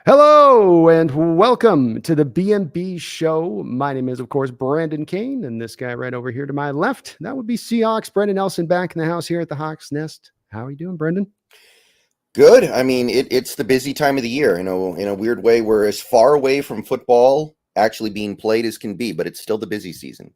Hello and welcome to the BNB show. My name is, of course, Brandon Kane, and this guy right over here to my left, that would be Seahawks. Brendan Nelson back in the house here at the Hawks Nest. How are you doing, Brendan? Good. I mean, it's the busy time of the year. In a weird way, we're as far away from football actually being played as can be, but it's still the busy season.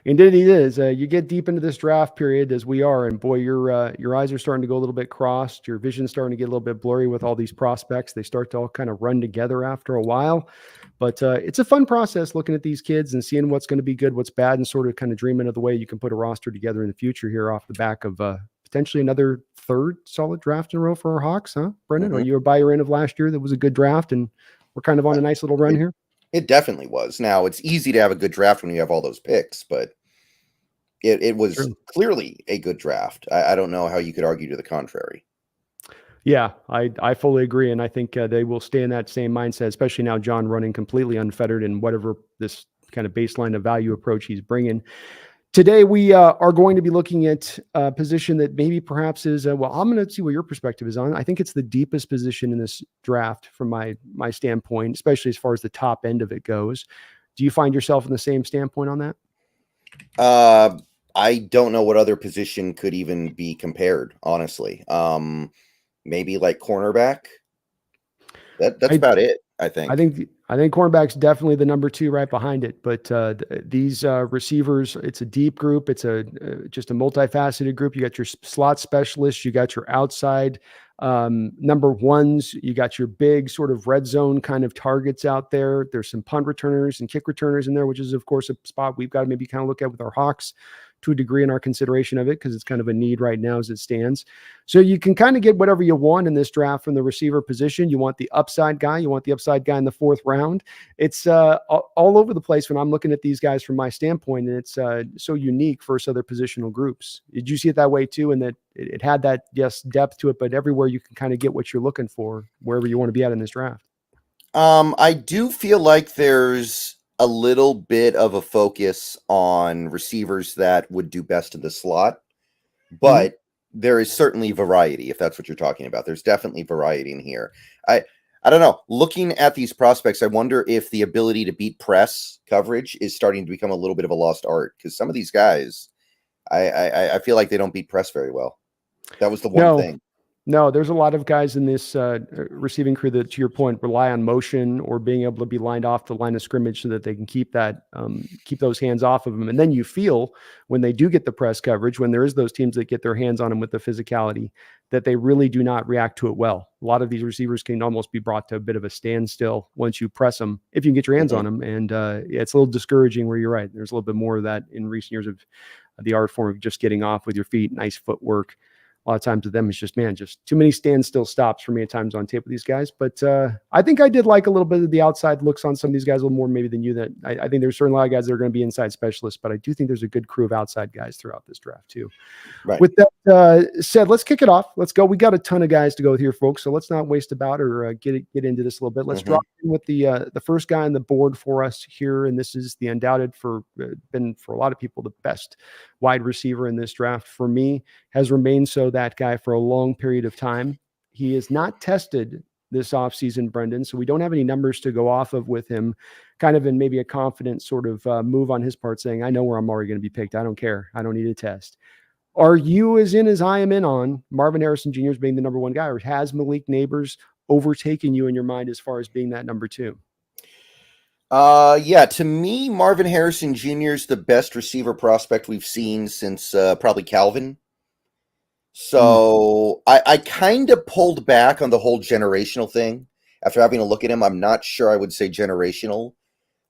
Indeed, it is. You get deep into this draft period as we are, and boy, your eyes are starting to go a little bit crossed. Your vision's starting to get a little bit blurry with all these prospects. They start to all kind of run together after a while. But it's a fun process looking at these kids and seeing what's going to be good, what's bad, and sort of kind of dreaming of the way you can put a roster together in the future here off the back of potentially another third solid draft in a row for our Hawks, huh, Brendan? Are you a buyer in of last year? That was a good draft, and we're kind of on a nice little run here. It definitely was. Now, it's easy to have a good draft when you have all those picks, but it was clearly a good draft. I don't know how you could argue to the contrary. Yeah, I fully agree, and I think they will stay in that same mindset, especially now John running completely unfettered in whatever this kind of baseline of value approach he's bringing. Today, we are going to be looking at a position that maybe perhaps is, I'm going to see what your perspective is on. I think it's the deepest position in this draft from my standpoint, especially as far as the top end of it goes. Do you find yourself in the same standpoint on that? I don't know what other position could even be compared, honestly. Maybe like cornerback. That's about it, I think. I think cornerback's definitely the number two right behind it. But these receivers, it's a deep group. It's just a multifaceted group. You got your slot specialists. You got your outside number ones. You got your big sort of red zone kind of targets out there. There's some punt returners and kick returners in there, which is, of course, a spot we've got to maybe kind of look at with our Hawks to a degree in our consideration of it, because it's kind of a need right now as it stands. So you can kind of get whatever you want in this draft from the receiver position. You want the upside guy. You want the upside guy in the fourth round. It's all over the place when I'm looking at these guys from my standpoint, and it's so unique versus other positional groups. Did you see it that way too? And that it had that, yes, depth to it, but everywhere you can kind of get what you're looking for, wherever you want to be at in this draft. I do feel like there's a little bit of a focus on receivers that would do best in the slot, but there is certainly variety, if that's what you're talking about. There's definitely variety in here. I don't know. Looking at these prospects, I wonder if the ability to beat press coverage is starting to become a little bit of a lost art, because some of these guys, I feel like they don't beat press very well. That was the one thing. No, there's a lot of guys in this receiving crew that, to your point, rely on motion or being able to be lined off the line of scrimmage so that they can keep those hands off of them. And then you feel when they do get the press coverage, when there is those teams that get their hands on them with the physicality, that they really do not react to it well. A lot of these receivers can almost be brought to a bit of a standstill once you press them, if you can get your hands on them. And it's a little discouraging where you're right. There's a little bit more of that in recent years of the art form of just getting off with your feet, nice footwork. A lot of times with them, it's just too many standstill stops for me at times on tape with these guys. But I think I did like a little bit of the outside looks on some of these guys a little more maybe than you. That I think there's certainly a lot of guys that are going to be inside specialists, but I do think there's a good crew of outside guys throughout this draft too. Right. With that said, let's kick it off. Let's go. We got a ton of guys to go with here, folks. So let's not waste about or get into this a little bit. Let's drop in with the first guy on the board for us here, and this is the undoubted been for a lot of people the best wide receiver in this draft. For me, has remained so that guy for a long period of time. He is not tested this offseason, Brendan, so we don't have any numbers to go off of with him, kind of in maybe a confident sort of move on his part, saying, I know where I'm already going to be picked. I don't care. I don't need a test. Are you as in as I am in on Marvin Harrison Jr. as being the number one guy, or has Malik Nabers overtaken you in your mind as far as being that number two? Yeah, to me, Marvin Harrison Jr. is the best receiver prospect we've seen since probably Calvin. So I kind of pulled back on the whole generational thing. After having a look at him, I'm not sure I would say generational.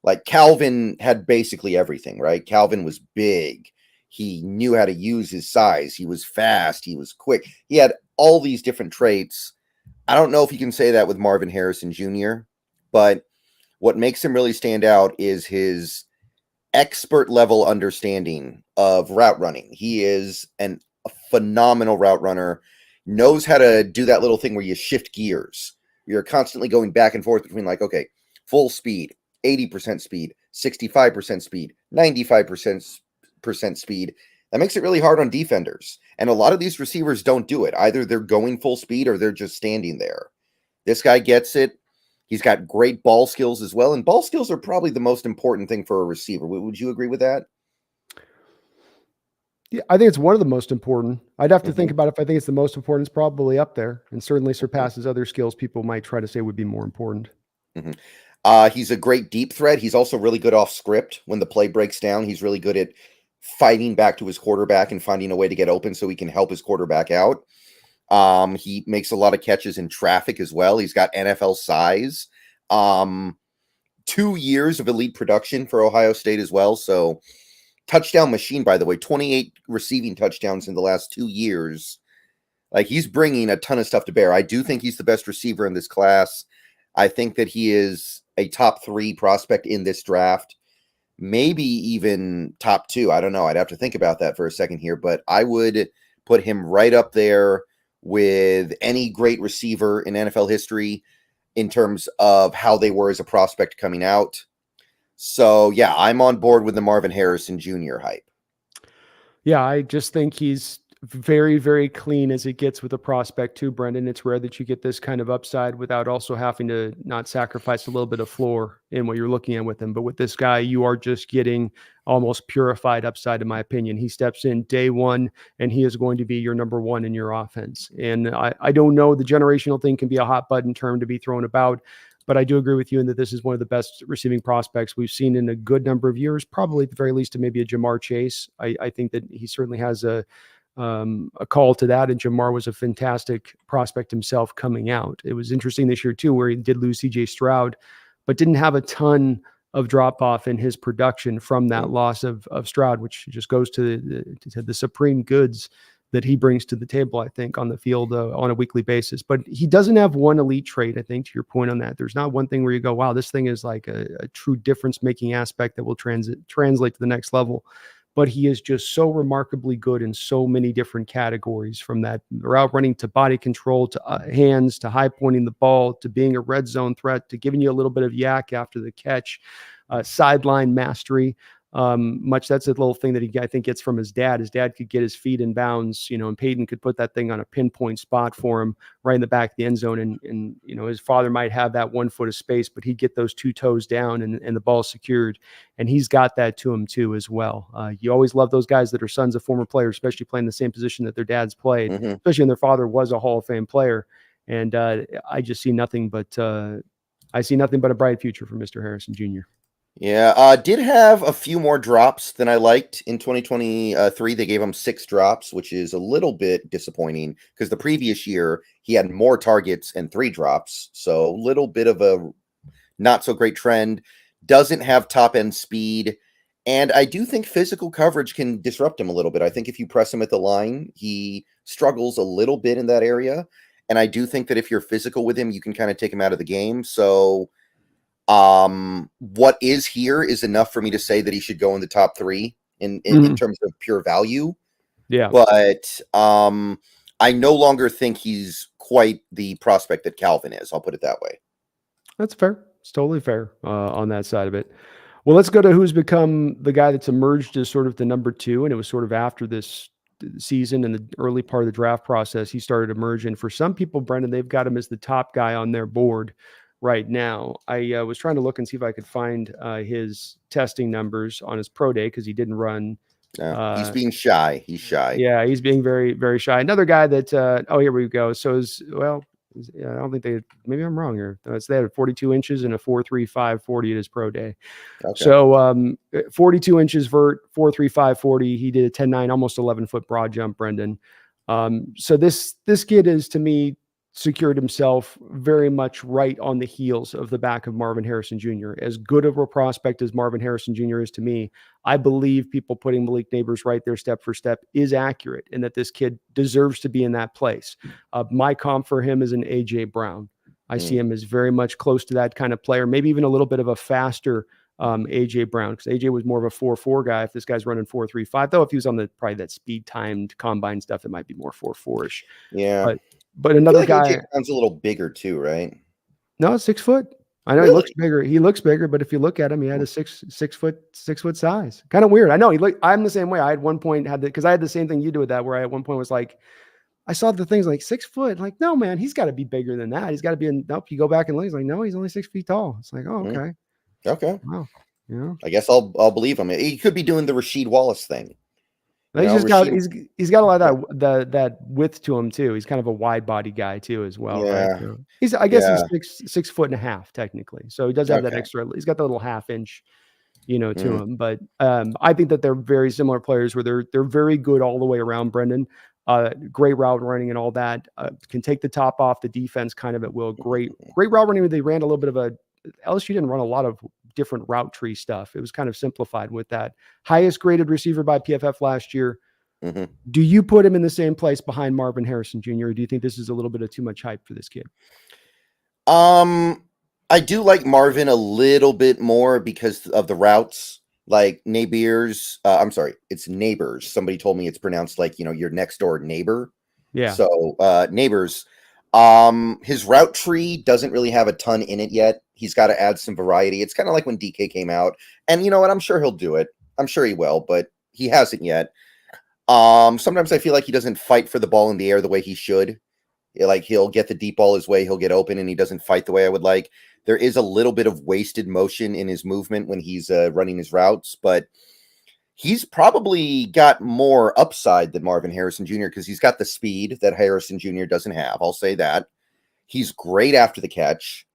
Like Calvin had basically everything, right? Calvin was big. He knew how to use his size. He was fast. He was quick. He had all these different traits. I don't know if you can say that with Marvin Harrison Jr., but what makes him really stand out is his expert level understanding of route running. He is a phenomenal route runner, knows how to do that little thing where you shift gears. You're constantly going back and forth between like, okay, full speed, 80% speed, 65% speed, 95% speed. That makes it really hard on defenders. And a lot of these receivers don't do it. Either they're going full speed or they're just standing there. This guy gets it. He's got great ball skills as well, and ball skills are probably the most important thing for a receiver. Would you agree with that? Yeah, I think it's one of the most important. I'd have to think about if I think it's the most important. It's probably up there and certainly surpasses other skills people might try to say would be more important. He's a great deep threat. He's also really good off script. When the play breaks down, he's really good at fighting back to his quarterback and finding a way to get open so he can help his quarterback out. He makes a lot of catches in traffic as well. He's got NFL size. 2 years of elite production for Ohio State as well. So touchdown machine, by the way, 28 receiving touchdowns in the last 2 years. Like, he's bringing a ton of stuff to bear. I do think he's the best receiver in this class. I think that he is a top 3 prospect in this draft, maybe even top 2. I don't know. I'd have to think about that for a second here, but I would put him right up there with any great receiver in NFL history in terms of how they were as a prospect coming out. So, yeah, I'm on board with the Marvin Harrison Jr. hype. Yeah, I just think he's very, very clean as it gets with a prospect too, Brendan. It's rare that you get this kind of upside without also having to not sacrifice a little bit of floor in what you're looking at with him. But with this guy, you are just getting almost purified upside, in my opinion. He steps in day one, and he is going to be your number one in your offense. And I don't know, the generational thing can be a hot button term to be thrown about, but I do agree with you in that this is one of the best receiving prospects we've seen in a good number of years, probably at the very least to maybe a Jamar Chase. I think that he certainly has a call to that, and Jamar was a fantastic prospect himself coming out. It was interesting this year too, where he did lose CJ Stroud, but didn't have a ton of drop off in his production from that loss of Stroud, which just goes to the supreme goods that he brings to the table, I think, on the field on a weekly basis. But he doesn't have one elite trait, I think, to your point on that. There's not one thing where you go, wow, this thing is like a true difference-making aspect that will translate to the next level. But he is just so remarkably good in so many different categories, from that route running to body control to hands to high pointing the ball to being a red zone threat to giving you a little bit of yak after the catch, sideline mastery. That's a little thing that he, I think, gets from his dad. His dad could get his feet in bounds, and Peyton could put that thing on a pinpoint spot for him right in the back of the end zone. And his father might have that 1 foot of space, but he'd get those 2 toes down and the ball secured. And he's got that to him too, as well. You always love those guys that are sons of former players, especially playing the same position that their dads played, especially when their father was a Hall of Fame player. And I just see nothing but a bright future for Mr. Harrison Jr. Yeah, did have a few more drops than I liked in 2023. They gave him 6 drops, which is a little bit disappointing because the previous year he had more targets and 3 drops. So a little bit of a not so great trend. Doesn't have top end speed. And I do think physical coverage can disrupt him a little bit. I think if you press him at the line, he struggles a little bit in that area. And I do think that if you're physical with him, you can kind of take him out of the game. So what is here is enough for me to say that he should go in the top 3 in terms of pure value. Yeah. But I no longer think he's quite the prospect that Calvin is. I'll put it that way. That's fair. It's totally fair on that side of it. Well, let's go to who's become the guy that's emerged as sort of the number 2. And it was sort of after this season and the early part of the draft process, he started emerging. For some people, Brendan, they've got him as the top guy on their board right now. I was trying to look and see if I could find his testing numbers on his pro day, because he didn't run. He's being shy. He's shy. Yeah, he's being very, very shy. Another guy that, here we go. So I don't think maybe I'm wrong here. They had 42 inches and a 4.35 40 at his pro day. Okay. So 42 inches vert, 4.35 40. He did a 10.9, almost 11-foot broad jump, Brendan. So this kid is, to me, secured himself very much right on the heels of the back of Marvin Harrison Jr. As good of a prospect as Marvin Harrison Jr. is to me, I believe people putting Malik Nabers right there step for step is accurate, and that this kid deserves to be in that place. My comp for him is an A.J. Brown. I see him as very much close to that kind of player, maybe even a little bit of a faster A.J. Brown, because A.J. was more of a 4.4 guy. If this guy's running 4.35, though, if he was on probably that speed timed combine stuff, it might be more 4.4-ish. Yeah. But another guy sounds a little bigger too, right? No, 6 foot. I know really? He looks bigger. He looks bigger, but if you look at him, he had a six foot size. Kind of weird. I know. I'm the same way. I at one point because I had the same thing you do with that, where I at one point was like, I saw the things like 6 foot. Like, no, man, he's got to be bigger than that. He's got to be nope. You go back and look, he's like, no, he's only 6 feet tall. It's like, oh, okay. Okay. Wow. Yeah. I guess I'll believe him. He could be doing the Rasheed Wallace thing. He's just got he's got a lot of that width to him too. He's kind of a wide body guy too as well, right? So he's he's 6 foot and a half technically. So he does have that extra. He's got the little half inch, to him. But I think that they're very similar players where they're very good all the way around. Brendan, great route running and all that. Can take the top off the defense kind of at will. Great route running. They ran a little bit of LSU didn't run a lot of different route tree stuff. It was kind of simplified with that. Highest graded receiver by PFF last year. Do you put him in the same place behind Marvin Harrison Jr., or do you think this is a little bit of too much hype for this kid? I do like Marvin a little bit more because of the routes. Like Nabers, I'm sorry, it's Nabers. Somebody told me it's pronounced like, your next door neighbor. Yeah. So Nabers. His route tree doesn't really have a ton in it yet. He's got to add some variety. It's kind of like when DK came out. And you know what? I'm sure he'll do it. I'm sure he will, but he hasn't yet. Sometimes I feel like he doesn't fight for the ball in the air the way he should. Like he'll get the deep ball his way, he'll get open, and he doesn't fight the way I would like. There is a little bit of wasted motion in his movement when he's running his routes, but he's probably got more upside than Marvin Harrison Jr. because he's got the speed that Harrison Jr. doesn't have. I'll say that. He's great after the catch.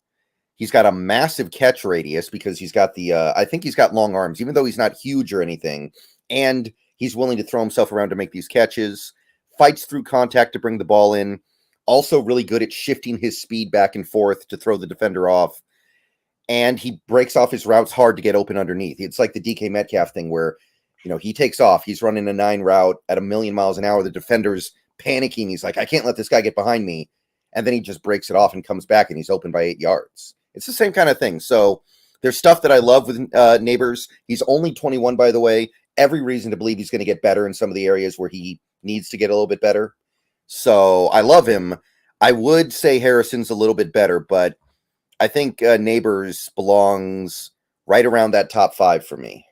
He's got a massive catch radius because he's got I think he's got long arms, even though he's not huge or anything. And he's willing to throw himself around to make these catches, fights through contact to bring the ball in. Also really good at shifting his speed back and forth to throw the defender off. And he breaks off his routes hard to get open underneath. It's like the DK Metcalf thing where, he takes off. He's running a 9 route at 1,000,000 miles an hour. The defender's panicking. He's like, I can't let this guy get behind me. And then he just breaks it off and comes back and he's open by 8 yards. It's the same kind of thing. So there's stuff that I love with Nabers. He's only 21, by the way. Every reason to believe he's going to get better in some of the areas where he needs to get a little bit better. So I love him. I would say Harrison's a little bit better, but I think Nabers belongs right around that top 5 for me.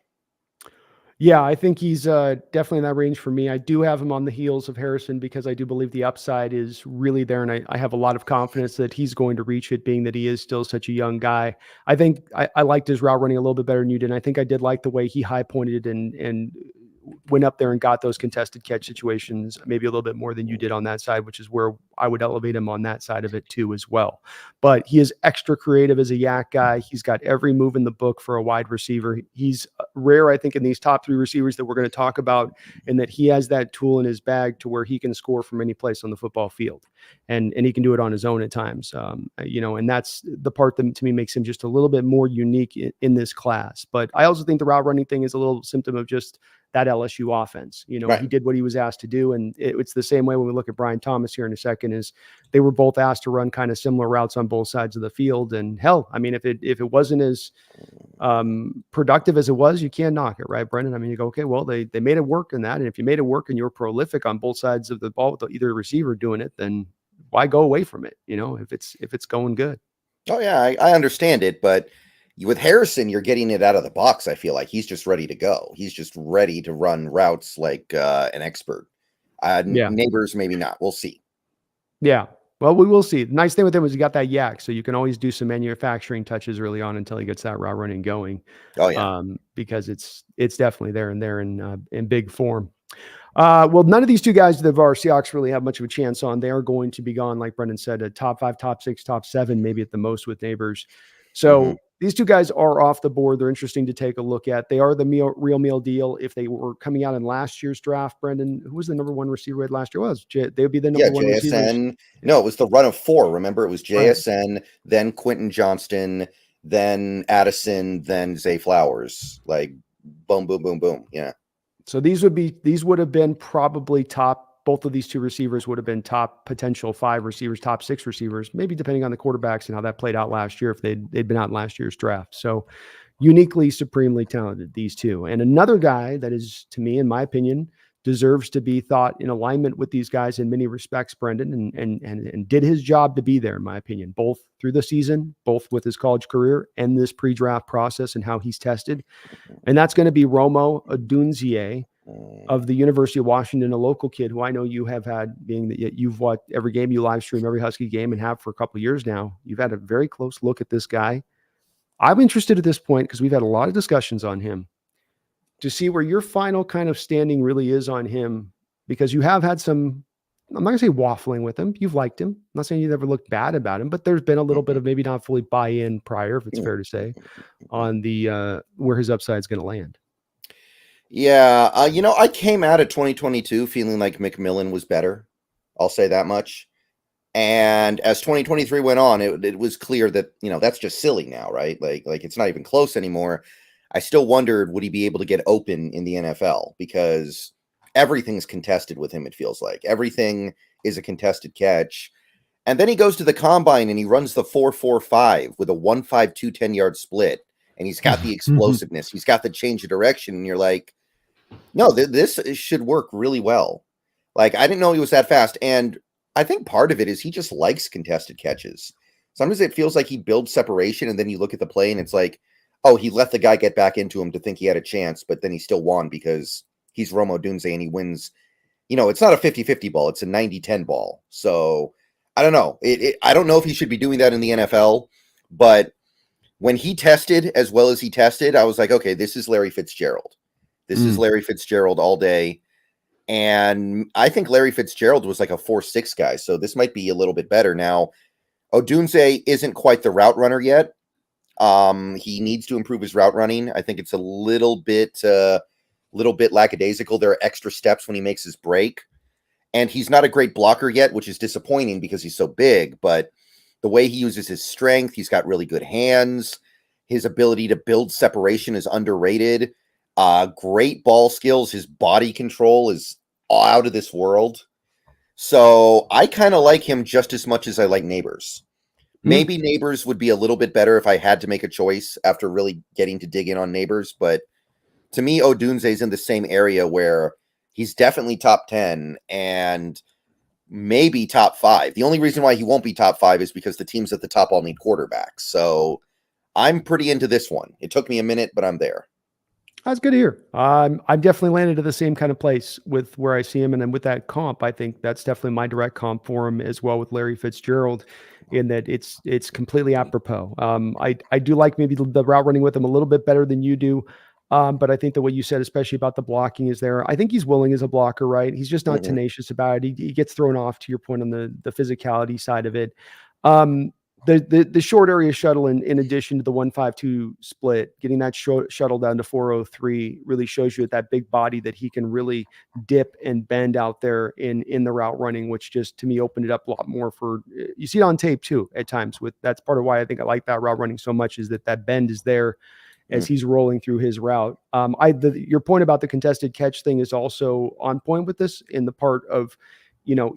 Yeah, I think he's definitely in that range for me. I do have him on the heels of Harrison because I do believe the upside is really there, and I have a lot of confidence that he's going to reach it, being that he is still such a young guy. I think I liked his route running a little bit better than you did. And I think I did like the way he high pointed and went up there and got those contested catch situations, maybe a little bit more than you did on that side, which is where I would elevate him on that side of it too as well. But he is extra creative as a yak guy. He's got every move in the book for a wide receiver. He's rare, I think, in these top 3 receivers that we're going to talk about, in that he has that tool in his bag to where he can score from any place on the football field. And he can do it on his own at times, and that's the part that to me makes him just a little bit more unique in this class. But I also think the route running thing is a little symptom of just that LSU offense. Right. He did what he was asked to do. And it's the same way when we look at Brian Thomas here in a second, is they were both asked to run kind of similar routes on both sides of the field. And hell, I mean, if it wasn't as productive as it was, you can't knock it, right, Brendan? I mean, you go, okay, well, they made it work in that. And if you made it work and you're prolific on both sides of the ball with either receiver doing it, then why go away from it? If it's going good. Oh yeah, I understand it, but with Harrison, you're getting it out of the box. I feel like he's just ready to go. He's just ready to run routes like an expert. Nabers, maybe not. We'll see. Yeah. Well, we will see. The nice thing with him is he got that yak, so you can always do some manufacturing touches early on until he gets that route running going. Oh yeah. Because it's definitely there in big form. Well, none of these two guys that our Seahawks really have much of a chance on. They are going to be gone, like Brendan said, a top 5, top 6, top 7, maybe at the most with Nabers. So these two guys are off the board. They're interesting to take a look at. They are the real meal deal. If they were coming out in last year's draft, Brendan, who was the number 1 receiver at last year? They would be the number 1 receiver. No, it was the run of 4. Remember, it was JSN, then Quentin Johnston, then Addison, then Zay Flowers. Like boom, boom, boom, boom. Yeah. So these would have been probably top. Both of these 2 receivers would have been top potential 5 receivers, top 6 receivers, maybe depending on the quarterbacks and how that played out last year if they'd been out in last year's draft. So uniquely, supremely talented, these 2. And another guy that is, to me, in my opinion, deserves to be thought in alignment with these guys in many respects, Brendan, and did his job to be there, in my opinion, both through the season, both with his college career and this pre-draft process and how he's tested. And that's going to be Rome Odunze of the University of Washington, a local kid who I know you have had, being that you've watched every game, you live stream every Husky game and have for a couple of years now. You've had a very close look at this guy. I'm interested at this point, because we've had a lot of discussions on him, to see where your final kind of standing really is on him, because you have had some, I'm not gonna say waffling with him. You've liked him. I'm not saying you've ever looked bad about him, but there's been a little bit of maybe not fully buy-in prior, if it's fair to say, on the where his upside is going to land. Yeah, I came out of 2022 feeling like McMillan was better. I'll say that much. And as 2023 went on, it was clear that, that's just silly now, right? Like it's not even close anymore. I still wondered, would he be able to get open in the NFL? Because everything's contested with him, it feels like. Everything is a contested catch. And then he goes to the combine and he runs the 4.45 with a 1.52 10-yard split. And he's got the explosiveness. He's got the change of direction. And you're like, no, this should work really well. Like, I didn't know he was that fast. And I think part of it is he just likes contested catches. Sometimes it feels like he builds separation, and then you look at the play and it's like, oh, he let the guy get back into him to think he had a chance, but then he still won because he's Rome Odunze and he wins. It's not a 50-50 ball. It's a 90-10 ball. So I don't know. I don't know if he should be doing that in the NFL, but when he tested as well as he tested, I was like, okay, this is Larry Fitzgerald. This is Larry Fitzgerald all day. And I think Larry Fitzgerald was like a 4.6 guy. So this might be a little bit better. Now, Odunze isn't quite the route runner yet. He needs to improve his route running. I think it's a little bit lackadaisical. There are extra steps when he makes his break. And he's not a great blocker yet, which is disappointing because he's so big. But the way he uses his strength, he's got really good hands. His ability to build separation is underrated. Great ball skills. His body control is out of this world. So I kind of like him just as much as I like Nabers. Maybe Nabers would be a little bit better if I had to make a choice after really getting to dig in on Nabers. But to me, Odunze is in the same area where he's definitely top 10 and maybe top 5. The only reason why he won't be top 5 is because the teams at the top all need quarterbacks. So I'm pretty into this one. It took me a minute, but I'm there. That's good to hear. I've definitely landed at the same kind of place with where I see him. And then with that comp, I think that's definitely my direct comp for him as well with Larry Fitzgerald, in that it's completely apropos. I do like maybe the route running with him a little bit better than you do. But I think that what you said, especially about the blocking, is there. I think he's willing as a blocker, right? He's just not tenacious about it. He gets thrown off, to your point, on the physicality side of it. The short area shuttle, in addition to the 1.52 split, getting that shuttle down to 4.03 really shows you that big body that he can really dip and bend out there in the route running, which just to me opened it up a lot more for, you see it on tape too at times. That's part of why I think I like that route running so much, is that bend is there as he's rolling through his route. Your point about the contested catch thing is also on point with this, in the part of,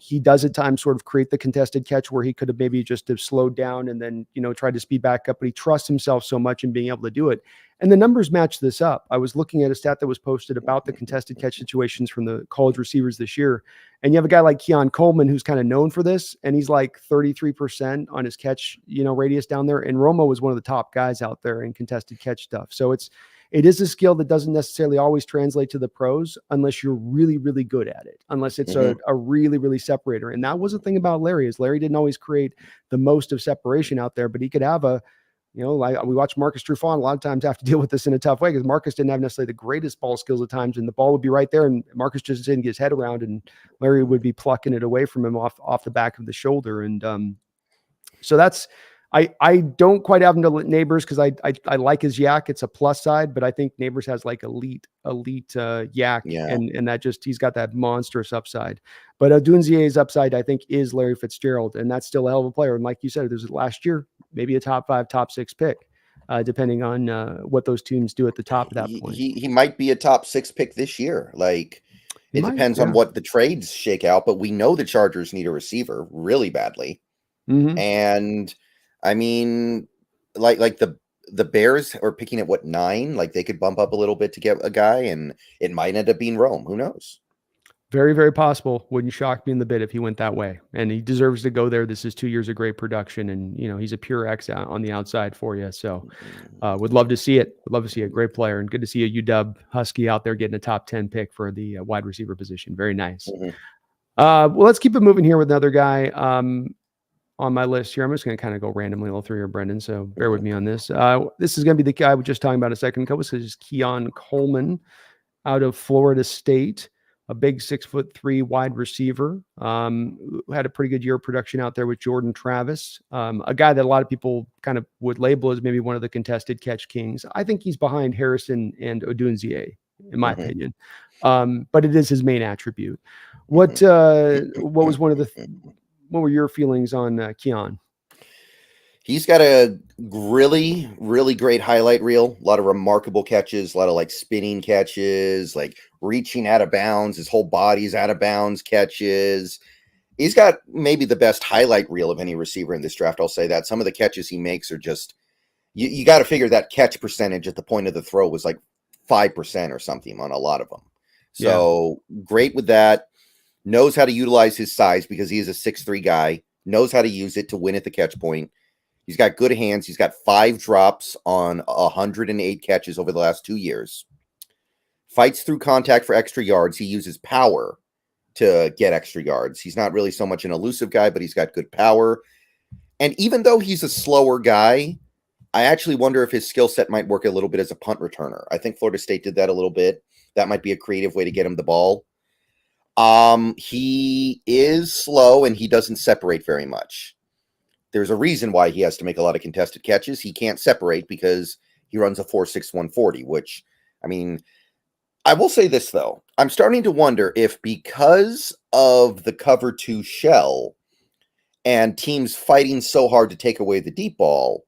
he does at times sort of create the contested catch where he could have maybe just have slowed down and then, tried to speed back up, but he trusts himself so much in being able to do it. And the numbers match this up. I was looking at a stat that was posted about the contested catch situations from the college receivers this year. And you have a guy like Keon Coleman, who's kind of known for this, and he's like 33% on his catch, radius down there. And Romo was one of the top guys out there in contested catch stuff. So it is a skill that doesn't necessarily always translate to the pros unless you're really, really good at it, unless it's a really, really separator. And that was the thing about Larry, is Larry didn't always create the most of separation out there, but he could have like we watched Marcus Trufant a lot of times have to deal with this in a tough way, because Marcus didn't have necessarily the greatest ball skills at times, and the ball would be right there and Marcus just didn't get his head around, and Larry would be plucking it away from him off the back of the shoulder. And so that's, I don't quite have him to Nabers, because I like his yak. It's a plus side, but I think Nabers has like elite yak, and that just, he's got that monstrous upside. But Odunze's upside, I think, is Larry Fitzgerald, and that's still a hell of a player. And like you said, there's last year, maybe a top 5, top 6 pick, depending on what those teams do at the top of that point. He might be a top 6 pick this year. Like, it depends on what the trades shake out, but we know the Chargers need a receiver really badly. And I mean, like the Bears are picking at 9, like they could bump up a little bit to get a guy, and it might end up being Rome. Who knows? Very, very possible. Wouldn't shock me in the bit if he went that way. And he deserves to go there. This is 2 years of great production, and he's a pure X on the outside for you. So, would love to see it. Would love to see a great player, and good to see a UW Husky out there getting a top 10 pick for the wide receiver position. Very nice. Well, let's keep it moving here with another guy on my list here. I'm just going to kind of go randomly all through here, Brendan. So bear with me on this. This is going to be the guy I was just talking about a second ago. This is Keon Coleman out of Florida State. A big 6'3" wide receiver, who had a pretty good year of production out there with Jordan Travis, a guy that a lot of people kind of would label as maybe one of the contested catch kings. I think he's behind Harrison and Odunze, in my opinion, but it is his main attribute. What was what were your feelings on Keon? He's got a really, really great highlight reel. A lot of remarkable catches, a lot of like spinning catches, like reaching out of bounds. His whole body's out of bounds catches. He's got maybe the best highlight reel of any receiver in this draft. I'll say that. Some of the catches he makes are just, you got to figure that catch percentage at the point of the throw was like 5% or something on a lot of them. So great with that. Knows how to utilize his size because he is a 6'3" guy. Knows how to use it to win at the catch point. He's got good hands. He's got 5 drops on 108 catches over the last 2 years. Fights through contact for extra yards. He uses power to get extra yards. He's not really so much an elusive guy, but he's got good power. And even though he's a slower guy, I actually wonder if his skill set might work a little bit as a punt returner. I think Florida State did that a little bit. That might be a creative way to get him the ball. He is slow and he doesn't separate very much. There's a reason why he has to make a lot of contested catches. He can't separate because he runs a 4.6 140, which, I mean, I will say this, though. I'm starting to wonder if because of the cover 2 shell and teams fighting so hard to take away the deep ball,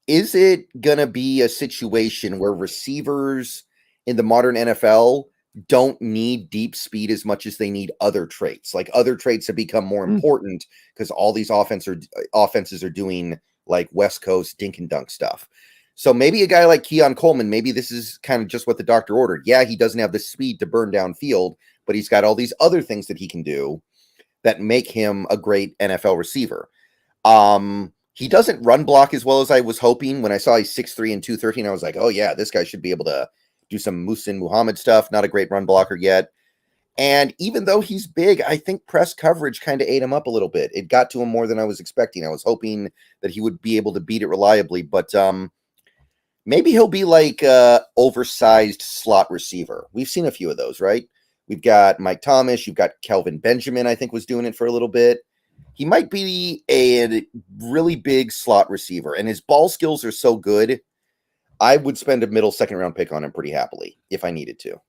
is it going to be a situation where receivers in the modern NFL don't need deep speed as much as they need other traits? Like other traits have become more important because all these offenses are doing like West Coast dink and dunk stuff. So maybe a guy like Keon Coleman, maybe this is kind of just what the doctor ordered. Yeah, he doesn't have the speed to burn down field, but he's got all these other things that he can do that make him a great NFL receiver. He doesn't run block as well as I was hoping. When I saw he's 6'3" and 213, I was like, oh yeah, this guy should be able to do some Muhsin Muhammad stuff. Not a great run blocker yet. And even though he's big, I think press coverage kind of ate him up a little bit. It got to him more than I was expecting. I was hoping that he would be able to beat it reliably, but maybe he'll be like oversized slot receiver. We've seen a few of those, right? We've got Mike Thomas. You've got Kelvin Benjamin, I think, was doing it for a little bit. He might be a really big slot receiver, and his ball skills are so good. I would spend a middle second round pick on him pretty happily if I needed to.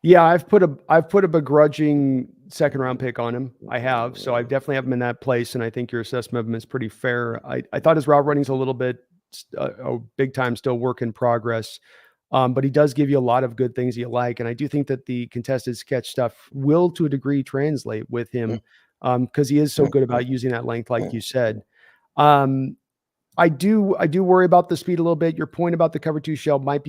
Yeah, I've put a begrudging second round pick on him. I have. So I definitely have him in that place. And I think your assessment of him is pretty fair. I thought his route running's a little bit a big time, still work in progress. But he does give you a lot of good things you like. And I do think that the contested sketch stuff will to a degree translate with him because he is so good about using that length, like you said. I do worry about the speed a little bit. Your point about the cover 2 shell might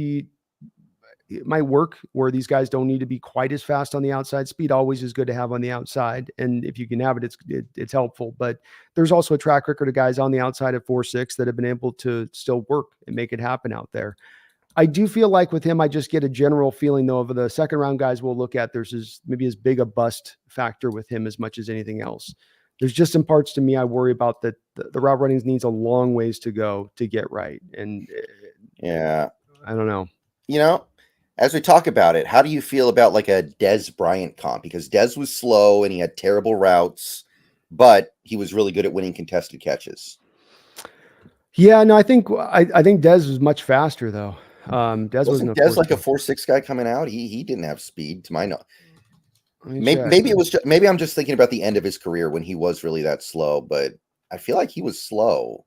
work where these guys don't need to be quite as fast on the outside. Speed always is good to have on the outside. And if you can have it, it's helpful, but there's also a track record of guys on the outside at 4.6 that have been able to still work and make it happen out there. I do feel like with him, I just get a general feeling though of the second round guys we'll look at. There's maybe as big a bust factor with him as much as anything else. There's just some parts to me I worry about that the route running needs a long ways to go to get right. And yeah, I don't know. As we talk about it, how do you feel about like a Dez Bryant comp? Because Dez was slow and he had terrible routes, but he was really good at winning contested catches. Yeah, no, I think Dez was much faster though. Dez wasn't Dez like a 4.6 guy coming out? He didn't have speed to my knowledge. Maybe I'm just thinking about the end of his career when he was really that slow, but I feel like he was slow.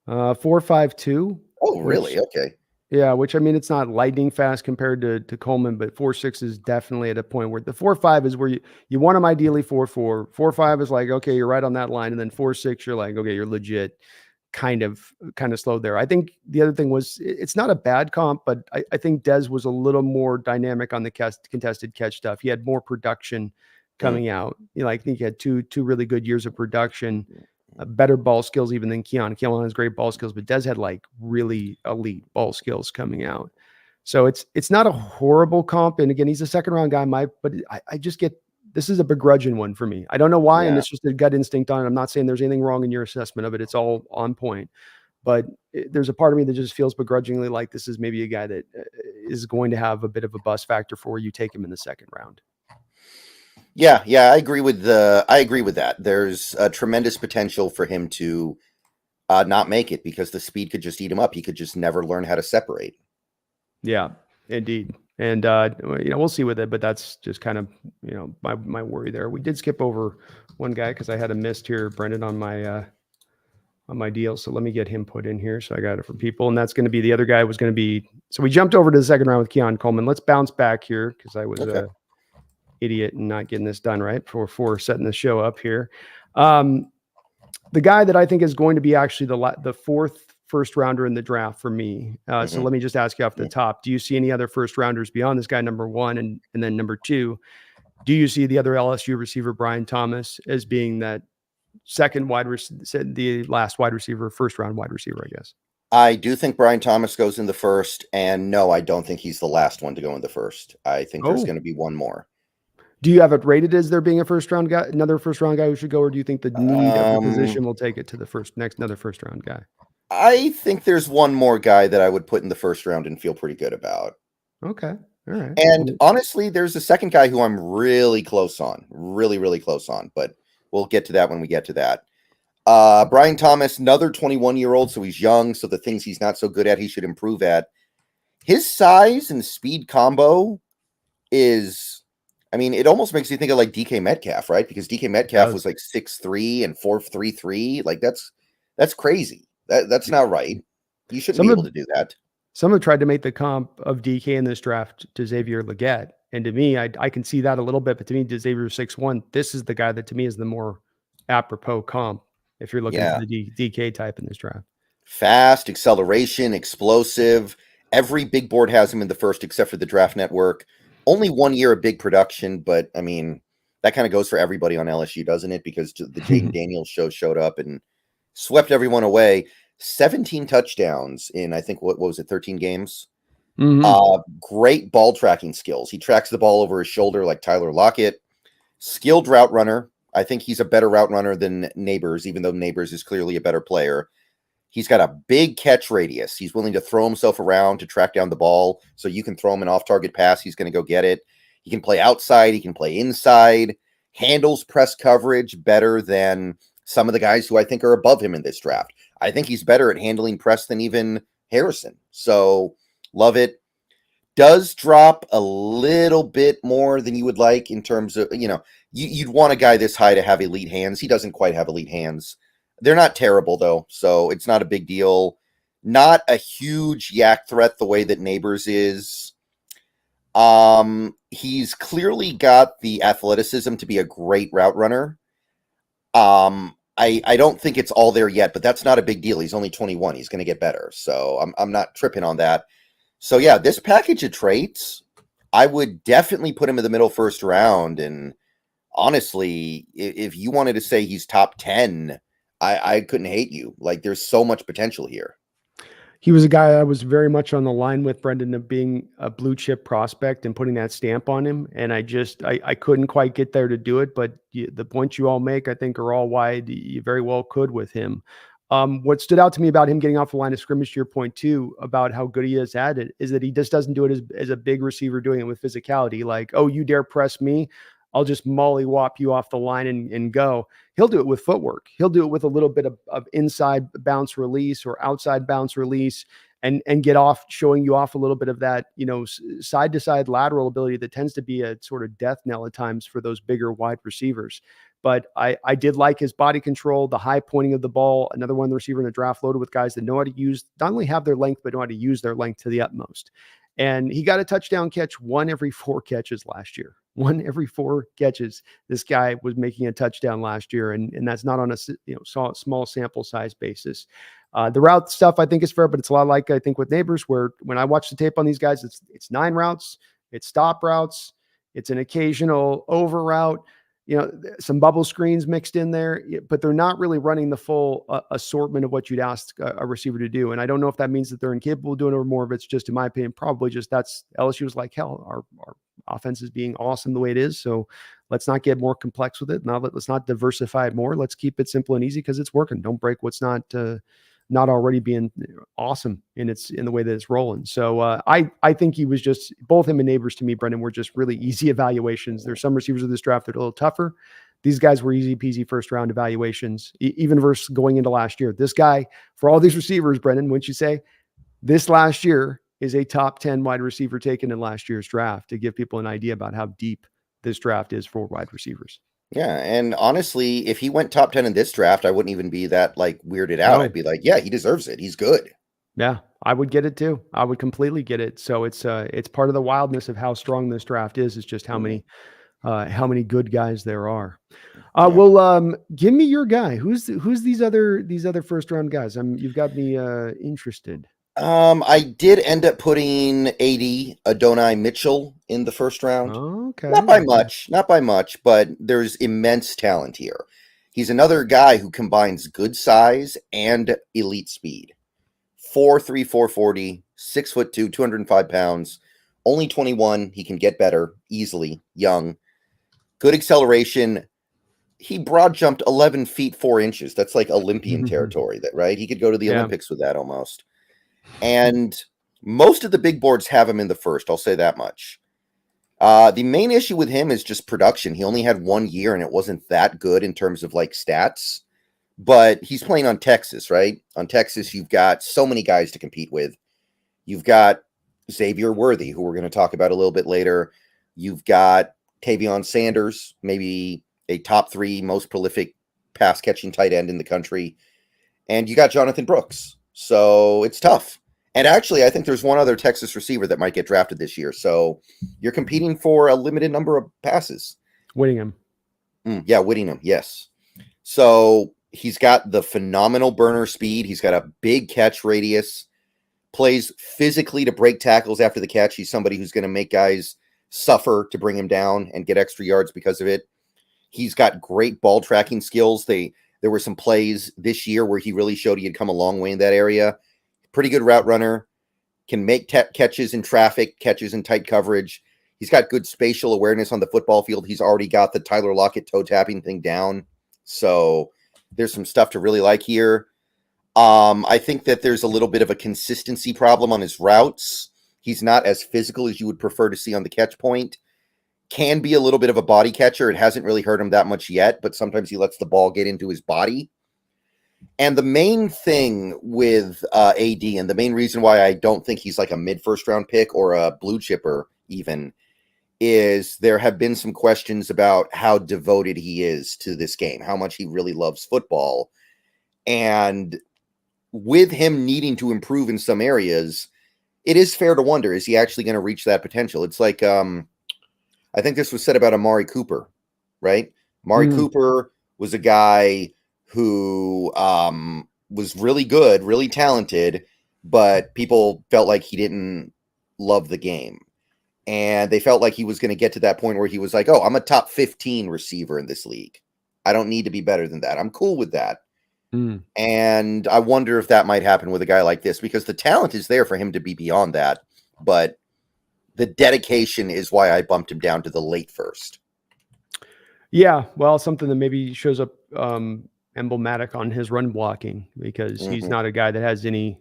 4.52. Oh, really? Okay. Yeah, which I mean, it's not lightning fast compared to Coleman, but 4.6 is definitely at a point where the 4.5 is where you want him ideally 4.4. 4.5 is like, okay, you're right on that line. And then 4.6, you're like, okay, you're legit. kind of slowed there. I think the other thing was it's not a bad comp, but I think Dez was a little more dynamic on the contested catch stuff. He had more production coming out. I think he had two really good years of production, better ball skills even than Keon. Keon has great ball skills, but Dez had like really elite ball skills coming out. So it's not a horrible comp. And again, he's a second round guy, but I just get, this is a begrudging one for me. I don't know why. And it's just a gut instinct on it. I'm not saying there's anything wrong in your assessment of it. It's all on point, but there's a part of me that just feels begrudgingly like this is maybe a guy that is going to have a bit of a bust factor for where you take him in the second round. Yeah. I agree with that. There's a tremendous potential for him to not make it because the speed could just eat him up. He could just never learn how to separate. Yeah, indeed. And, we'll see with it, but that's just kind of, my worry there. We did skip over one guy because I had a missed here, Brendan, on my deal. So let me get him put in here. So I got it for people. And that's going to be the other guy was going to be. So we jumped over to the second round with Keon Coleman. Let's bounce back here because I was an idiot and not getting this done right before setting the show up here. The guy that I think is going to be actually the fourth first rounder in the draft for me. So let me just ask you off the top. Do you see any other first rounders beyond this guy, number one? And then number two, do you see the other LSU receiver, Brian Thomas, as being that second the last wide receiver, first round wide receiver, I guess? I do think Brian Thomas goes in the first, and no, I don't think he's the last one to go in the first. I think there's going to be one more. Do you have it rated as there being a first round guy, another first round guy who should go, or do you think the need of the position will take it to the another first round guy? I think there's one more guy that I would put in the first round and feel pretty good about. Okay. All right. And honestly, there's a second guy who I'm really close on, really close on, but we'll get to that when we get to that. Brian Thomas, another 21-year-old, so he's young, so the things he's not so good at, he should improve at. His size and speed combo is, it almost makes you think of like DK Metcalf, right? Because DK Metcalf was like 6'3" and 4.33. Like that's crazy. That's not right. You shouldn't be able to do that. Some have tried to make the comp of DK in this draft to Xavier Legette. And to me, I can see that a little bit, but to me, to Xavier 6'1", this is the guy that to me is the more apropos comp if you're looking at the DK type in this draft. Fast, acceleration, explosive. Every big board has him in the first except for the Draft Network. Only 1 year of big production, but that kind of goes for everybody on LSU, doesn't it? Because the Jaden Daniels show showed up and swept everyone away. 17 touchdowns in, I think, what was it, 13 games? Great ball tracking skills. He tracks the ball over his shoulder like Tyler Lockett. Skilled route runner. I think he's a better route runner than Nabers, even though Nabers is clearly a better player. He's got a big catch radius. He's willing to throw himself around to track down the ball. So you can throw him an off-target pass. He's going to go get it. He can play outside. He can play inside. Handles press coverage better than some of the guys who I think are above him in this draft. I think he's better at handling press than even Harrison. So love it. Does drop a little bit more than you would like in terms of, you'd want a guy this high to have elite hands. He doesn't quite have elite hands. They're not terrible though. So it's not a big deal. Not a huge yak threat the way that Nabers is. He's clearly got the athleticism to be a great route runner. I don't think it's all there yet, but that's not a big deal. He's only 21. He's going to get better. So I'm not tripping on that. So yeah, this package of traits, I would definitely put him in the middle first round. And honestly, if you wanted to say he's top 10, I couldn't hate you. Like there's so much potential here. He was a guy I was very much on the line with, Brendan, of being a blue chip prospect and putting that stamp on him. And I couldn't quite get there to do it. But the points you all make, I think, are all wide. You very well could with him. What stood out to me about him getting off the line of scrimmage, to your point too, about how good he is at it, is that he just doesn't do it as a big receiver doing it with physicality. Like, oh, you dare press me, I'll just mollywop you off the line and go. He'll do it with footwork. He'll do it with a little bit of inside bounce release or outside bounce release and get off, showing you off a little bit of that, side to side lateral ability that tends to be a sort of death knell at times for those bigger wide receivers. But I did like his body control, the high pointing of the ball. Another one, the receiver in the draft loaded with guys that know how to use, not only have their length, but know how to use their length to the utmost. And he got a touchdown catch 1 every 4 catches last year. One every 4 catches. This guy was making a touchdown last year, and that's not on a small sample size basis. The route stuff I think is fair, but it's a lot like I think with Nabers, where when I watch the tape on these guys, it's 9 routes, it's stop routes, it's an occasional over route, some bubble screens mixed in there, but they're not really running the full assortment of what you'd ask a receiver to do. And I don't know if that means that they're incapable of doing it, or more of it's just, in my opinion, probably just that's LSU was like, hell, our offense is being awesome the way it is. So let's not get more complex with it. Let's not diversify it more. Let's keep it simple and easy because it's working. Don't break what's not already being awesome in the way that it's rolling. So I think he was just, both him and Nabers to me, Brendan, were just really easy evaluations. There's some receivers of this draft that are a little tougher. These guys were easy peasy first round evaluations, even versus going into last year. This guy, for all these receivers, Brendan, wouldn't you say this last year is a top 10 wide receiver taken in last year's draft, to give people an idea about how deep this draft is for wide receivers. Yeah, and honestly, if he went top 10 in this draft, I wouldn't even be that weirded out. No. I'd be like, yeah, he deserves it. He's good. Yeah, I would get it too. I would completely get it. So it's part of the wildness of how strong this draft is just how many good guys there are. Well, give me your guy. Who's these other first round guys? You've got me interested. I did end up putting Adonai Mitchell in the first round. Okay. Not by much, but there's immense talent here. He's another guy who combines good size and elite speed. 4'3", 440, 6'2", 205 pounds, only 21. He can get better easily, young, good acceleration. He broad jumped 11 feet, 4 inches. That's like Olympian territory, right? He could go to the Olympics with that almost. And most of the big boards have him in the first. I'll say that much. The main issue with him is just production. He only had 1 year, and it wasn't that good in terms of stats. But he's playing on Texas, right? On Texas, you've got so many guys to compete with. You've got Xavier Worthy, who we're going to talk about a little bit later. You've got Tavion Sanders, maybe a top 3 most prolific pass-catching tight end in the country. And you got Jonathan Brooks. So it's tough. And actually, I think there's one other Texas receiver that might get drafted this year. So you're competing for a limited number of passes. Whittingham. Whittingham, yes. So he's got the phenomenal burner speed. He's got a big catch radius. Plays physically to break tackles after the catch. He's somebody who's going to make guys suffer to bring him down and get extra yards because of it. He's got great ball tracking skills. There were some plays this year where he really showed he had come a long way in that area. Pretty good route runner. Can make catches in traffic, catches in tight coverage. He's got good spatial awareness on the football field. He's already got the Tyler Lockett toe tapping thing down. So there's some stuff to really like here. I think that there's a little bit of a consistency problem on his routes. He's not as physical as you would prefer to see on the catch point. Can be a little bit of a body catcher. It hasn't really hurt him that much yet, but sometimes he lets the ball get into his body. And the main thing with AD, and the main reason why I don't think he's like a mid-first round pick or a blue chipper even, is there have been some questions about how devoted he is to this game, how much he really loves football. And with him needing to improve in some areas, it is fair to wonder, is he actually going to reach that potential? It's like, I think this was said about Amari Cooper, right? Amari Cooper was a guy who was really good, really talented, but people felt like he didn't love the game. And they felt like he was going to get to that point where he was like, oh, I'm a top 15 receiver in this league. I don't need to be better than that. I'm cool with that. And I wonder if that might happen with a guy like this, because the talent is there for him to be beyond that. But the dedication is why I bumped him down to the late first. Yeah, well, something that maybe shows up emblematic on his run blocking, because he's not a guy that has any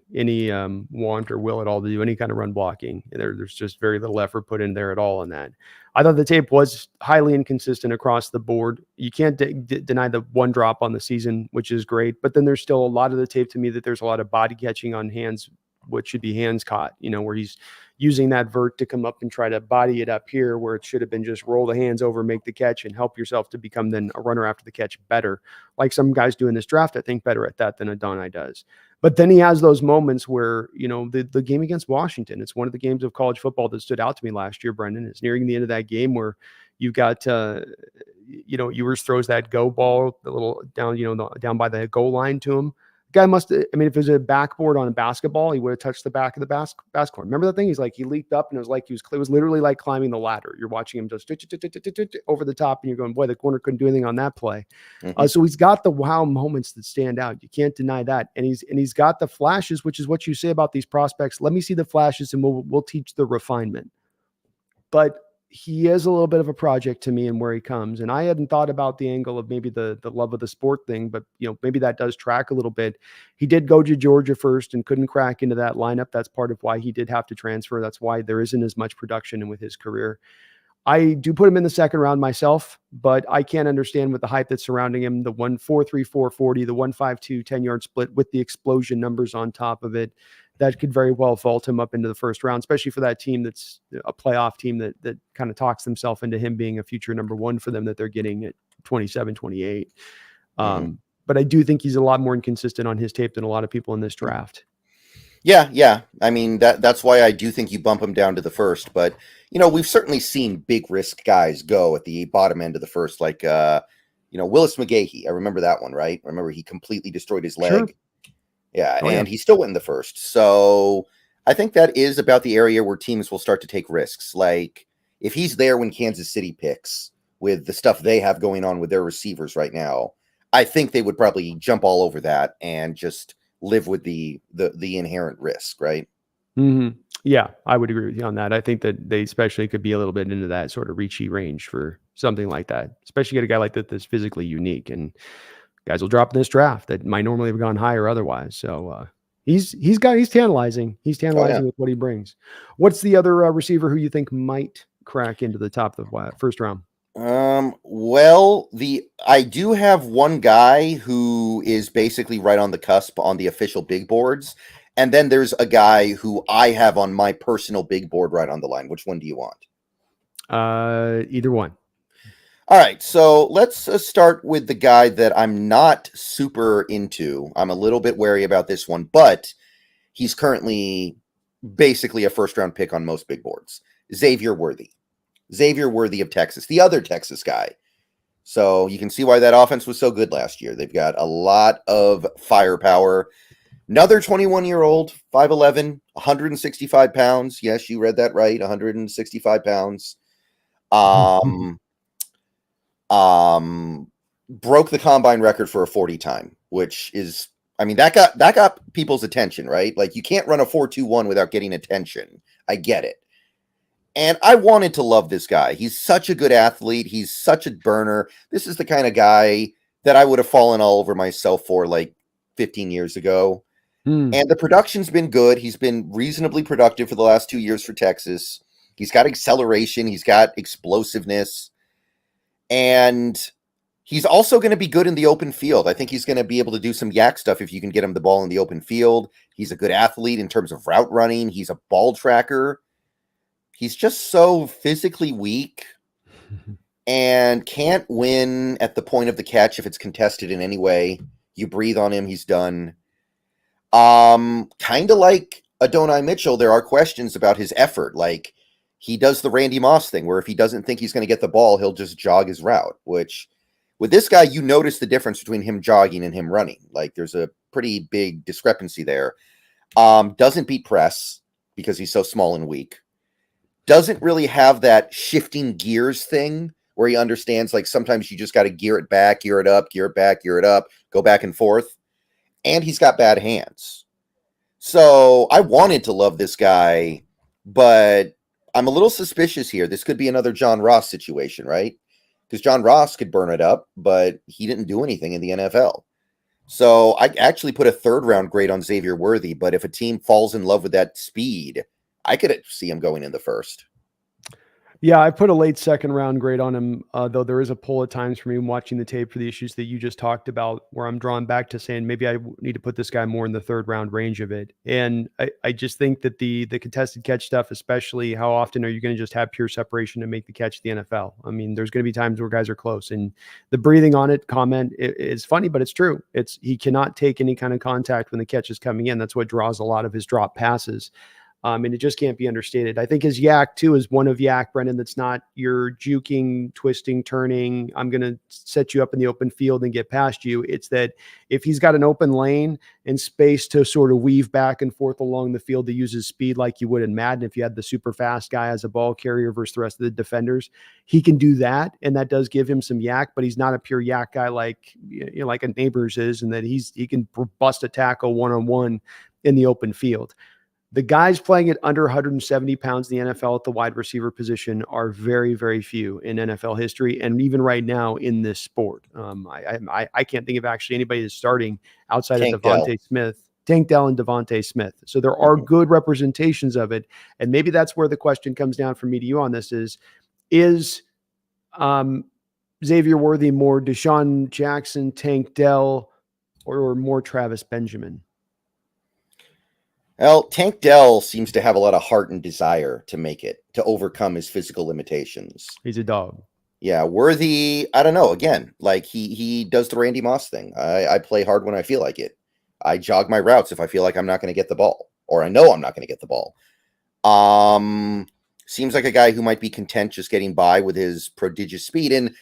want or will at all to do any kind of run blocking. There's just very little effort put in there at all on that. I thought the tape was highly inconsistent across the board. You can't deny the one drop on the season, which is great, but then there's still a lot of the tape to me that there's a lot of body catching on hands, what should be hands caught, where he's using that vert to come up and try to body it up here, where it should have been just roll the hands over, make the catch, and help yourself to become then a runner after the catch better. Like some guys do in this draft, I think better at that than Adonai does. But then he has those moments where, the game against Washington, it's one of the games of college football that stood out to me last year, Brendan. It's nearing the end of that game where You've got, Ewers throws that go ball, the little down, down by the goal line to him. Guy must, I mean, if it was a backboard on a basketball, he would have touched the back of the basketball. Remember that thing? He's like, he leaped up and it was like, it was literally like climbing the ladder. You're watching him just over the top and you're going, boy, the corner couldn't do anything on that play. So he's got the wow moments that stand out. You can't deny that. And he's got the flashes, which is what you say about these prospects. Let me see the flashes and we'll teach the refinement. But he is a little bit of a project to me and where he comes. And I hadn't thought about the angle of maybe the love of the sport thing, but maybe that does track a little bit. He did go to Georgia first and couldn't crack into that lineup. That's part of why he did have to transfer. That's why there isn't as much production with his career. I do put him in the second round myself, but I can't understand with the hype that's surrounding him, the 1.43 440, the 1.52 10-yard split with the explosion numbers on top of it. That could very well vault him up into the first round, especially for that team that's a playoff team that kind of talks themselves into him being a future number one for them that they're getting at 27, 28. But I do think he's a lot more inconsistent on his tape than a lot of people in this draft. Yeah. I mean, that's why I do think you bump him down to the first. But, we've certainly seen big risk guys go at the bottom end of the first, like, Willis McGahee. I remember that one, right? I remember he completely destroyed his leg. Sure. Yeah, and he still went in the first. So I think that is about the area where teams will start to take risks. Like, if he's there when Kansas City picks with the stuff they have going on with their receivers right now, I think they would probably jump all over that and just live with the inherent risk, right? Mm-hmm. Yeah, I would agree with you on that. I think that they especially could be a little bit into that sort of reachy range for something like that, especially get a guy like that that's physically unique. And guys will drop in this draft that might normally have gone higher otherwise. So he's tantalizing. He's tantalizing with what he brings. What's the other receiver who you think might crack into the top of the first round? Well, I do have one guy who is basically right on the cusp on the official big boards. And then there's a guy who I have on my personal big board right on the line. Which one do you want? Either one. All right, so let's start with the guy that I'm not super into. I'm a little bit wary about this one, but he's currently basically a first-round pick on most big boards. Xavier Worthy. Xavier Worthy of Texas, the other Texas guy. So you can see why that offense was so good last year. They've got a lot of firepower. Another 21-year-old, 5'11", 165 pounds. Yes, you read that right, 165 pounds. Broke the combine record for a 40 time, which is, I mean, that got people's attention, right? Like, you can't run a 4.21 without getting attention. I get it. And I wanted to love this guy. He's such a good athlete. He's such a burner. This is the kind of guy that I would have fallen all over myself for like 15 years ago. And the production's been good. He's been reasonably productive for the last 2 years for Texas. He's got acceleration. He's got explosiveness. And he's also going to be good in the open field. I think he's going to be able to do some yak stuff if you can get him the ball in the open field. He's a good athlete in terms of route running. He's a ball tracker. He's just so physically weak and can't win at the point of the catch if it's contested in any way. You breathe on him, he's done. Kind of like Adonai Mitchell, there are questions about his effort. Like, he does the Randy Moss thing where if he doesn't think he's going to get the ball, he'll just jog his route, which with this guy, you notice the difference between him jogging and him running. Like, there's a pretty big discrepancy there. Doesn't beat press because he's so small and weak. Doesn't really have that shifting gears thing where he understands, like, sometimes you just got to gear it back, gear it up, gear it back, gear it up, go back and forth. And he's got bad hands. So I wanted to love this guy, but I'm a little suspicious here. This could be another John Ross situation, right? Because John Ross could burn it up, but he didn't do anything in the NFL. So I actually put a third-round grade on Xavier Worthy, but if a team falls in love with that speed, I could see him going in the first. Yeah, I put a late second round grade on him, though there is a pull at times for me watching the tape for the issues that you just talked about, where I'm drawn back to saying maybe I need to put this guy more in the third round range of it. And I just think that the contested catch stuff, especially, how often are you going to just have pure separation to make the catch the NFL? I mean, there's going to be times where guys are close, and the breathing on it comment is funny, but it's true. He cannot take any kind of contact when the catch is coming in. That's what draws a lot of his drop passes. And it just can't be understated. I think his yak too is one of yak, Brendan, that's not your juking, twisting, turning. I'm going to set you up in the open field and get past you. It's that if he's got an open lane and space to sort of weave back and forth along the field to use his speed like you would in Madden, if you had the super fast guy as a ball carrier versus the rest of the defenders, he can do that. And that does give him some yak, but he's not a pure yak guy like, like a Nabers is, and that he can bust a tackle one-on-one in the open field. The guys playing at under 170 pounds in the NFL at the wide receiver position are very, very few in NFL history. And even right now in this sport, I can't think of actually anybody that's starting outside of Devontae Smith, Tank Dell and Devontae Smith. So there are good representations of it. And maybe that's where the question comes down from me to you on this is Xavier Worthy more Deshaun Jackson, Tank Dell, or more Travis Benjamin? Well, Tank Dell seems to have a lot of heart and desire to make it, to overcome his physical limitations. He's a dog. Yeah, Worthy, I don't know. Again, like he does the Randy Moss thing. I play hard when I feel like it. I jog my routes if I feel like I'm not going to get the ball, or I know I'm not going to get the ball. Seems like a guy who might be content just getting by with his prodigious speed. And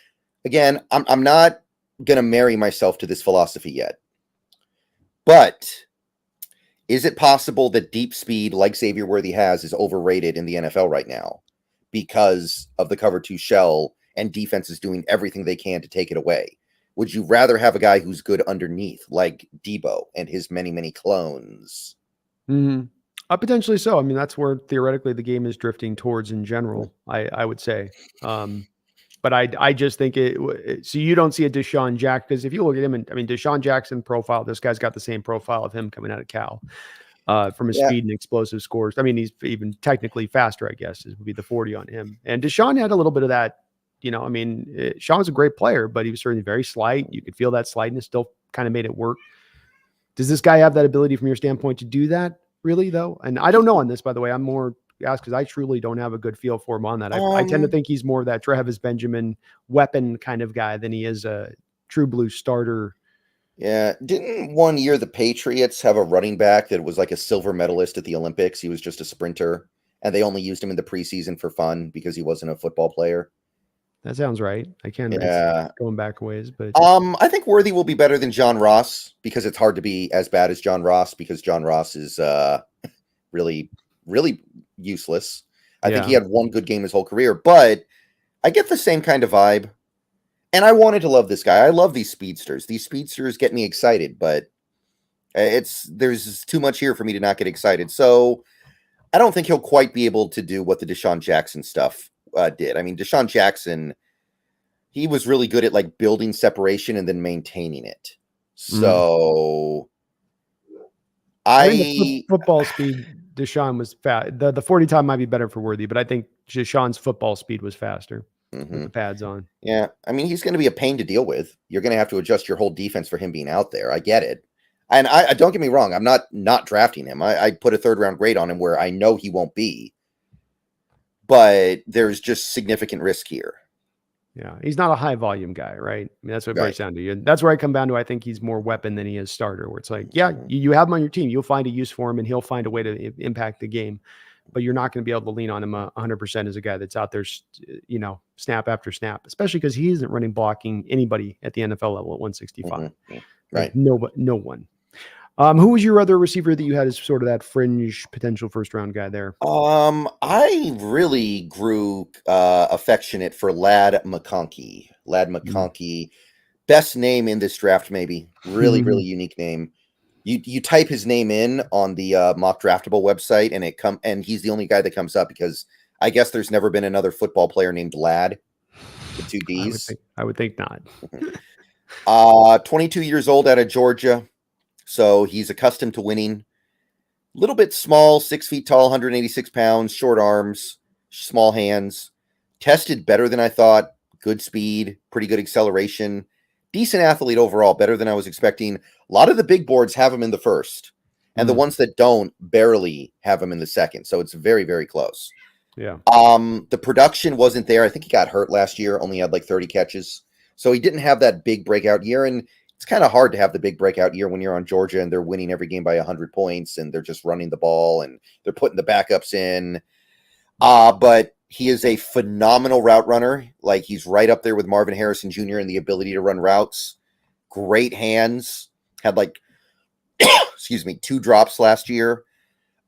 again, I'm not going to marry myself to this philosophy yet. But is it possible that deep speed, like Xavier Worthy has, is overrated in the NFL right now because of the cover 2 shell and defenses doing everything they can to take it away? Would you rather have a guy who's good underneath, like Debo and his many, many clones? Potentially so. I mean, that's where theoretically the game is drifting towards in general, I would say. But I just think so you don't see a Deshaun Jackson, because if you look at him, Deshaun Jackson profile, this guy's got the same profile of him coming out of Cal from his speed and explosive scores. I mean, he's even technically faster, I guess, would be the 40 on him. And Deshaun had a little bit of that, Sean was a great player, but he was certainly very slight. You could feel that slightness still kind of made it work. Does this guy have that ability from your standpoint to do that really though? And I don't know on this, by the way, I'm more asked because I truly don't have a good feel for him on that. I tend to think he's more that Travis Benjamin weapon kind of guy than he is a true blue starter. Yeah. Didn't one year the Patriots have a running back that was like a silver medalist at the Olympics? He was just a sprinter and they only used him in the preseason for fun because he wasn't a football player. That sounds right. I can't going back a ways, but I think Worthy will be better than John Ross because it's hard to be as bad as John Ross because John Ross is really, really useless. I think he had one good game his whole career, but I get the same kind of vibe. And I wanted to love this guy. I love these speedsters. These speedsters get me excited, but there's too much here for me to not get excited. So I don't think he'll quite be able to do what the Deshaun Jackson stuff did. I mean, Deshaun Jackson, he was really good at like building separation and then maintaining it. So I think football speed, Deshaun was fast. The 40 time might be better for Worthy, but I think Deshaun's football speed was faster with the pads on. Yeah. I mean, he's going to be a pain to deal with. You're going to have to adjust your whole defense for him being out there. I get it. And I don't get me wrong. I'm not drafting him. I put a 3rd round grade on him where I know he won't be, but there's just significant risk here. Yeah. He's not a high volume guy, right? I mean, that's what it breaks down to. And that's where I come down to. I think he's more weapon than he is starter, where it's like, you have him on your team. You'll find a use for him and he'll find a way to impact the game, but you're not going to be able to lean on him 100% as a guy that's out there, snap after snap, especially because he isn't running blocking anybody at the NFL level at 165. Right. No one. Who was your other receiver that you had as sort of that fringe potential 1st round guy there? I really grew affectionate for Lad McConkey. Best name in this draft, maybe. Really, really unique name. You type his name in on the mock draftable website and he's the only guy that comes up because I guess there's never been another football player named Lad with 2 D's. I would think not. 22 years old out of Georgia. So he's accustomed to winning. Little bit small, 6 feet tall, 186 pounds, short arms, small hands. Tested better than I thought. Good speed, pretty good acceleration. Decent athlete overall, better than I was expecting. A lot of the big boards have him in the 1st. And the ones that don't barely have him in the 2nd. So it's very, very close. Yeah. The production wasn't there. I think he got hurt last year, only had like 30 catches. So he didn't have that big breakout year. And it's kind of hard to have the big breakout year when you're on Georgia and they're winning every game by 100 points and they're just running the ball and they're putting the backups in. But he is a phenomenal route runner. Like, he's right up there with Marvin Harrison Jr. in the ability to run routes. Great hands. Had like, excuse me, 2 drops last year.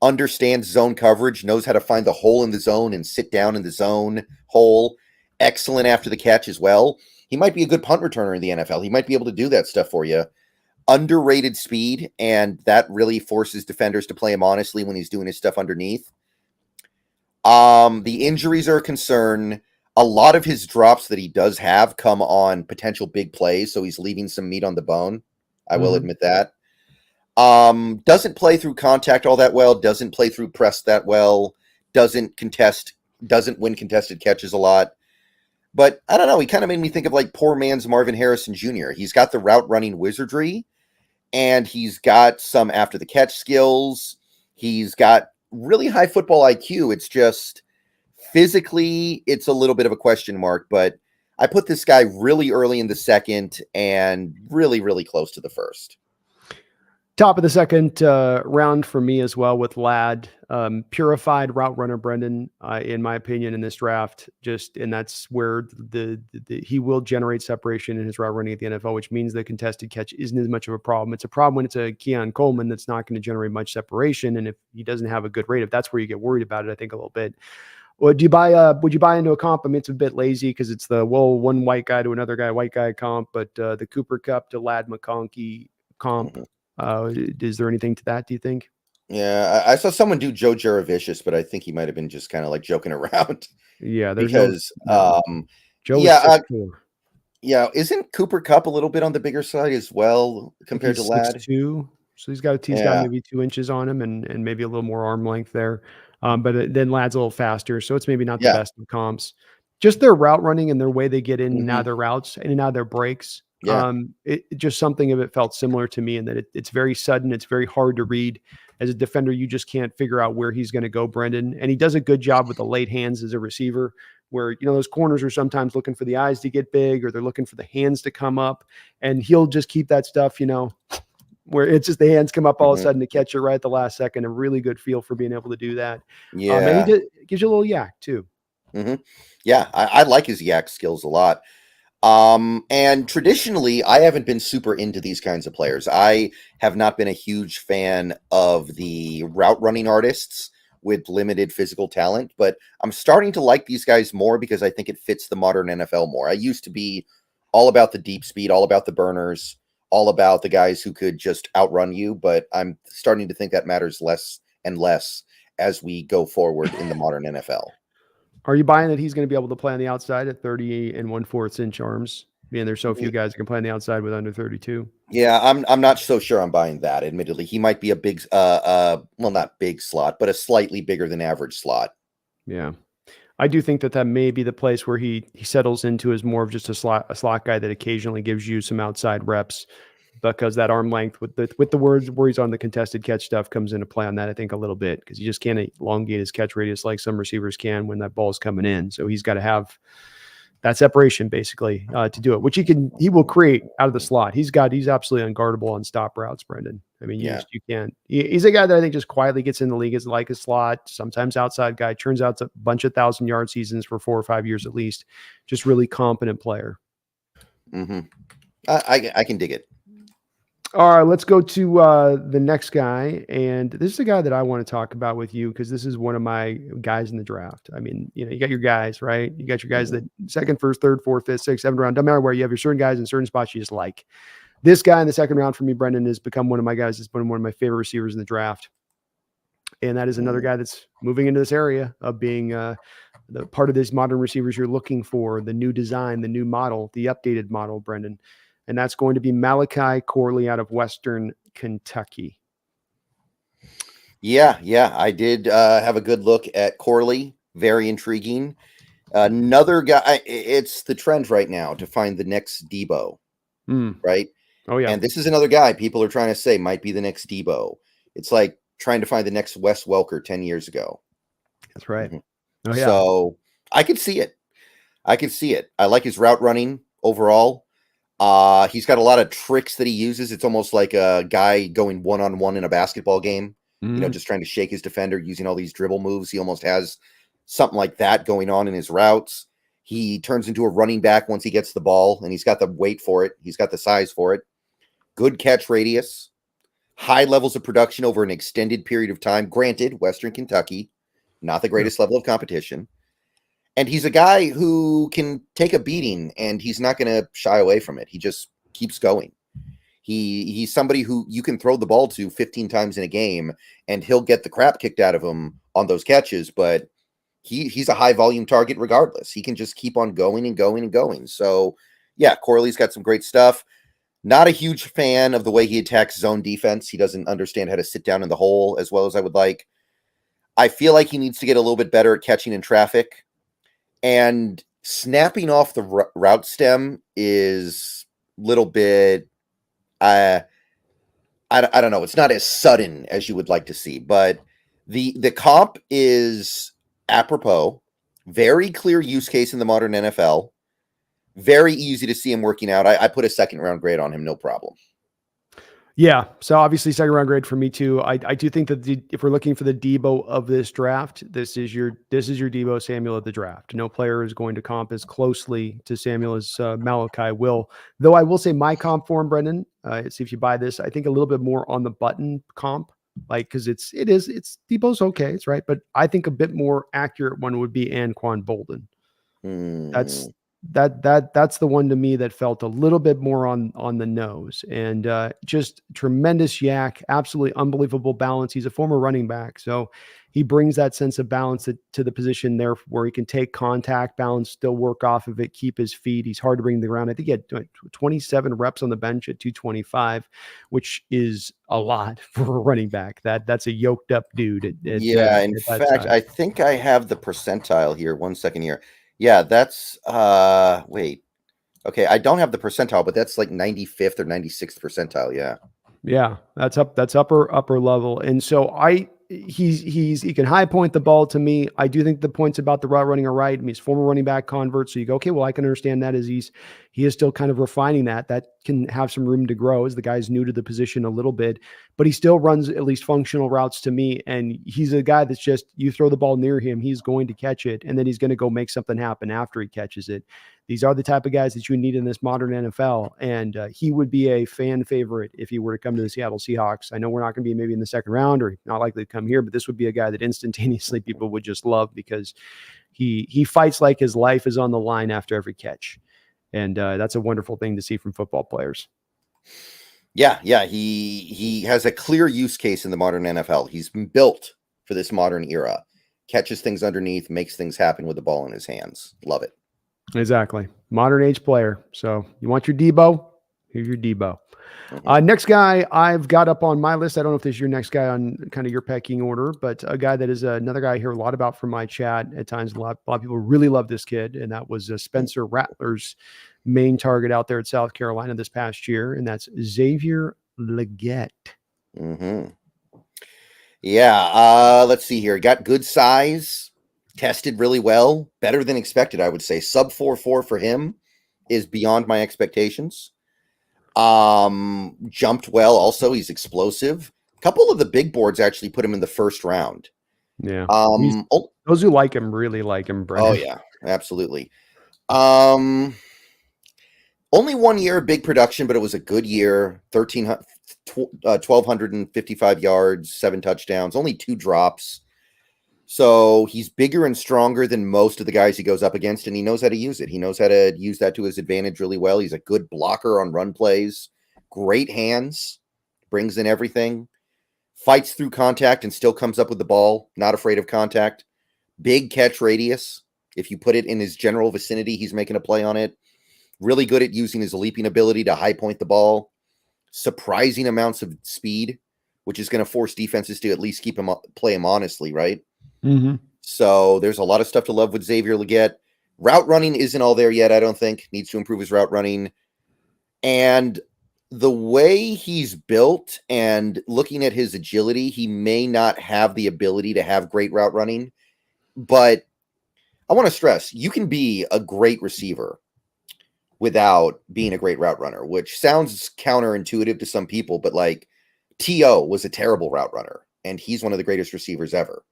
Understands zone coverage, knows how to find the hole in the zone and sit down in the zone hole. Excellent after the catch as well. He might be a good punt returner in the NFL. He might be able to do that stuff for you. Underrated speed, and that really forces defenders to play him honestly when he's doing his stuff underneath. The injuries are a concern. A lot of his drops that he does have come on potential big plays, so he's leaving some meat on the bone. I will admit that. Doesn't play through contact all that well, doesn't play through press that well, doesn't win contested catches a lot. But I don't know, he kind of made me think of like poor man's Marvin Harrison Jr. He's got the route running wizardry, and he's got some after the catch skills. He's got really high football IQ. It's just physically, it's a little bit of a question mark, but I put this guy really early in the second and really, really close to the first. Top of the second round for me as well with Ladd. Purified route runner, Brendan, in my opinion, in this draft. And that's where he will generate separation in his route running at the NFL, which means the contested catch isn't as much of a problem. It's a problem when it's a Keon Coleman that's not going to generate much separation. And if he doesn't have a good rate, if that's where you get worried about it, I think a little bit. Would you buy into a comp? I mean, it's a bit lazy because it's one white guy to another guy, white guy comp, but the Cooper Kupp to Ladd McConkey comp. Is there anything to that, do you think? Yeah, I saw someone do Joe Juravicious, but I think he might have been just kind of like joking around. Yeah, because Joe yeah, isn't Cooper Kupp a little bit on the bigger side as well compared to Ladd? 6'2", so he's got maybe 2 inches on him and maybe a little more arm length there. But then Ladd's a little faster, so it's maybe not the best of comps. Just their route running and their way they get in and out of their routes, in and out of their breaks. Yeah. It just something of it felt similar to me in that it's very sudden. It's very hard to read. As a defender, you just can't figure out where he's going to go, Brendan. And he does a good job with the late hands as a receiver, where, those corners are sometimes looking for the eyes to get big, or they're looking for the hands to come up. And he'll just keep that stuff, where it's just the hands come up all of a sudden to catch it right at the last second. A really good feel for being able to do that. Yeah. And he gives you a little yak too. Yeah, I like his yak skills a lot. And traditionally, I haven't been super into these kinds of players. I have not been a huge fan of the route running artists with limited physical talent, but I'm starting to like these guys more because I think it fits the modern NFL more. I used to be all about the deep speed, all about the burners, all about the guys who could just outrun you, but I'm starting to think that matters less and less as we go forward in the modern NFL. Are you buying that he's going to be able to play on the outside at 30 and 1/4 inch arms? Being there's so few guys that can play on the outside with under 32. Yeah, I'm not so sure I'm buying that. Admittedly, he might be a big, well, not big slot, but a slightly bigger than average slot. Yeah, I do think that may be the place where he settles into as more of just a slot guy that occasionally gives you some outside reps, because that arm length with the words where he's on the contested catch stuff comes into play on that, I think, a little bit, because you just can't elongate his catch radius like some receivers can when that ball is coming in. So he's got to have that separation basically to do it, which he will create out of the slot. He's absolutely unguardable on stop routes, Brendan. I mean, you can't. He's a guy that I think just quietly gets in the league as like a slot, sometimes outside guy. Turns out it's a bunch of 1,000-yard seasons for 4 or 5 years at least. Just really competent player. I can dig it. All right, let's go to the next guy. And this is a guy that I want to talk about with you because this is one of my guys in the draft. I mean, you got your guys, right? You got your guys that second, first, third, fourth, fifth, sixth, seventh round. Doesn't matter where you have your certain guys in certain spots you just like. This guy in the second round for me, Brendan, has become one of my guys. It's been one of my favorite receivers in the draft. And that is another guy that's moving into this area of being the part of these modern receivers you're looking for, the new design, the new model, the updated model, Brendan. And that's going to be Malachi Corley out of Western Kentucky. Yeah. I did have a good look at Corley. Very intriguing. Another guy, it's the trend right now to find the next Debo, right? Oh, yeah. And this is another guy people are trying to say might be the next Debo. It's like trying to find the next Wes Welker 10 years ago. That's right. Oh, yeah. So I could see it. I like his route running overall. He's got a lot of tricks that he uses. It's almost like a guy going one-on-one in a basketball game, just trying to shake his defender using all these dribble moves. He almost has something like that going on in his routes. He turns into a running back once he gets the ball, and he's got the weight for it. He's got the size for it. Good catch radius. High levels of production over an extended period of time. Granted, Western Kentucky, not the greatest level of competition. And he's a guy who can take a beating, and he's not going to shy away from it. He just keeps going. He's somebody who you can throw the ball to 15 times in a game, and he'll get the crap kicked out of him on those catches, but he's a high-volume target regardless. He can just keep on going and going and going. So, yeah, Corley's got some great stuff. Not a huge fan of the way he attacks zone defense. He doesn't understand how to sit down in the hole as well as I would like. I feel like he needs to get a little bit better at catching in traffic. And snapping off the route stem is a little bit, I don't know. It's not as sudden as you would like to see, but the comp is apropos. Very clear use case in the modern NFL. Very easy to see him working out. I put a 2nd-round grade on him, no problem. Yeah. So obviously 2nd-round grade for me too. I do think that if we're looking for the Debo of this draft, this is your Debo Samuel of the draft. No player is going to comp as closely to Samuel as Malachi will. Though I will say my comp for him, Brendan, see if you buy this, I think a little bit more on the button comp, like, cause it's Debo's okay. It's right. But I think a bit more accurate one would be Anquan Bolden. That's the one to me that felt a little bit more on the nose, and just tremendous yak, absolutely unbelievable balance. He's a former running back, so he brings that sense of balance to the position there where he can take contact, balance, still work off of it, keep his feet. He's hard to bring to the ground. I think he had 27 reps on the bench at 225, which is a lot for a running back. That's a yoked up dude. In fact, I think I have the percentile here. 1 second here. Yeah, that's wait. Okay, I don't have the percentile, but that's like 95th or 96th percentile, yeah. Yeah, that's upper level. And so he can high point the ball to me. I do think the points about the route running are right. I mean, he's former running back convert, so you go, okay, well, I can understand that as he is still kind of refining that. That can have some room to grow as the guy's new to the position a little bit, but he still runs at least functional routes to me. And he's a guy that's just, you throw the ball near him, he's going to catch it, and then he's going to go make something happen after he catches it. These are the type of guys that you need in this modern NFL, and he would be a fan favorite if he were to come to the Seattle Seahawks. I know we're not going to be maybe in the 2nd round or not likely to come here, but this would be a guy that instantaneously people would just love because he fights like his life is on the line after every catch. And that's a wonderful thing to see from football players. Yeah. He has a clear use case in the modern NFL. He's been built for this modern era. Catches things underneath, makes things happen with the ball in his hands. Love it. Exactly. Modern age player. So you want your Debo? Here's your Debo. Next guy I've got up on my list. I don't know if this is your next guy on kind of your pecking order, but a guy that is another guy I hear a lot about from my chat at times. A lot of people really love this kid, and that was Spencer Rattler's main target out there at South Carolina this past year, and that's Xavier Legette. Yeah. Let's see here. Got good size. Tested really well, better than expected, I would say. Sub 4.4 for him is beyond my expectations. Jumped well. Also, he's explosive. A couple of the big boards actually put him in the 1st round. Yeah. Those who like him really like him, Brendan. Oh yeah, absolutely. Only 1 year of big production, but it was a good year. 1,255 yards, 7 touchdowns, only 2 drops. So he's bigger and stronger than most of the guys he goes up against, and he knows how to use it. He knows how to use that to his advantage really well. He's a good blocker on run plays, great hands, brings in everything, fights through contact and still comes up with the ball, not afraid of contact. Big catch radius. If you put it in his general vicinity, he's making a play on it. Really good at using his leaping ability to high point the ball. Surprising amounts of speed, which is going to force defenses to at least play him honestly, right? So there's a lot of stuff to love with Xavier Legette. Route running isn't all there yet, I don't think. Needs to improve his route running. And the way he's built and looking at his agility, he may not have the ability to have great route running. But I want to stress, you can be a great receiver without being a great route runner, which sounds counterintuitive to some people, but like T.O. was a terrible route runner, and he's one of the greatest receivers ever.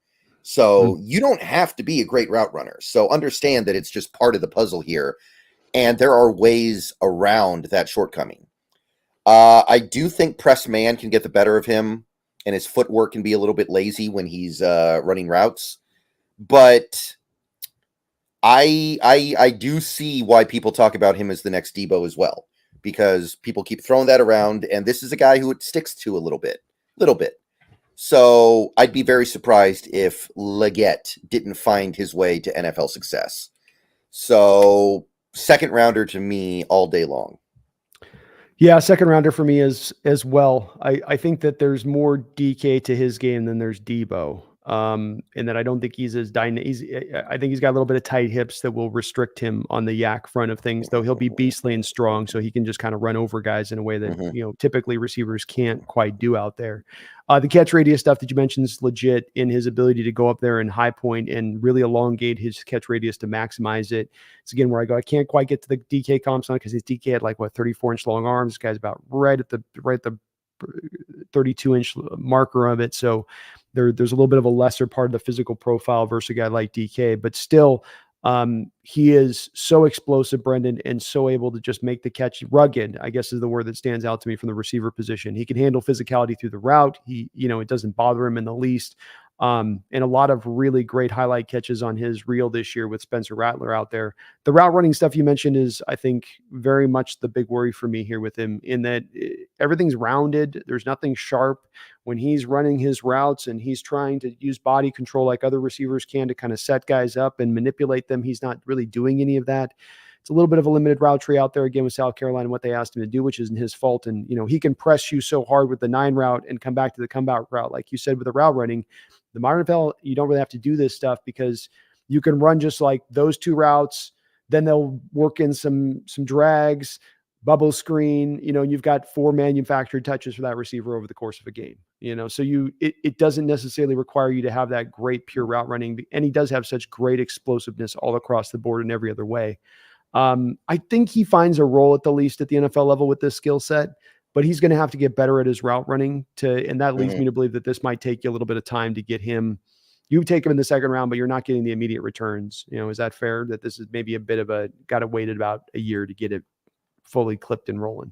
So you don't have to be a great route runner. So understand that it's just part of the puzzle here, and there are ways around that shortcoming. I do think press man can get the better of him, and his footwork can be a little bit lazy when he's running routes. But I do see why people talk about him as the next Debo as well, because people keep throwing that around, and this is a guy who it sticks to a little bit. So I'd be very surprised if Legette didn't find his way to NFL success. So second rounder to me all day long. Yeah, second rounder for me as well. I think that there's more DK to his game than there's Debo. And that I don't think he's as dynamic. I think he's got a little bit of tight hips that will restrict him on the yak front of things, though he'll be beastly and strong, so he can just kind of run over guys in a way that typically receivers can't quite do out there. The catch radius stuff that you mentioned is legit in his ability to go up there and high point and really elongate his catch radius to maximize it. It's again where I go, I can't quite get to the DK comps on because his DK had 34-inch long arms. This guy's about right at the 32-inch marker of it. So there's a little bit of a lesser part of the physical profile versus a guy like DK, but still he is so explosive, Brendan, and so able to just make the catch. Rugged, I guess, is the word that stands out to me from the receiver position. He can handle physicality through the route. It doesn't bother him in the least. And a lot of really great highlight catches on his reel this year with Spencer Rattler out there. The route running stuff you mentioned is, I think, very much the big worry for me here with him, in that everything's rounded. There's nothing sharp when he's running his routes and he's trying to use body control like other receivers can to kind of set guys up and manipulate them. He's not really doing any of that. It's a little bit of a limited route tree out there again with South Carolina, what they asked him to do, which isn't his fault. And, he can press you so hard with the 9 route and come back to the comeback route. Like you said, with the route running, the modern NFL, you don't really have to do this stuff because you can run just like those 2 routes. Then they'll work in some drags, bubble screen, and you've got 4 manufactured touches for that receiver over the course of a game, so it doesn't necessarily require you to have that great pure route running. And he does have such great explosiveness all across the board in every other way. I think he finds a role at the least at the NFL level with this skill set, but he's going to have to get better at his route running and that leads me to believe that this might take you a little bit of time to get him. You take him in the second round, but you're not getting the immediate returns. Is that fair? That this is maybe a bit of got to wait about a year to get it fully clipped and rolling.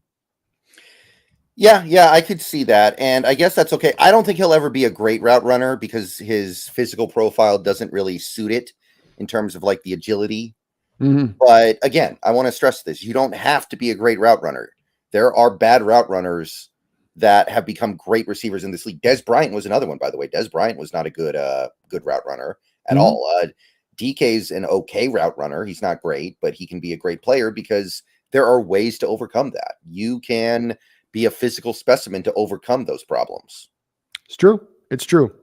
Yeah, I could see that. And I guess that's okay. I don't think he'll ever be a great route runner because his physical profile doesn't really suit it in terms of the agility. But again, I want to stress this. You don't have to be a great route runner. There are bad route runners that have become great receivers in this league. Des Bryant was another one, by the way. Des Bryant was not a good route runner at all. DK's an okay route runner. He's not great, but he can be a great player because there are ways to overcome that. You can be a physical specimen to overcome those problems. It's true.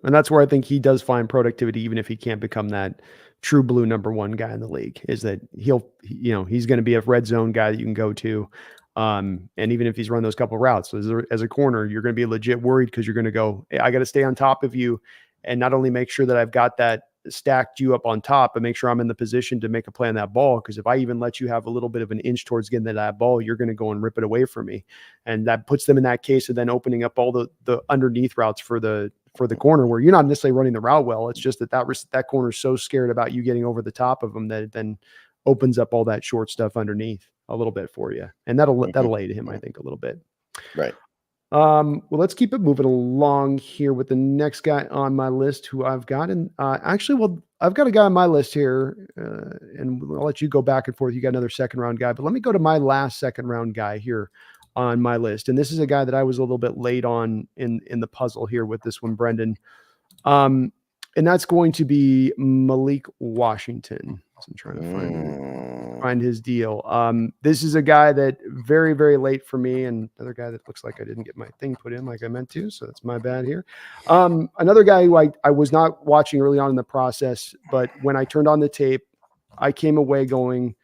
And that's where I think he does find productivity, even if he can't become that true blue number 1 guy in the league, is that he's going to be a red zone guy that you can go to. And even if he's run those couple routes as a corner, you're going to be legit worried because you're going to go, hey, I got to stay on top of you and not only make sure that I've got that stacked you up on top, but make sure I'm in the position to make a play on that ball. Because if I even let you have a little bit of an inch towards getting to that ball, you're going to go and rip it away from me. And that puts them in that case of then opening up all the underneath routes for the corner where you're not necessarily running the route well. It's just that corner is so scared about you getting over the top of them that it then opens up all that short stuff underneath a little bit for you. And that'll aid him, I think, a little bit. Right. Well, let's keep it moving along here with the next guy on my list who I've got. And I've got a guy on my list here, and I'll let you go back and forth. You got another second round guy, but let me go to my last second round guy here on my list. And this is a guy that I was a little bit late on in the puzzle here with this one, Brendan. And that's going to be Malik Washington. So I'm trying to find his deal. This is a guy that very, very late for me, and another guy that looks like I didn't get my thing put in like I meant to, so that's my bad here. Another guy who I was not watching early on in the process, but when I turned on the tape, I came away going,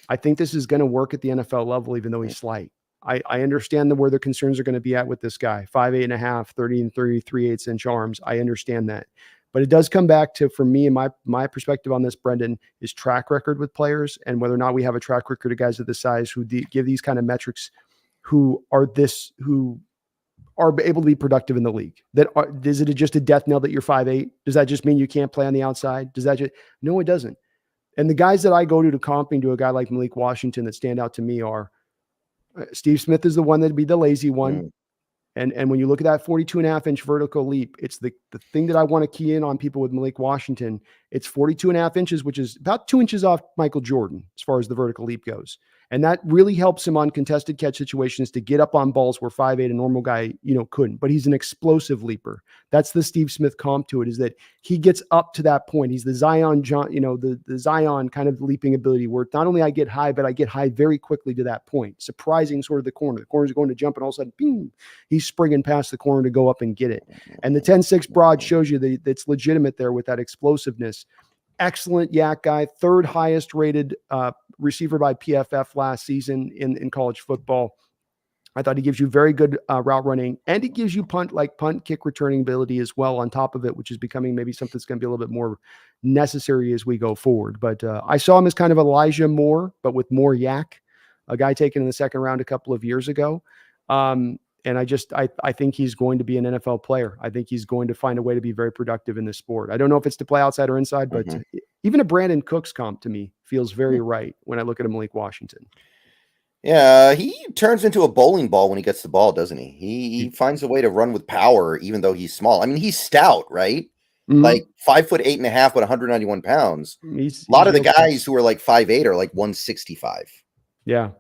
I think this is going to work at the NFL level, even though he's slight. I understand where the concerns are going to be at with this guy. 5'8.5", 30 and 33/8 inch arms. I understand that. But it does come back to, for me and my perspective on this, Brendan, is track record with players, and whether or not we have a track record of guys of this size who give these kind of metrics, who are able to be productive in the league. Is it just a death knell that you're 5'8"? Does that just mean you can't play on the outside? No, it doesn't. And the guys that I go to comping to a guy like Malik Washington that stand out to me are Steve Smith is the one that'd be the lazy one. And when you look at that 42.5-inch vertical leap, it's the thing that I want to key in on people with Malik Washington. It's 42.5 inches, which is about 2 inches off Michael Jordan as far as the vertical leap goes. And that really helps him on contested catch situations to get up on balls where 5'8", a normal guy, couldn't. But he's an explosive leaper. That's the Steve Smith comp to it, is that he gets up to that point. He's the Zion, the Zion kind of leaping ability where not only I get high, but I get high very quickly to that point. Surprising sort of the corner. The corner's going to jump, and all of a sudden, bing, he's springing past the corner to go up and get it. And the 10-6 broad shows you that it's legitimate there with that explosiveness. Excellent yak guy, third highest rated receiver by PFF last season in college football. I thought he gives you very good route running, and he gives you punt kick returning ability as well on top of it, which is becoming maybe something that's going to be a little bit more necessary as we go forward. But I saw him as kind of Elijah Moore, but with more yak, a guy taken in the second round a couple of years ago. And I think he's going to be an NFL player. I think he's going to find a way to be very productive in this sport. I don't know if it's to play outside or inside, but even a Brandon Cooks comp to me feels very right when I look at a Malik Washington. Yeah, he turns into a bowling ball when he gets the ball, doesn't he? He finds a way to run with power, even though he's small. I mean, he's stout, right? Like 5'8.5", but 191 pounds. A lot of the guys who are like 5'8" are like 165. Yeah.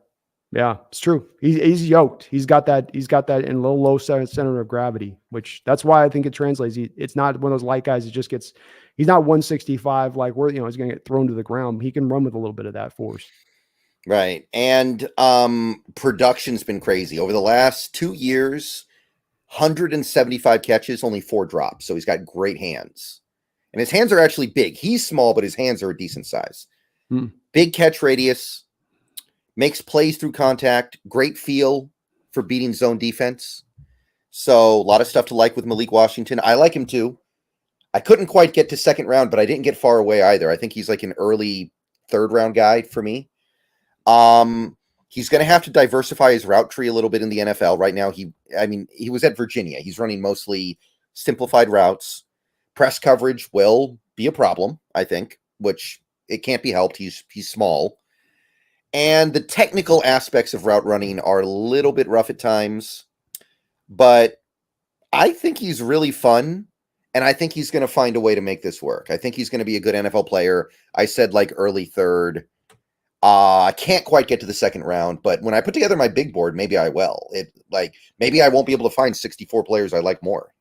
Yeah, it's true. He's yoked. He's got that in low center of gravity, which that's why I think it translates. It's not one of those light guys. He's not 165 like he's going to get thrown to the ground. He can run with a little bit of that force. Right. And production's been crazy. Over the last 2 years, 175 catches, only 4 drops. So he's got great hands. And his hands are actually big. He's small, but his hands are a decent size. Big catch radius. Makes plays through contact, great feel for beating zone defense. So a lot of stuff to like with Malik Washington. I like him too. I couldn't quite get to second round, but I didn't get far away either. I think he's like an early third round guy for me. He's going to have to diversify his route tree a little bit in the NFL. Right now, he was at Virginia. He's running mostly simplified routes. Press coverage will be a problem, I think, which it can't be helped. He's small. And the technical aspects of route running are a little bit rough at times, but I think he's really fun, and I think he's going to find a way to make this work. I think he's going to be a good NFL player. I said like early third. I can't quite get to the second round, but when I put together my big board, maybe I will. Maybe I won't be able to find 64 players I like more.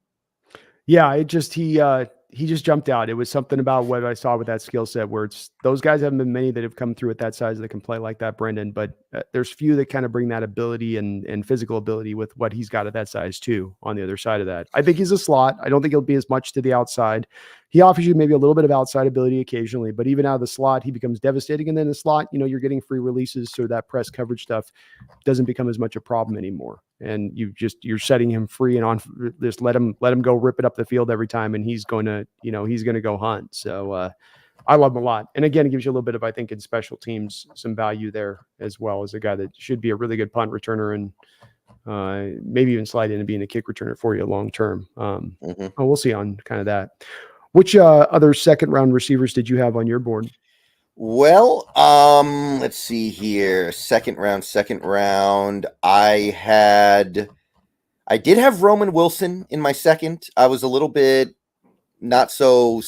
Yeah, he just jumped out. It was something about what I saw with that skill set where those guys haven't been many that have come through at that size that can play like that, Brendan, but there's few that kind of bring that ability and physical ability with what he's got at that size too on the other side of that. I think he's a slot. I don't think he'll be as much to the outside. He offers you maybe a little bit of outside ability occasionally, but even out of the slot, he becomes devastating. And then the slot, you're getting free releases, so that press coverage stuff doesn't become as much a problem anymore. And you're setting him free and on, just let him go rip it up the field every time. And he's going to go hunt. So I love him a lot. And again, it gives you a little bit of, I think, in special teams, some value there as well as a guy that should be a really good punt returner and maybe even slide in and being a kick returner for you long term. We'll see on kind of that. Which other second round receivers did you have on your board? Well, let's see here. Second round. I did have Roman Wilson in my second. I was a little bit not so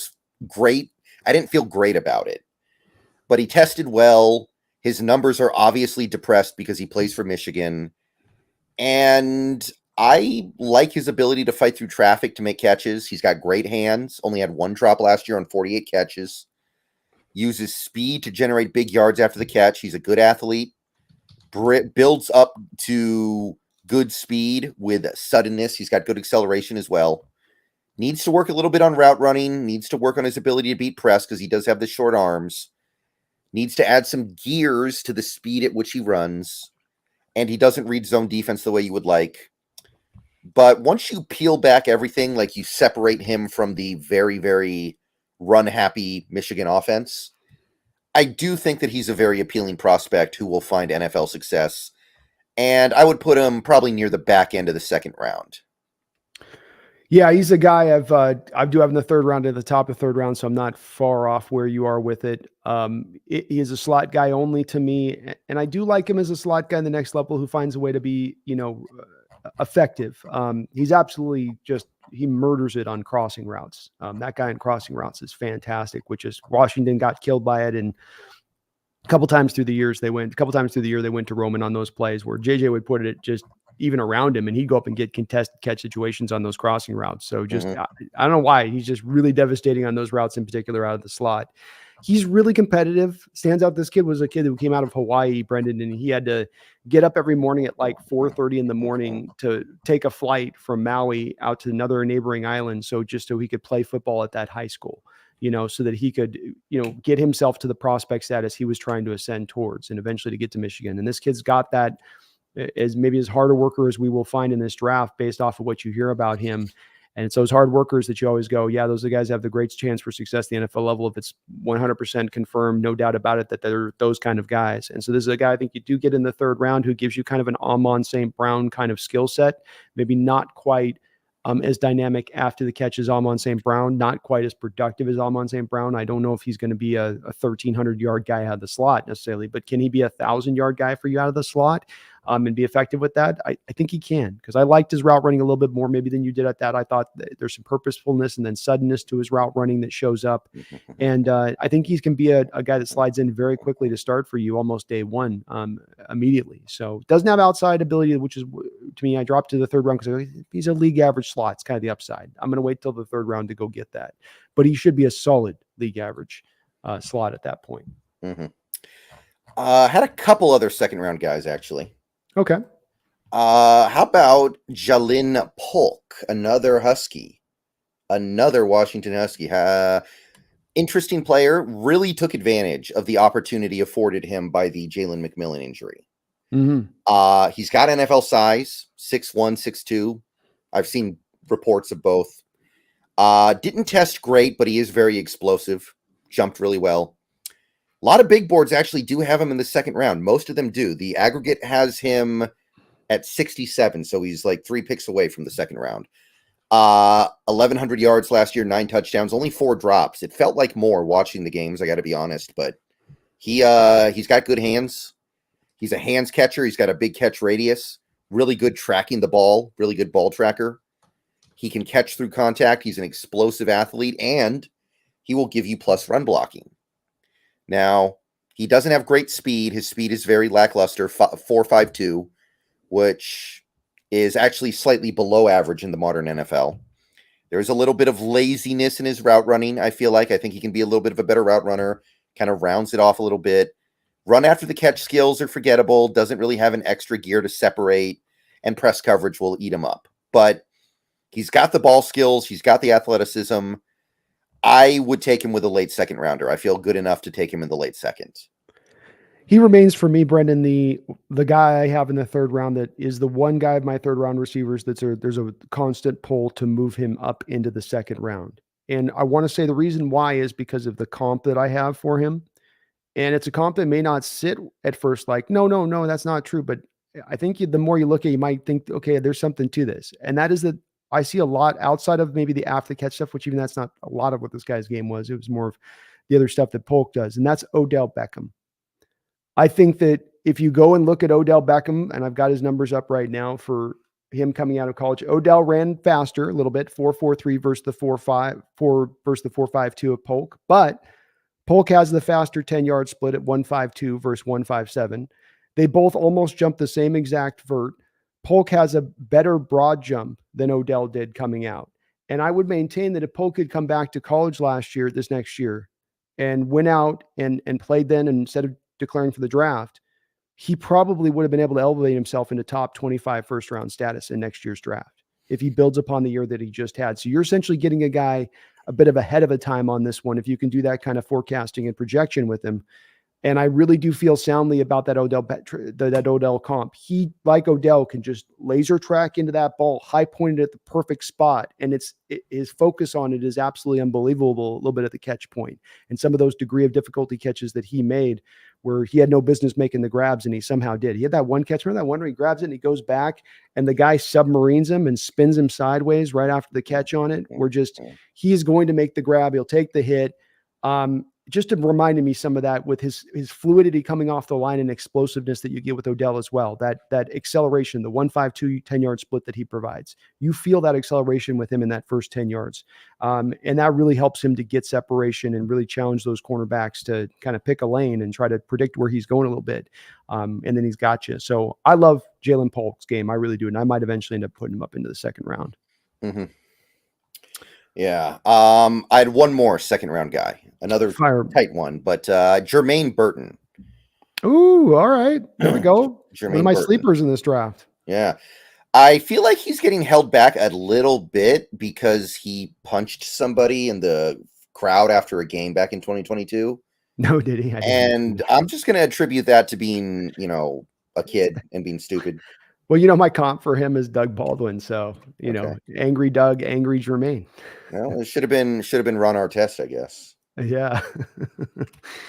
great. I didn't feel great about it, but he tested well. His numbers are obviously depressed because he plays for Michigan. And I like his ability to fight through traffic to make catches. He's got great hands. Only had 1 drop last year on 48 catches. Uses speed to generate big yards after the catch. He's a good athlete. Builds up to good speed with suddenness. He's got good acceleration as well. Needs to work a little bit on route running. Needs to work on his ability to beat press because he does have the short arms. Needs to add some gears to the speed at which he runs. And he doesn't read zone defense the way you would like. But once you peel back everything, like you separate him from the very, very run-happy Michigan offense, I do think that he's a very appealing prospect who will find NFL success. And I would put him probably near the back end of the second round. Yeah, he's a guy I do have in the third round, at the top of the third round, so I'm not far off where you are with it. He is a slot guy only to me, and I do like him as a slot guy in the next level who finds a way to be, effective. He's absolutely he murders it on crossing routes. That guy in crossing routes is fantastic, which is Washington got killed by it, and a couple times through the year they went to Roman on those plays where JJ would put it just even around him, and he'd go up and get contested catch situations on those crossing routes. So I don't know why he's just really devastating on those routes in particular out of the slot. He's really competitive. Stands out. This kid was a kid who came out of Hawaii, Brendan, and he had to get up every morning at like 4:30 in the morning to take a flight from Maui out to another neighboring island. So he could play football at that high school, so that he could, get himself to the prospect status he was trying to ascend towards and eventually to get to Michigan. And this kid's got that as maybe as hard a worker as we will find in this draft based off of what you hear about him. And it's those hard workers that you always go, yeah, those are the guys that have the greatest chance for success at the NFL level. If it's 100% confirmed, no doubt about it, that they're those kind of guys. And so this is a guy I think you do get in the third round who gives you kind of an Amon St. Brown kind of skill set, maybe not quite as dynamic after the catch as Amon St. Brown, not quite as productive as Amon St. Brown. I don't know if he's going to be a 1,300-yard guy out of the slot necessarily, but can he be a 1,000-yard guy for you out of the slot and be effective with that? I think he can, because I liked his route running a little bit more maybe than you did at that. I thought there's some purposefulness and then suddenness to his route running that shows up. And I think he can be a guy that slides in very quickly to start for you almost day one immediately. So doesn't have outside ability, which is, to me, I dropped to the third round because he's a league average slot. It's kind of the upside. I'm going to wait till the third round to go get that. But he should be a solid league average slot at that point. Had a couple other second round guys, actually. Okay. How about Jalen Polk, another Husky, another Washington Husky? Interesting player, really took advantage of the opportunity afforded him by the Jaylen McMillan injury. He's got NFL size, 6'1", 6'2". I've seen reports of both. Didn't test great, but he is very explosive. Jumped really well. A lot of big boards actually do have him in the second round. Most of them do. The aggregate has him at 67, so he's like 3 picks away from the second round. 1,100 yards last year, 9 touchdowns, only 4 drops. It felt like more watching the games, I got to be honest, but he's got good hands. He's a hands catcher. He's got a big catch radius, really good tracking the ball, really good ball tracker. He can catch through contact. He's an explosive athlete, and he will give you plus run blocking. Now, he doesn't have great speed. His speed is very lackluster, 4.52, which is actually slightly below average in the modern NFL. There's a little bit of laziness in his route running, I feel like. I think he can be a little bit of a better route runner, kind of rounds it off a little bit. Run after the catch skills are forgettable, doesn't really have an extra gear to separate, and press coverage will eat him up. But he's got the ball skills. He's got the athleticism. I would take him with a late second rounder. I feel good enough to take him in the late second. He remains for me, Brendan, the guy I have in the third round that is the one guy of my third round receivers there's a constant pull to move him up into the second round. And I want to say the reason why is because of the comp that I have for him. And it's a comp that may not sit at first like, no, that's not true. But I think the more you look at it, you might think, okay, there's something to this. And that is that I see a lot outside of maybe the after the catch stuff, which even that's not a lot of what this guy's game was. It was more of the other stuff that Polk does. And that's Odell Beckham. I think that if you go and look at Odell Beckham, and I've got his numbers up right now for him coming out of college, Odell ran faster a little bit, 4.43 versus the 4.54 versus the 4.52 of Polk. But Polk has the faster 10-yard split at 1.52 versus 1.57. They both almost jumped the same exact vert. Polk has a better broad jump than Odell did coming out. And I would maintain that if Polk had come back to college this next year, and went out and played then, and instead of declaring for the draft, he probably would have been able to elevate himself into top 25 first round status in next year's draft if he builds upon the year that he just had. So you're essentially getting a guy a bit of ahead of a time on this one if you can do that kind of forecasting and projection with him. And I really do feel soundly about that Odell comp. He, like Odell, can just laser track into that ball, high pointed at the perfect spot. And his focus on it is absolutely unbelievable, a little bit at the catch point. And some of those degree of difficulty catches that he made where he had no business making the grabs and he somehow did. He had that one catch, remember that one where he grabs it and he goes back and the guy submarines him and spins him sideways right after the catch on it. He is going to make the grab. He'll take the hit. Just to reminded me some of that with his fluidity coming off the line and explosiveness that you get with Odell as well. That acceleration, the 1-5-2 10-yard split that he provides, you feel that acceleration with him in that first 10 yards. And that really helps him to get separation and really challenge those cornerbacks to kind of pick a lane and try to predict where he's going a little bit. And then he's got you. So I love Jalen Polk's game. I really do. And I might eventually end up putting him up into the second round. Mm-hmm. Yeah. I had one more second round guy, another tight one, but Jermaine Burton. Ooh, all right. There we go. Jermaine one of my Burton. sleepers in this draft. Yeah. I feel like he's getting held back a little bit because he punched somebody in the crowd after a game back in 2022. No, did he? And I'm just going to attribute that to being, a kid and being stupid. Well, my comp for him is Doug Baldwin. So, angry Doug, angry Jermaine. Well, it should have been Ron Artest, I guess. Yeah.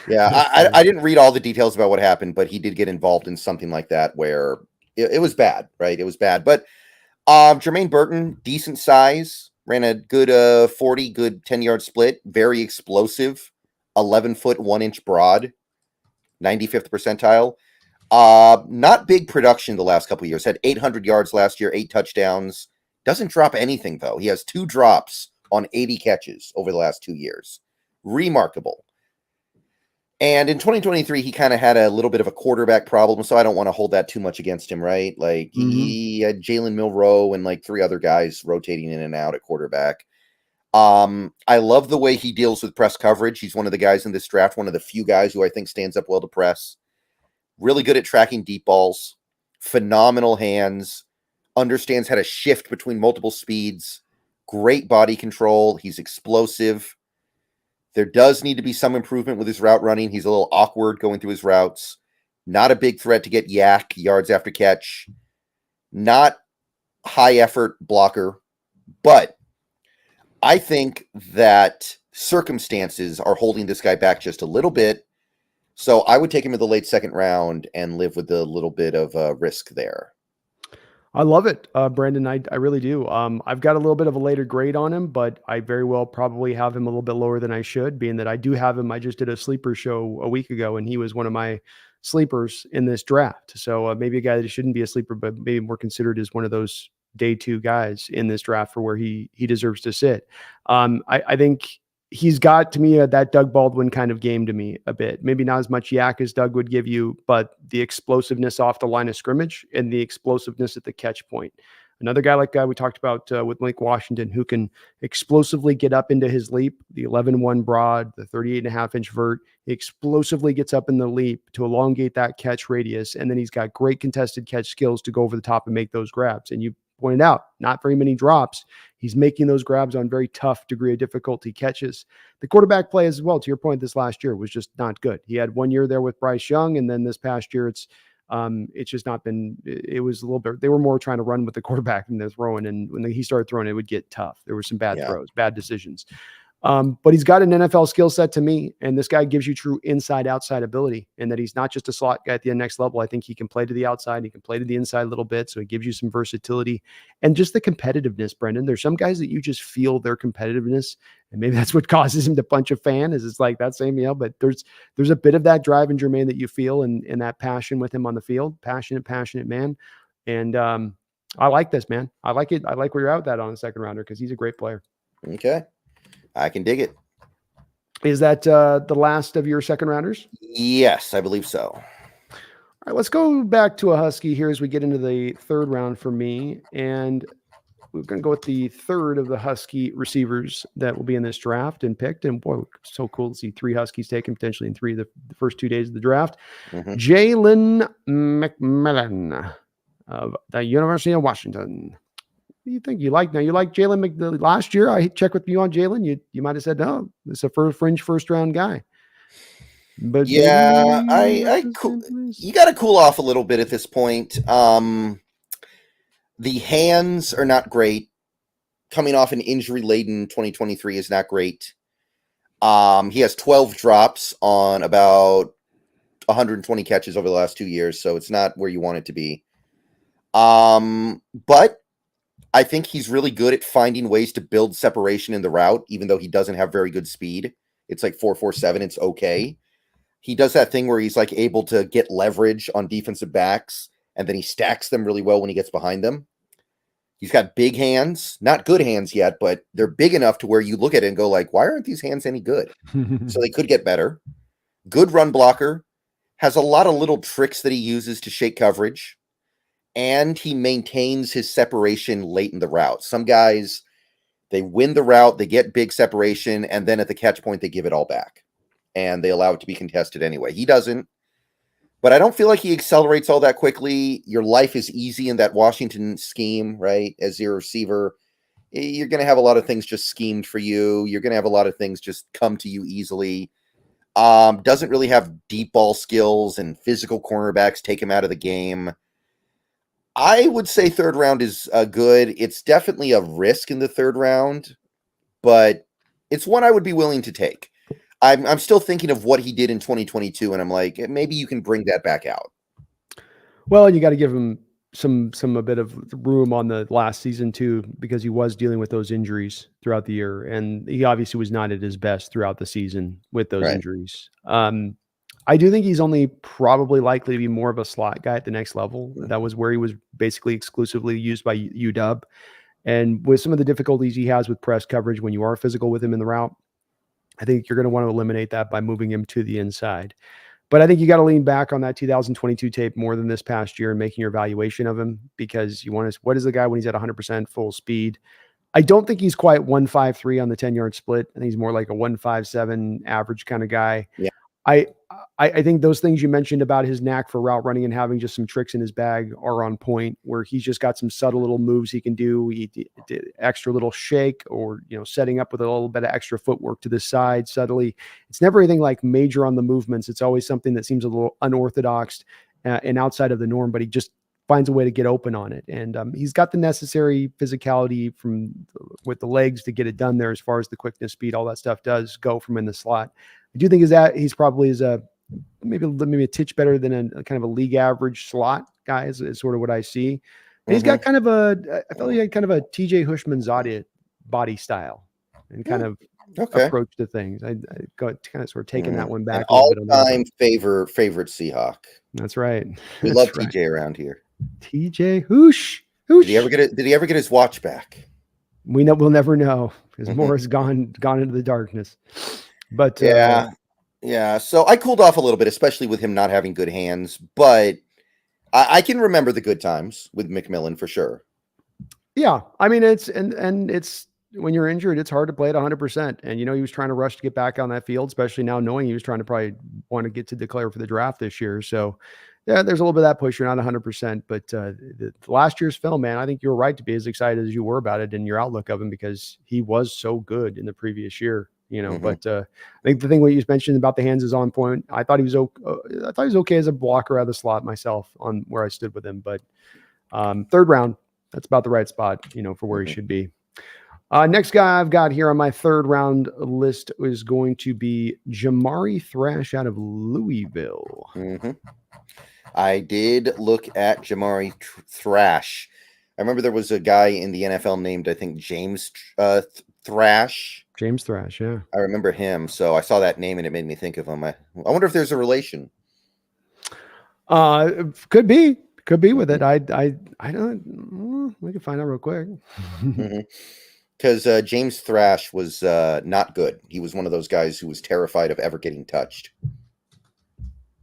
Yeah. I didn't read all the details about what happened, but he did get involved in something like that where it was bad, right? It was bad. But Jermaine Burton, decent size, ran a good 40, good 10-yard split, very explosive, 11-foot, 1-inch broad, 95th percentile. Not big production the last couple of years. Had 800 yards last year, 8 touchdowns. Doesn't drop anything, though. He has 2 drops on 80 catches over the last 2 years. Remarkable. And in 2023, he kind of had a little bit of a quarterback problem, so I don't want to hold that too much against him, right? Like, he had Jalen Milroe and like 3 other guys rotating in and out at quarterback. I love the way he deals with press coverage. He's one of the guys in this draft, one of the few guys who I think stands up well to press. Really good at tracking deep balls, phenomenal hands, understands how to shift between multiple speeds, great body control. He's explosive. There does need to be some improvement with his route running. He's a little awkward going through his routes. Not a big threat to get yards after catch. Not high effort blocker. But I think that circumstances are holding this guy back just a little bit. So I would take him in the late second round and live with a little bit of risk there. I love it, Brandon. I really do. I've got a little bit of a later grade on him, but I very well probably have him a little bit lower than I should, being that I do have him. I just did a sleeper show a week ago, and he was one of my sleepers in this draft. So maybe a guy that shouldn't be a sleeper, but maybe more considered as one of those day 2 guys in this draft for where he deserves to sit. I think he's got, to me, that Doug Baldwin kind of game to me a bit. Maybe not as much yak as Doug would give you, but the explosiveness off the line of scrimmage and the explosiveness at the catch point. Another guy like we talked about with Malik Washington, who can explosively get up into his leap, the 11-1 broad, the 38.5-inch vert. He explosively gets up in the leap to elongate that catch radius, and then he's got great contested catch skills to go over the top and make those grabs. And you pointed out, not very many drops. He's making those grabs on very tough degree of difficulty catches. The quarterback play as well, to your point, this last year was just not good. He had 1 year there with Bryce Young, and then this past year, it's just not been, it was a little bit, they were more trying to run with the quarterback than they're throwing. And when he started throwing, it would get tough. There were some bad throws, bad decisions. But he's got an NFL skill set to me, and this guy gives you true inside-outside ability, and that he's not just a slot guy at the next level. I think he can play to the outside. He can play to the inside a little bit, so he gives you some versatility and just the competitiveness, Brendan. There's some guys that you just feel their competitiveness, and maybe that's what causes him to punch a fan, is it's like that same, but there's a bit of that drive in Jermaine that you feel and that passion with him on the field. Passionate man. And I like this, man. I like it. I like where you're at with that on the second rounder because he's a great player. Okay. I can dig it. Is that the last of your second rounders? Yes, I believe so. All right, let's go back to a Husky here as we get into the third round for me. And we're going to go with the third of the Husky receivers that will be in this draft and picked. And boy, so cool to see 3 Huskies taken potentially in 3 of the first 2 days of the draft. Jaylen McMillan of the University of Washington. What do you think? You like Jaylen last year? I checked with you on Jaylen. You might have said, no, this is a fringe first round guy. But Yeah, maybe that's the same you place. got to cool off a little bit at this point. The hands are not great. Coming off an injury-laden 2023 is not great. He has 12 drops on about 120 catches over the last 2 years, so it's not where you want it to be. But I think he's really good at finding ways to build separation in the route, even though he doesn't have very good speed. It's like 4.47. It's okay. He does that thing where he's like able to get leverage on defensive backs, and then he stacks them really well when he gets behind them. He's got big hands, not good hands yet, but they're big enough to where you look at it and go like, why aren't these hands any good? So they could get better. Good run blocker, has a lot of little tricks that he uses to shake coverage, and he maintains his separation late in the route. Some guys, they win the route, they get big separation, and then at the catch point, they give it all back, and they allow it to be contested anyway. He doesn't. But I don't feel like he accelerates all that quickly. Your life is easy in that Washington scheme, right? As your receiver, you're going to have a lot of things just schemed for you. You're going to have a lot of things just come to you easily. Doesn't really have deep ball skills, and physical cornerbacks take him out of the game. I would say third round is good. It's definitely a risk in the third round, but it's one I would be willing to take. I'm still thinking of what he did in 2022, and I'm like, maybe you can bring that back out. Well, and you got to give him a bit of room on the last season too, because he was dealing with those injuries throughout the year, and he obviously was not at his best throughout the season with those injuries. I do think he's only probably likely to be more of a slot guy at the next level. That was where he was basically exclusively used by UW, and with some of the difficulties he has with press coverage when you are physical with him in the route, I think you're going to want to eliminate that by moving him to the inside. But I think you got to lean back on that 2022 tape more than this past year and making your evaluation of him, because you want to, what is the guy when he's at 100% full speed? I don't think he's quite 1.53 on the 10-yard split. I think he's more like a 1.57 average kind of guy. Yeah. I think those things you mentioned about his knack for route running and having just some tricks in his bag are on point, where he's just got some subtle little moves he can do. He did extra little shake, or, setting up with a little bit of extra footwork to the side subtly. It's never anything like major on the movements. It's always something that seems a little unorthodox and outside of the norm, but he just finds a way to get open on it. And he's got the necessary physicality with the legs to get it done there, as far as the quickness, speed, all that stuff does go from in the slot. I do think he's probably maybe a titch better than a kind of a league average slot guy is sort of what I see. And he's got kind of I felt he had kind of a TJ Hushmanzadeh body style and kind of approach to things. I got kind of sort of taking that one back. All-time favorite Seahawk. That's right. We love TJ around here. TJ Hoosh. Did he ever get his watch back? We'll never know, because more has gone into the darkness. But yeah. So I cooled off a little bit, especially with him not having good hands. But I can remember the good times with McMillan for sure. Yeah, I mean it's when you're injured, it's hard to play at 100%. And he was trying to rush to get back on that field, especially now knowing he was trying to probably want to get to declare for the draft this year. So yeah, there's a little bit of that push. You're not 100%, but the last year's film, man, I think you were right to be as excited as you were about it and your outlook of him, because he was so good in the previous year. But I think the thing what you mentioned about the hands is on point. I thought he was okay as a blocker out of the slot myself on where I stood with him. But third round, that's about the right spot, for where he should be. Next guy I've got here on my third round list is going to be Jamari Thrash out of Louisville. I did look at Jamari Thrash. I remember there was a guy in the NFL named, I think, James Thrash. James Thrash, yeah. I remember him, so I saw that name and it made me think of him. I wonder if there's a relation. Could be with it. I don't. We can find out real quick. Because James Thrash was not good. He was one of those guys who was terrified of ever getting touched.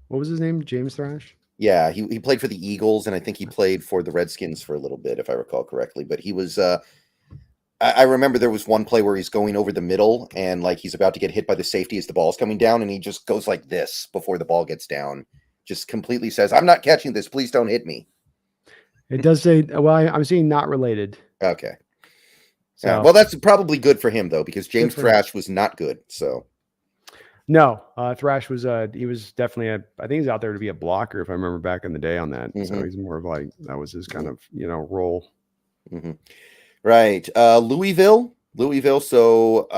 What was his name? James Thrash? Yeah, he played for the Eagles, and I think he played for the Redskins for a little bit, if I recall correctly. But he was. I remember there was one play where he's going over the middle, and like he's about to get hit by the safety as the ball's coming down, and he just goes like this before the ball gets down. Just completely says, "I'm not catching this. Please don't hit me." It does say. Well, I'm seeing not related. Okay. So, well, that's probably good for him though, because James Thrash was not good. So. No, Thrash was he was definitely I think he's out there to be a blocker if I remember back in the day on that. So he's more of like that was his kind of role. Right. Louisville. So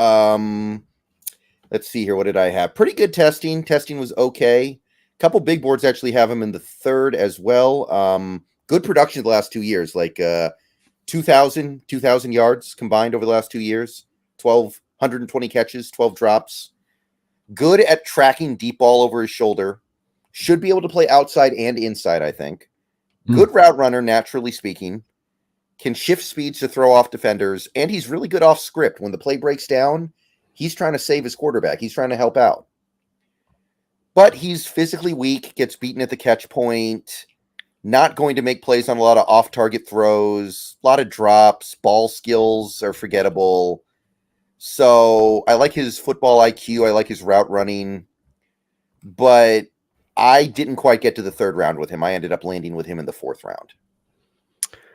let's see here. What did I have? Pretty good testing. Testing was okay. A couple big boards actually have him in the third as well. Good production the last 2 years, like 2,000 yards combined over the last 2 years, 1,220 catches, 12 drops. Good at tracking deep ball over his shoulder. Should be able to play outside and inside, I think. Good route runner, naturally speaking. Can shift speeds to throw off defenders, and he's really good off script. When the play breaks down, he's trying to save his quarterback. He's trying to help out. But he's physically weak, gets beaten at the catch point, not going to make plays on a lot of off-target throws, a lot of drops, ball skills are forgettable. So I like his football IQ. I like his route running. But I didn't quite get to the third round with him. I ended up landing with him in the fourth round.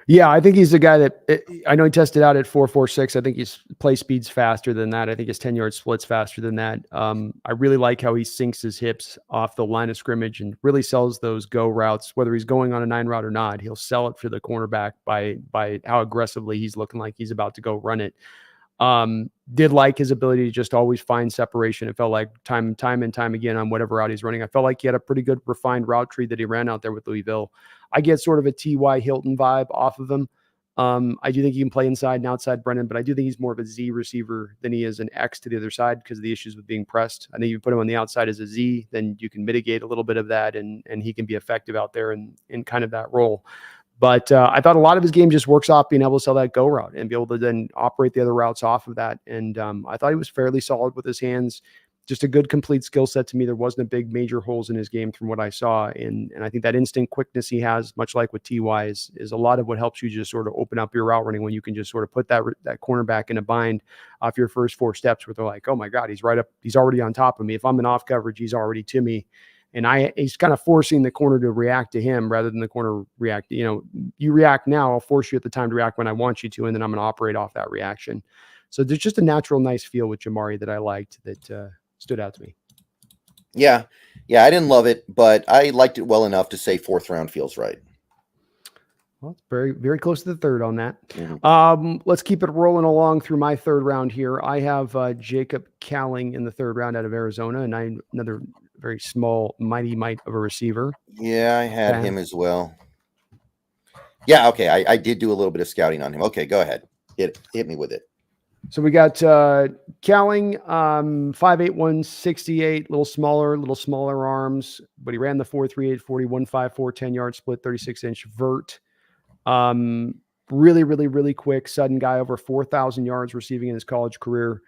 Yeah, I think he's the guy that I know he tested out at 4.46. I think his play speed's faster than that. I think his 10-yard split's faster than that. I really like how he sinks his hips off the line of scrimmage and really sells those go routes, whether he's going on a 9 route or not. He'll sell it for the cornerback by how aggressively he's looking like he's about to go run it. Did like his ability to just always find separation. It felt like time and time again on whatever route he's running. I felt like he had a pretty good refined route tree that he ran out there with Louisville. I get sort of a T.Y. Hilton vibe off of him. I do think he can play inside and outside Brennan, but I do think he's more of a Z receiver than he is an X to the other side because of the issues with being pressed. I think if you put him on the outside as a Z, then you can mitigate a little bit of that and he can be effective out there in kind of that role. But I thought a lot of his game just works off being able to sell that go route and be able to then operate the other routes off of that. And I thought he was fairly solid with his hands. Just a good complete skill set to me. There wasn't a big major holes in his game from what I saw. And I think that instant quickness he has, much like with TY, is a lot of what helps you just sort of open up your route running when you can just sort of put that cornerback in a bind off your first 4 steps where they're like, oh my God, he's right up. He's already on top of me. If I'm in off coverage, he's already to me. And he's kind of forcing the corner to react to him rather than the corner react. You react now, I'll force you at the time to react when I want you to, and then I'm going to operate off that reaction. So there's just a natural, nice feel with Jamari that I liked that stood out to me. Yeah, I didn't love it, but I liked it well enough to say 4th round feels right. Well, it's very, very close to the third on that. Mm-hmm. Let's keep it rolling along through my third round here. I have Jacob Cowling in the third round out of Arizona, and another very small, mighty mite of a receiver. Yeah, I had him as well. Yeah, okay. I did do a little bit of scouting on him. Okay, go ahead. Hit me with it. So we got Cowling, 5'8", 168, little smaller arms, but he ran the 4.38 40, 1.54, 10-yard split, 36-inch vert. Really, really, really quick, sudden guy, over 4,000 yards receiving in his college career.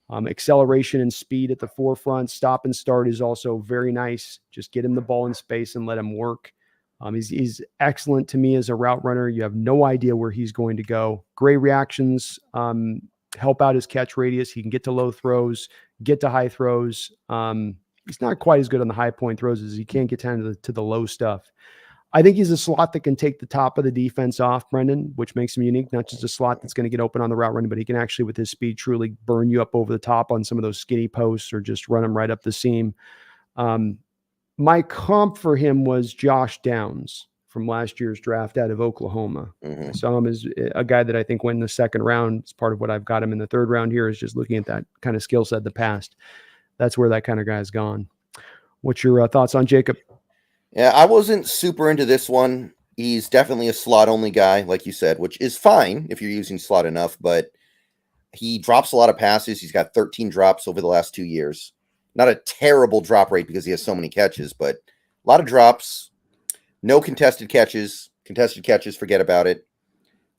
Acceleration and speed at the forefront. Stop and start is also very nice. Just get him the ball in space and let him work. He's excellent to me as a route runner. You have no idea where he's going to go. Great reactions. Help out his catch radius. He can get to low throws, get to high throws. He's not quite as good on the high point throws as he can get down to the low stuff. I think he's a slot that can take the top of the defense off, Brendan, which makes him unique. Not just a slot that's going to get open on the route running, but he can actually, with his speed, truly burn you up over the top on some of those skinny posts or just run him right up the seam. My comp for him was Josh Downs from last year's draft out of Oklahoma. Mm-hmm. I saw him as a guy that I think went in the second round. It's part of what I've got him in the third round here is just looking at that kind of skill set in the past. That's where that kind of guy's gone. What's your thoughts on Jacob? Yeah, I wasn't super into this one. He's definitely a slot-only guy, like you said, which is fine if you're using slot enough, but he drops a lot of passes. He's got 13 drops over the last 2 years. Not a terrible drop rate because he has so many catches, but a lot of drops. No contested catches. Contested catches, forget about it.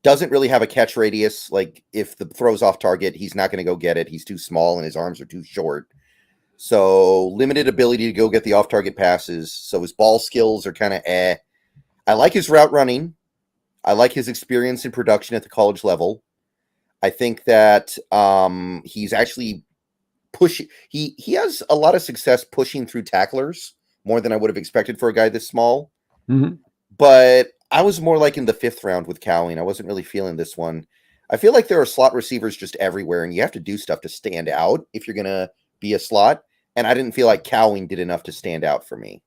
Doesn't really have a catch radius. Like, if the throw's off target, he's not going to go get it. He's too small and his arms are too short. So limited ability to go get the off-target passes. So his ball skills are kind of I like his route running. I like his experience in production at the college level. I think that he's actually pushing. He has a lot of success pushing through tacklers, more than I would have expected for a guy this small. Mm-hmm. But I was more like in the 5th round with Cowling. I wasn't really feeling this one. I feel like there are slot receivers just everywhere, and you have to do stuff to stand out if you're going to be a slot. and I didn't feel like Cowing did enough to stand out for me.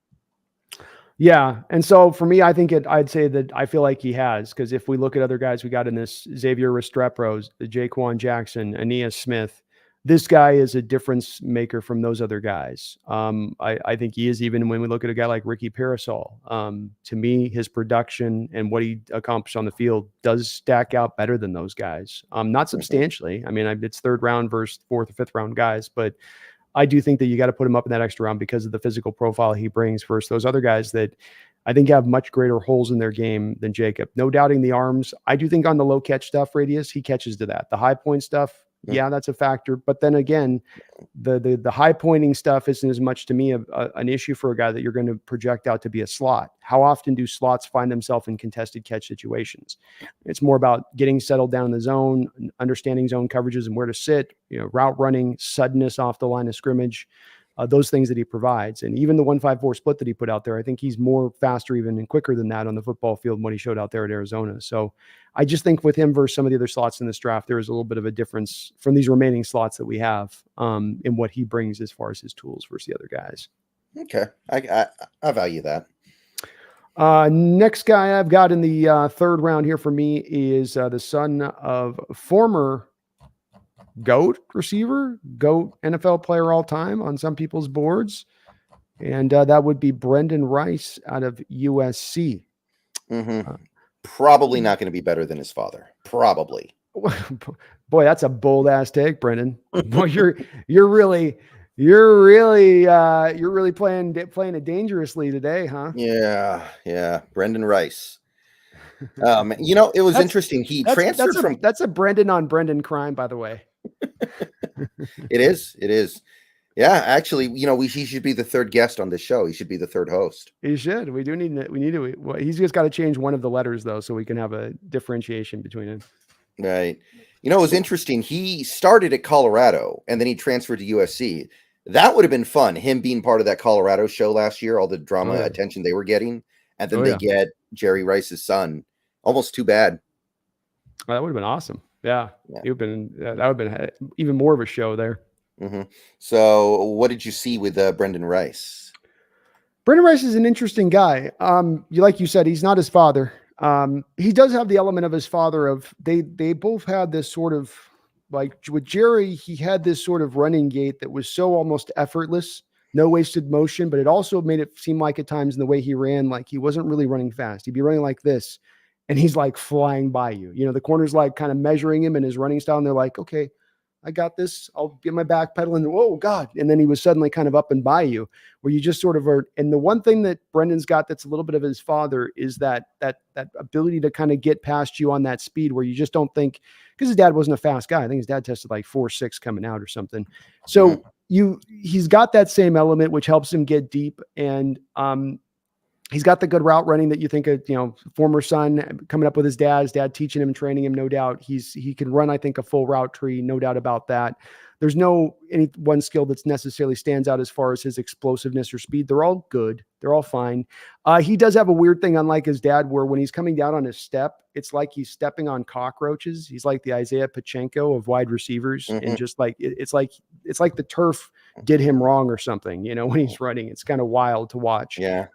Yeah. And so for me, I'd say that I feel like he has, because if we look at other guys we got in this, Xavier Restrepo, Jaquan Jackson, Anias Smith, this guy is a difference maker from those other guys. I think he is, even when we look at a guy like Ricky Parasol. To me, his production and what he accomplished on the field does stack out better than those guys. Not substantially. I mean, it's third round versus fourth or fifth round guys, but I do think that you got to put him up in that extra round because of the physical profile he brings versus those other guys that I think have much greater holes in their game than Jacob. No doubting the arms. I do think on the low catch stuff, Radius, he catches to that. The high point stuff, yeah, that's a factor. But then again, the high pointing stuff isn't as much to me an issue for a guy that you're going to project out to be a slot. How often do slots find themselves in contested catch situations? It's more about getting settled down in the zone, understanding zone coverages and where to sit, route running, suddenness off the line of scrimmage, those things that he provides. And even the 1-5-4 split that he put out there, I think he's more faster even and quicker than that on the football field than what he showed out there at Arizona. So I just think with him versus some of the other slots in this draft, there is a little bit of a difference from these remaining slots that we have in what he brings as far as his tools versus the other guys. Okay. I value that. Next guy I've got in the third round here for me is the son of former GOAT receiver, GOAT NFL player all time on some people's boards. And that would be Brendan Rice out of USC. Probably not going to be better than his father. Probably. Boy, that's a bold ass take, Brendan. Boy, you're really playing it dangerously today, huh? Yeah. Brendan Rice. It was interesting. He transferred from. That's a Brendan on Brendan crime, by the way. It is. Yeah, actually, he should be the third guest on this show. He should be the third host. He should. We need to. Well, he's just got to change one of the letters though, so we can have a differentiation between it. Right. It was interesting. He started at Colorado and then he transferred to USC. That would have been fun. Him being part of that Colorado show last year, all the drama attention they were getting, and then they get Jerry Rice's son. Almost too bad. Well, that would have been awesome. Yeah. That would have been even more of a show there. So what did you see with Brendan Rice? Brendan Rice is an interesting guy. Like you said, he's not his father. He does have the element of his father of they both had this sort of, like with Jerry, he had this sort of running gait that was so almost effortless, no wasted motion, but it also made it seem like at times in the way he ran, like he wasn't really running fast. He'd be running like this and he's like flying by you. The corner's like kind of measuring him in his running style. And they're like, okay, I got this. I'll get my back pedaling. Oh God. And then he was suddenly kind of up and by you where you just sort of are. And the one thing that Brendan's got that's a little bit of his father is that ability to kind of get past you on that speed where you just don't think, because his dad wasn't a fast guy. I think his dad tested like 4.6 coming out or something. So he's got that same element, which helps him get deep. And he's got the good route running that you think of, former son coming up with his dad teaching him and training him. No doubt he can run, I think, a full route tree. No doubt about that. There's no any one skill that's necessarily stands out as far as his explosiveness or speed. They're all good. They're all fine. He does have a weird thing, unlike his dad, where when he's coming down on his step, it's like he's stepping on cockroaches. He's like the Isaiah Pacheco of wide receivers. And just like, it's like the turf did him wrong or something, when he's running. It's kind of wild to watch. Yeah.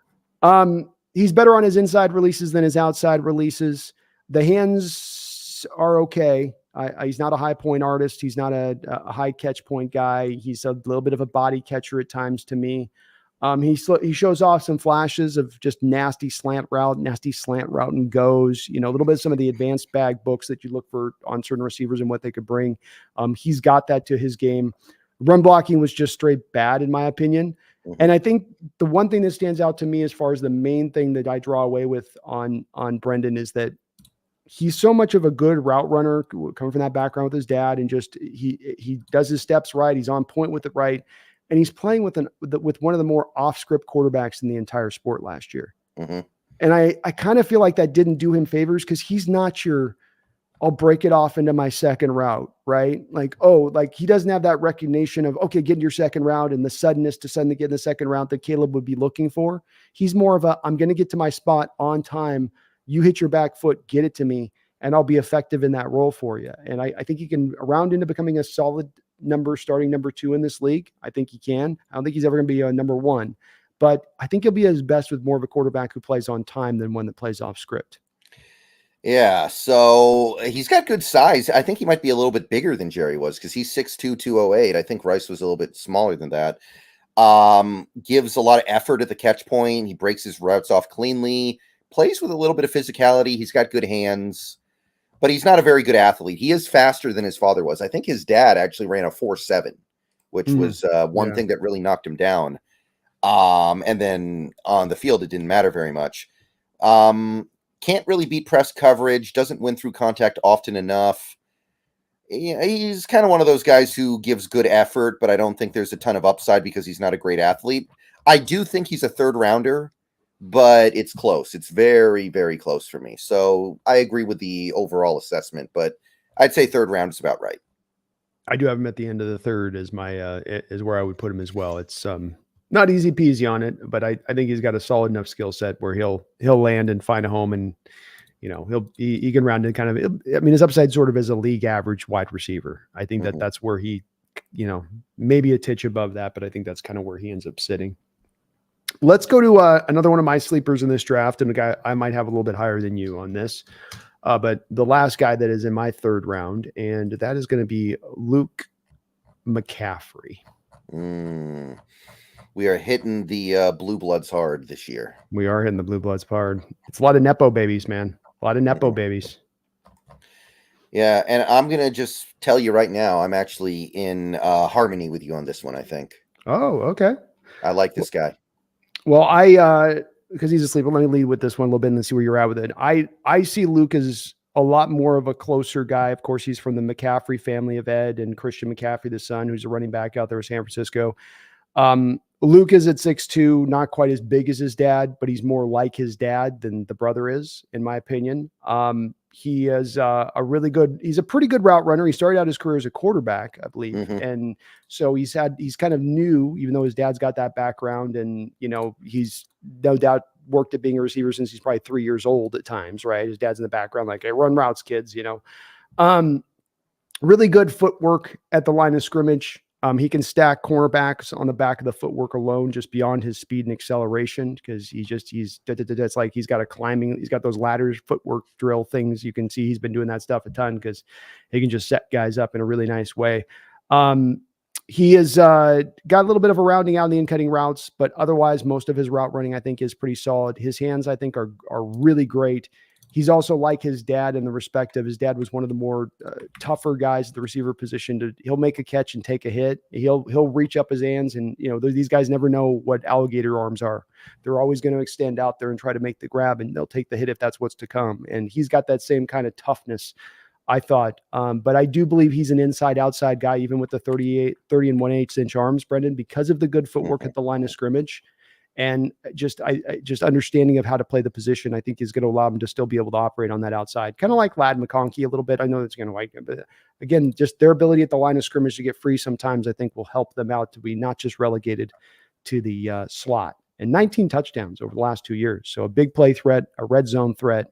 He's better on his inside releases than his outside releases. The hands are okay. He's not a high point artist. He's not a high catch point guy. He's a little bit of a body catcher at times to me. He shows off some flashes of just nasty slant route and goes, a little bit of some of the advanced bag books that you look for on certain receivers and what they could bring. He's got that to his game. Run blocking was just straight bad, in my opinion. And I think the one thing that stands out to me as far as the main thing that I draw away with on Brendan is that he's so much of a good route runner coming from that background with his dad, and just he does his steps right. He's on point with it right. And he's playing with one of the more off-script quarterbacks in the entire sport last year. And I kind of feel like that didn't do him favors because he's not your, I'll break it off into my second route, right? Like he doesn't have that recognition of, okay, get in your second route and the suddenness to suddenly get in the second route that Caleb would be looking for. He's more of I'm going to get to my spot on time. You hit your back foot, get it to me, and I'll be effective in that role for you. And I think he can round into becoming a solid starting number 2 in this league. I think he can. I don't think he's ever going to be a number 1, but I think he'll be at his best with more of a quarterback who plays on time than one that plays off script. Yeah, so he's got good size. I think he might be a little bit bigger than Jerry was because he's 6'2", 208. I think Rice was a little bit smaller than that. Gives a lot of effort at the catch point. He breaks his routes off cleanly, plays with a little bit of physicality. He's got good hands, but he's not a very good athlete. He is faster than his father was. I think his dad actually ran a 4.7, which was one thing that really knocked him down. And then on the field, it didn't matter very much. Can't really beat press coverage, doesn't win through contact often enough. He's kind of one of those guys who gives good effort, but I don't think there's a ton of upside because he's not a great athlete. I do think he's a 3rd rounder, but it's close. It's very, very close for me. So I agree with the overall assessment, but I'd say 3rd round is about right. I do have him at the end of the 3rd as my is where I would put him as well. It's not easy peasy on it, but I think he's got a solid enough skill set where he'll land and find a home, and he can round it kind of. I mean, his upside sort of as a league average wide receiver. I think that's where he, maybe a titch above that, but I think that's kind of where he ends up sitting. Let's go to another one of my sleepers in this draft, and a guy I might have a little bit higher than you on this, but the last guy that is in my 3rd round, and that is going to be Luke McCaffrey. We are hitting the blue bloods hard this year. We are hitting the blue bloods hard. It's a lot of Nepo babies, man. A lot of Nepo babies. Yeah, and I'm going to just tell you right now, I'm actually in harmony with you on this one, I think. Oh, okay. I like this guy. Well, because he's asleep, let me lead with this one a little bit and see where you're at with it. I see Luke as a lot more of a closer guy. Of course, he's from the McCaffrey family of Ed and Christian McCaffrey, the son, who's a running back out there in San Francisco. Luke is at 6'2", not quite as big as his dad, but he's more like his dad than the brother is, in my opinion. He is he's a pretty good route runner. He started out his career as a quarterback, I believe. And so he's kind of new, even though his dad's got that background, and, he's no doubt worked at being a receiver since he's probably 3 years old at times, right? His dad's in the background, like, hey, run routes, kids, really good footwork at the line of scrimmage. He can stack cornerbacks on the back of the footwork alone, just beyond his speed and acceleration, because it's like he's got those ladders, footwork drill things. You can see he's been doing that stuff a ton because he can just set guys up in a really nice way. He has got a little bit of a rounding out in the in-cutting routes, but otherwise most of his route running, I think, is pretty solid. His hands, I think, are really great. He's also like his dad in the respect of his dad was one of the more tougher guys at the receiver position. He'll make a catch and take a hit. He'll reach up his hands, and these guys never know what alligator arms are. They're always going to extend out there and try to make the grab, and they'll take the hit if that's what's to come. And he's got that same kind of toughness, I thought. But I do believe he's an inside-outside guy, even with the 30 and 1/8 inch arms, Brendan, because of the good footwork at the line of scrimmage. And just understanding of how to play the position, I think is going to allow him to still be able to operate on that outside. Kind of like Lad McConkey a little bit. I know that's going to like him, but again, just their ability at the line of scrimmage to get free sometimes, I think, will help them out to be not just relegated to the slot. And 19 touchdowns over the last 2 years. So a big play threat, a red zone threat.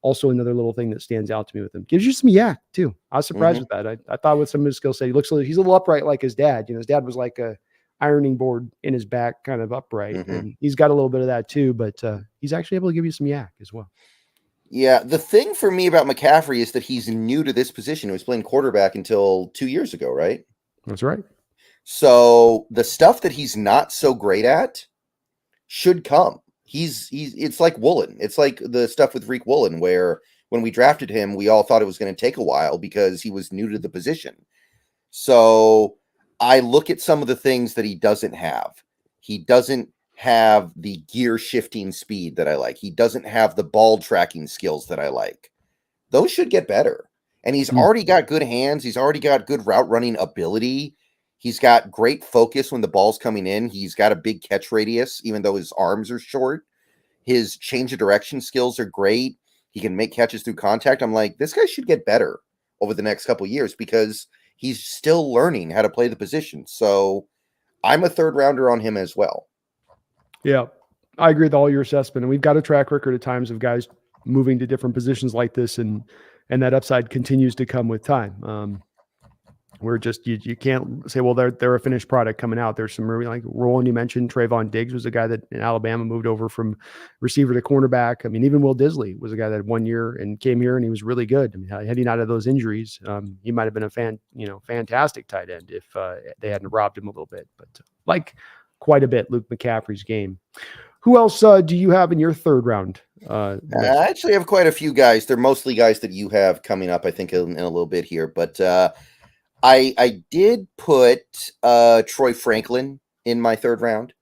Also another little thing that stands out to me with him. Gives you some yak too. I was surprised with that. I thought with some of his skill set, he's a little upright like his dad. His dad was like a ironing board in his back, kind of upright. And he's got a little bit of that too, but he's actually able to give you some yak as well. Yeah. The thing for me about McCaffrey is that he's new to this position. He was playing quarterback until 2 years ago, right? That's right. So the stuff that he's not so great at should come. It's like Woolen. It's like the stuff with Reek Woolen, where when we drafted him, we all thought it was going to take a while because he was new to the position. So I look at some of the things that he doesn't have. He doesn't have the gear shifting speed that I like. He doesn't have the ball tracking skills that I like. Those should get better. And he's already got good hands. He's already got good route running ability. He's got great focus when the ball's coming in. He's got a big catch radius, even though his arms are short. His change of direction skills are great. He can make catches through contact. I'm like, this guy should get better over the next couple of years because he's still learning how to play the position. So I'm a third rounder on him as well. Yeah, I agree with all your assessment. And we've got a track record at times of guys moving to different positions like this, and that upside continues to come with time. We're just you can't say, well, they're a finished product coming out. There's some really, like Roland, you mentioned Trayvon Diggs was a guy that in Alabama moved over from receiver to cornerback. I mean, even Will Disley was a guy that had 1 year and came here and he was really good. I mean, had he not had those injuries, he might have been a fantastic tight end if they hadn't robbed him a little bit. But like quite a bit, Luke McCaffrey's game. Who else do you have in your third round? I actually have quite a few guys. They're mostly guys that you have coming up, I think, in a little bit here. But I did put Troy Franklin in my third round.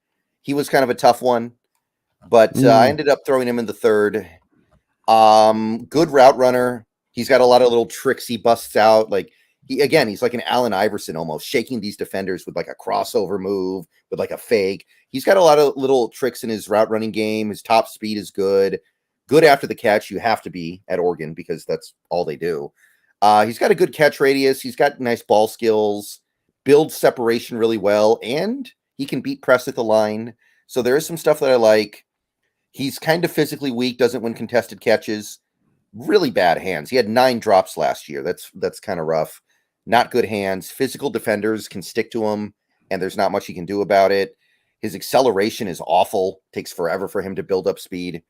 He was kind of a tough one, but I ended up throwing him in the third. Good route runner. He's got a lot of little tricks he busts out. Like he's like an Allen Iverson almost, shaking these defenders with like a crossover move, with like a fake. He's got a lot of little tricks in his route running game. His top speed is good. Good after the catch. You have to be at Oregon because that's all they do. He's got a good catch radius. He's got nice ball skills, builds separation really well, and he can beat press at the line. So there is some stuff that I like. He's kind of physically weak, doesn't win contested catches. Really bad hands. He had 9 drops last year. That's kind of rough. Not good hands. Physical defenders can stick to him, and there's not much he can do about it. His acceleration is awful. Takes forever for him to build up speed.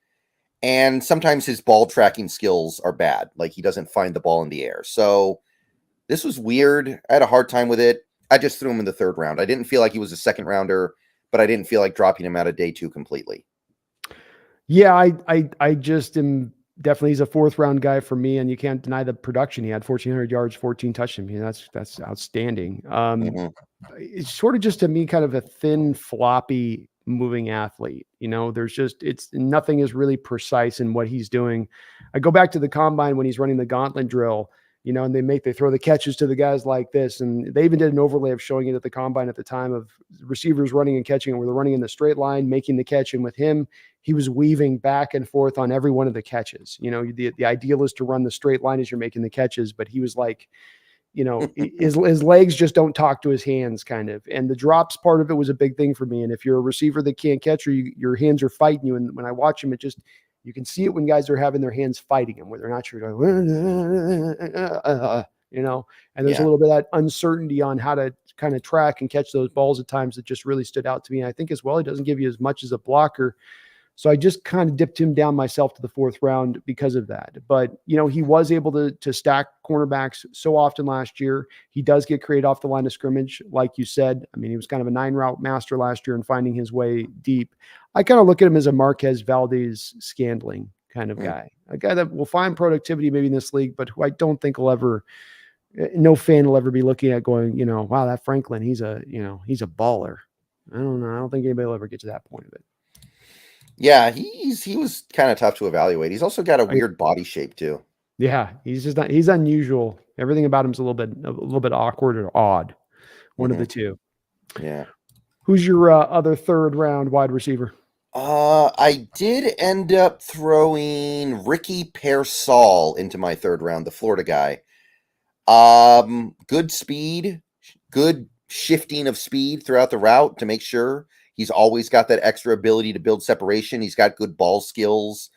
And sometimes his ball tracking skills are bad. Like he doesn't find the ball in the air. So this was weird. I had a hard time with it. I just threw him in the third round. I didn't feel like he was a second rounder, but I didn't feel like dropping him out of day 2 completely. Yeah, I just am definitely, he's a fourth round guy for me, and you can't deny the production. He had 1,400 yards, 14 touchdowns. I mean, that's outstanding. It's sort of just to me kind of a thin, floppy moving athlete. Nothing is really precise in what he's doing. I go back to the combine when he's running the gauntlet drill, and they throw the catches to the guys like this. And they even did an overlay of showing it at the combine at the time of receivers running and catching, where they're running in the straight line, making the catch. And with him, he was weaving back and forth on every one of the catches. The ideal is to run the straight line as you're making the catches, but he was like, his legs just don't talk to his hands kind of. And the drops part of it was a big thing for me. And if you're a receiver that can't catch, or your hands are fighting you, and when I watch him, you can see it when guys are having their hands fighting him, where they're not sure, going, and there's a little bit of that uncertainty on how to kind of track and catch those balls at times that just really stood out to me. And I think as well, he doesn't give you as much as a blocker. So I just kind of dipped him down myself to the fourth round because of that. But, he was able to stack cornerbacks so often last year. He does get created off the line of scrimmage, like you said. I mean, he was kind of a 9-route master last year and finding his way deep. I kind of look at him as a Marquez Valdez-Scantling kind of guy, a guy that will find productivity maybe in this league, but who I don't think no fan will ever be looking at going, wow, that Franklin, he's a baller. I don't know. I don't think anybody will ever get to that point of it. Yeah, he was kind of tough to evaluate. He's also got a weird body shape too. Yeah, he's unusual. Everything about him's a little bit awkward or odd. One of the two. Yeah. Who's your other third round wide receiver? I did end up throwing Ricky Pearsall into my third round, the Florida guy. Good speed, good shifting of speed throughout the route to make sure. He's always got that extra ability to build separation. He's got good ball skills.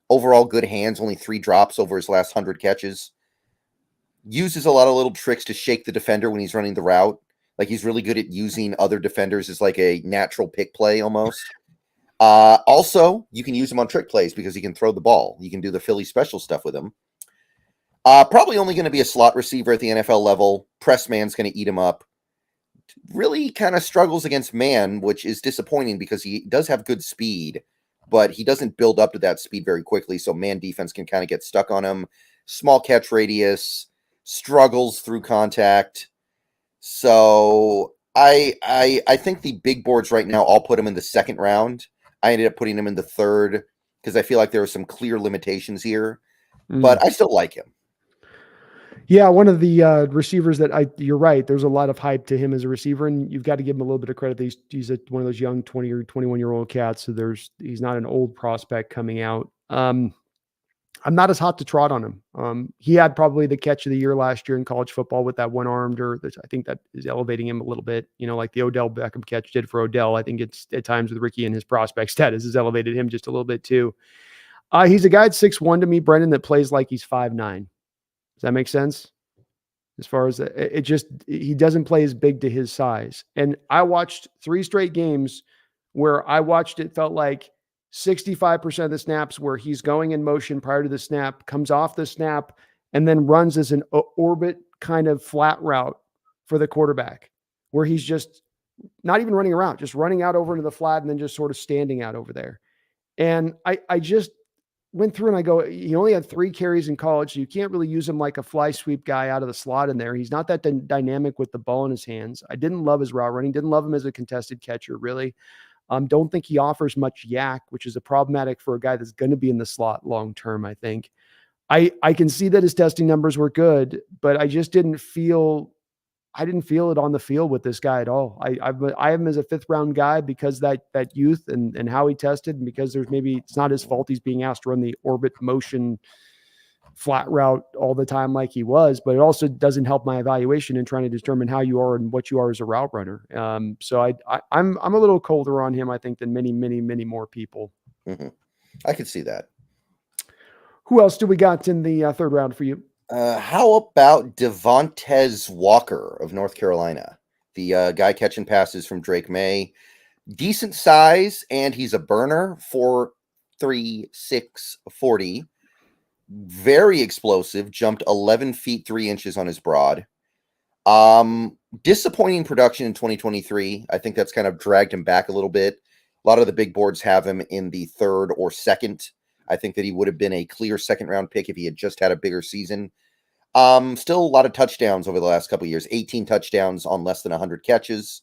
Overall, good hands. Only 3 drops over his last 100 catches. Uses a lot of little tricks to shake the defender when he's running the route. Like he's really good at using other defenders as like a natural pick play almost. Also, you can use him on trick plays because he can throw the ball. You can do the Philly special stuff with him. Probably only going to be a slot receiver at the NFL level. Press man's going to eat him up. Really kind of struggles against man, which is disappointing because he does have good speed, but he doesn't build up to that speed very quickly. So man defense can kind of get stuck on him. Small catch radius, struggles through contact. So I think the big boards right now all put him in the second round. I ended up putting him in the third because I feel like there are some clear limitations here, but I still like him. Yeah, one of the receivers that you're right. There's a lot of hype to him as a receiver, and you've got to give him a little bit of credit. He's one of those young 20 or 21-year-old cats. So he's not an old prospect coming out. I'm not as hot to trot on him. He had probably the catch of the year last year in college football with that one-armed, I think that is elevating him a little bit. Like the Odell Beckham catch did for Odell. I think it's at times with Ricky and his prospect status has elevated him just a little bit too. He's a guy at 6'1" to me, Brendan, that plays like he's 5'9". Does that make sense? As far as he doesn't play as big to his size. And I watched 3 straight games where it felt like 65% of the snaps where he's going in motion prior to the snap, comes off the snap, and then runs as an orbit kind of flat route for the quarterback, where he's just not even running around, just running out over into the flat and then just sort of standing out over there. And I just went through and I go, he only had 3 carries in college. So you can't really use him like a fly sweep guy out of the slot in there. He's not that dynamic with the ball in his hands. I didn't love his route running. Didn't love him as a contested catcher, really. Don't think he offers much yak, which is a problematic for a guy that's going to be in the slot long-term, I think. I can see that his testing numbers were good, but I just didn't feel it on the field with this guy at all. I have him as a 5th round guy because that youth and how he tested, and because it's not his fault he's being asked to run the orbit motion flat route all the time like he was, but it also doesn't help my evaluation in trying to determine how you are and what you are as a route runner. So I'm a little colder on him, I think, than many more people. Mm-hmm. I could see that. Who else do we got in the 3rd round for you? How about Devontae Walker of North Carolina? The guy catching passes from Drake May. Decent size, and he's a burner, 4'3", 640. Very explosive, jumped 11 feet 3 inches on his broad. Disappointing production in 2023. I think that's kind of dragged him back a little bit. A lot of the big boards have him in the 3rd or 2nd. I think that he would have been a clear 2nd round pick if he had just had a bigger season. Still a lot of touchdowns over the last couple of years. 18 touchdowns on less than 100 catches.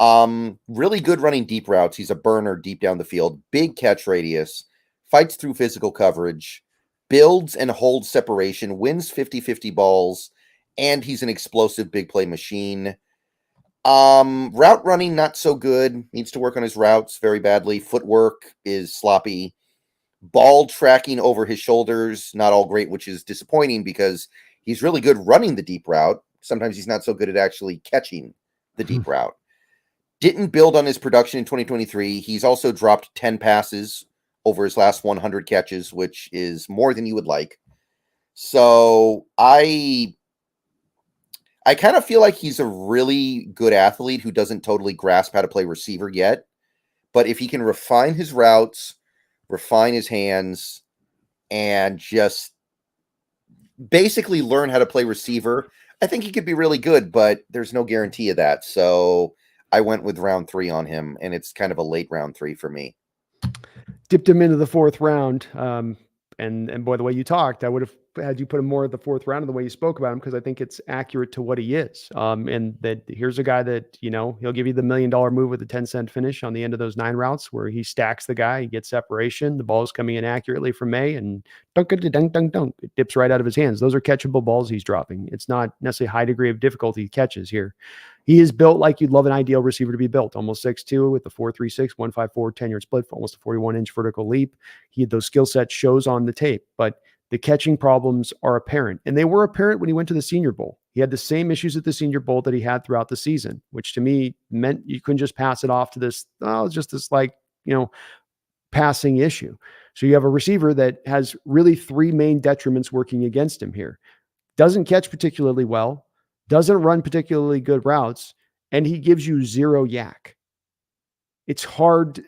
Really good running deep routes. He's a burner deep down the field. Big catch radius. Fights through physical coverage. Builds and holds separation. Wins 50-50 balls. And he's an explosive big play machine. Route running, not so good. Needs to work on his routes very badly. Footwork is sloppy. Ball tracking over his shoulders, not all great, which is disappointing because he's really good running the deep route. Sometimes he's not so good at actually catching the deep route. Didn't build on his production in 2023. He's also dropped 10 passes over his last 100 catches, which is more than you would like. So I kind of feel like he's a really good athlete who doesn't totally grasp how to play receiver yet. But if he can refine his routes, refine his hands, and just basically learn how to play receiver, I think he could be really good, but there's no guarantee of that. So I went with round 3 on him, and it's kind of a late round 3 for me. Dipped him into the 4th round. And boy, the way you talked, I would have had you put him more at the 4th round of the way you spoke about him, because I think it's accurate to what he is. And that here's a guy that, he'll give you the $1 million move with a 10-cent finish on the end of those 9 routes where he stacks the guy, he gets separation, the ball is coming in accurately from May, and dunk, it dips right out of his hands. Those are catchable balls he's dropping. It's not necessarily high degree of difficulty catches here. He is built like you'd love an ideal receiver to be built, almost 6'2", with the 4.36, 154, 10-yard split, almost a 41-inch vertical leap. He had those skill sets shows on the tape, but the catching problems are apparent. And they were apparent when he went to the Senior Bowl. He had the same issues at the Senior Bowl that he had throughout the season, which to me meant you couldn't just pass it off to this, just this passing issue. So you have a receiver that has really 3 main detriments working against him here. Doesn't catch particularly well, doesn't run particularly good routes, and he gives you 0 yak. It's hard.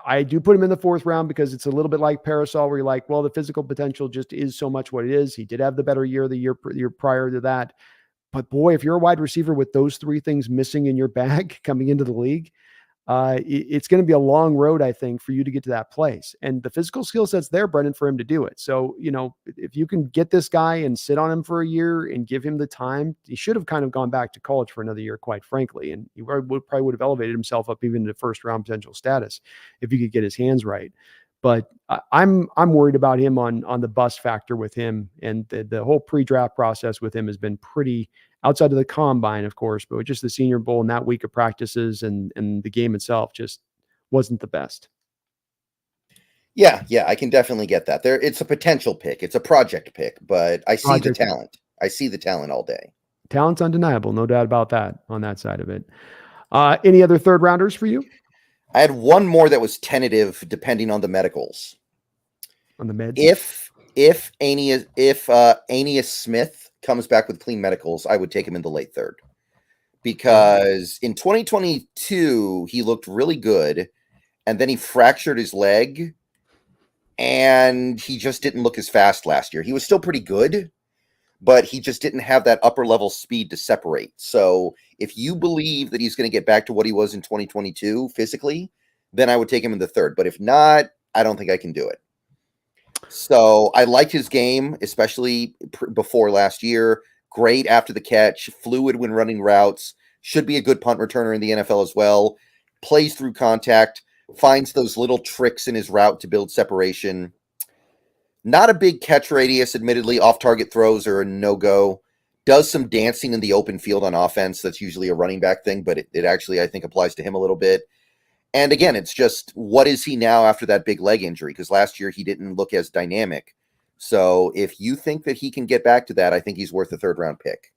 I do put him in the 4th round because it's a little bit like Parasol, where you're like, well, the physical potential just is so much what it is. He did have the better year the year prior to that. But boy, if you're a wide receiver with those 3 things missing in your bag coming into the league, it's going to be a long road, I think, for you to get to that place. And the physical skill set's there, Brendan, for him to do it. So, if you can get this guy and sit on him for a year and give him the time, he should have kind of gone back to college for another year, quite frankly. And he probably would have elevated himself up even to 1st round potential status if he could get his hands right. But I'm worried about him on the bust factor with him. And the whole pre-draft process with him has been pretty, outside of the combine, of course, but just the Senior Bowl and that week of practices and the game itself just wasn't the best. Yeah, I can definitely get that. It's a potential pick. It's a project pick, but I see the talent. I see the talent all day. Talent's undeniable, no doubt about that on that side of it. Any other 3rd rounders for you? I had one more that was tentative, depending on the medicals. On the meds? If Anias Smith comes back with clean medicals, I would take him in the late third. Because in 2022, he looked really good, and then he fractured his leg, and he just didn't look as fast last year. He was still pretty good, but he just didn't have that upper level speed to separate. So if you believe that he's going to get back to what he was in 2022 physically, then I would take him in the third. But if not, I don't think I can do it. So I liked his game, especially before last year. Great after the catch, fluid when running routes, should be a good punt returner in the NFL as well. Plays through contact, finds those little tricks in his route to build separation. Not a big catch radius, admittedly. Off-target throws are a no-go. Does some dancing in the open field on offense. That's usually a running back thing, but it actually, I think, applies to him a little bit. And again, it's just, what is he now after that big leg injury? Because last year he didn't look as dynamic. So if you think that he can get back to that, I think he's worth a third-round pick.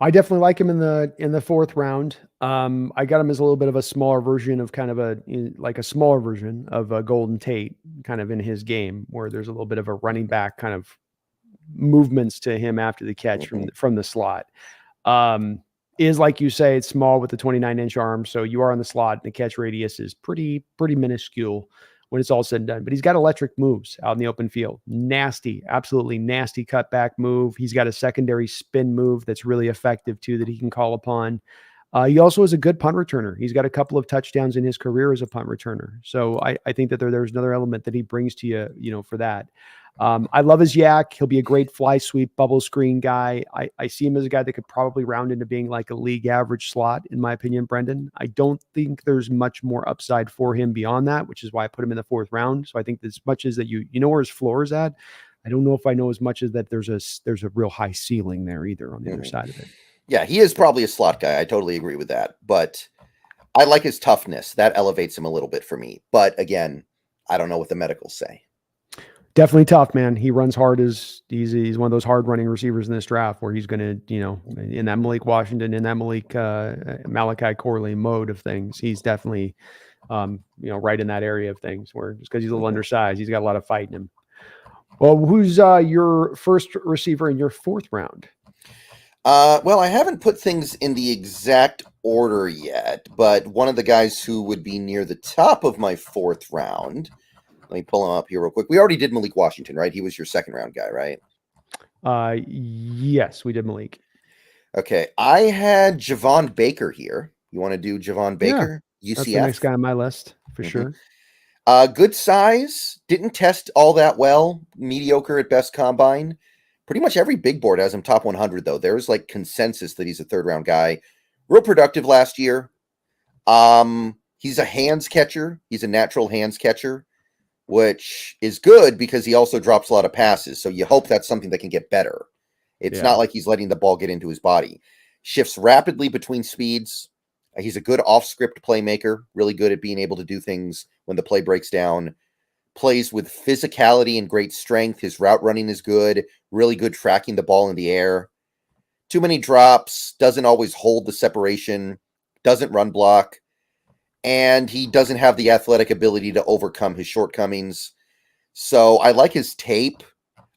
I definitely like him in the fourth round. I got him as a little bit of a smaller version of kind of a smaller version of a Golden Tate kind of in his game, where there's a little bit of a running back kind of movements to him after the catch from the slot. Is, like you say, it's small with the 29-inch arm, so you are on the slot, and the catch radius is pretty minuscule when it's all said and done. But he's got electric moves out in the open field. Nasty, absolutely nasty cutback move. He's got a secondary spin move that's really effective too that he can call upon. He also is a good punt returner. He's got a couple of touchdowns in his career as a punt returner. So I think that there's another element that he brings to you, for that. I love his yak. He'll be a great fly sweep, bubble screen guy. I see him as a guy that could probably round into being like a league average slot, in my opinion, Brendan. I don't think there's much more upside for him beyond that, which is why I put him in the fourth round. So I think as much as that you know where his floor is at, I don't know if I know as much as that there's a real high ceiling there either on the other side of it. Yeah, he is probably a slot guy. I totally agree with that. But I like his toughness. That elevates him a little bit for me. But again, I don't know what the medicals say. Definitely tough, man. He runs hard. He's one of those hard running receivers in this draft where he's going to, in that Malik Washington, in that Malachi Corley mode of things, he's definitely, right in that area of things where just because he's a little undersized, he's got a lot of fight in him. Well, who's your first receiver in your fourth round? Well, I haven't put things in the exact order yet, but one of the guys who would be near the top of my fourth round. Let me pull him up here real quick. We already did Malik Washington, right? He was your second round guy, right? Yes, we did Malik. Okay. I had Javon Baker here. You want to do Javon Baker? Yeah, UCF? That's the next guy on my list for sure. Good size. Didn't test all that well. Mediocre at best combine. Pretty much every big board has him top 100, though. There's like consensus that he's a third round guy. Real productive last year. He's a hands catcher. He's a natural hands catcher, which is good because he also drops a lot of passes. So you hope that's something that can get better. It's not like he's letting the ball get into his body. Shifts rapidly between speeds. He's a good off-script playmaker, really good at being able to do things when the play breaks down. Plays with physicality and great strength. His route running is good, really good tracking the ball in the air. Too many drops, doesn't always hold the separation, doesn't run block. And he doesn't have the athletic ability to overcome his shortcomings. So I like his tape.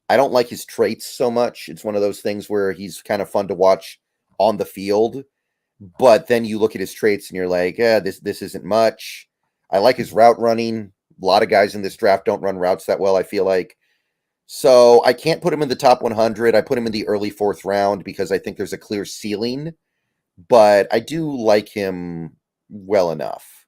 I don't like his traits so much. It's one of those things where he's kind of fun to watch on the field. But then you look at his traits and you're like, this isn't much. I like his route running. A lot of guys in this draft don't run routes that well, I feel like. So I can't put him in the top 100. I put him in the early fourth round because I think there's a clear ceiling. But I do like him well enough.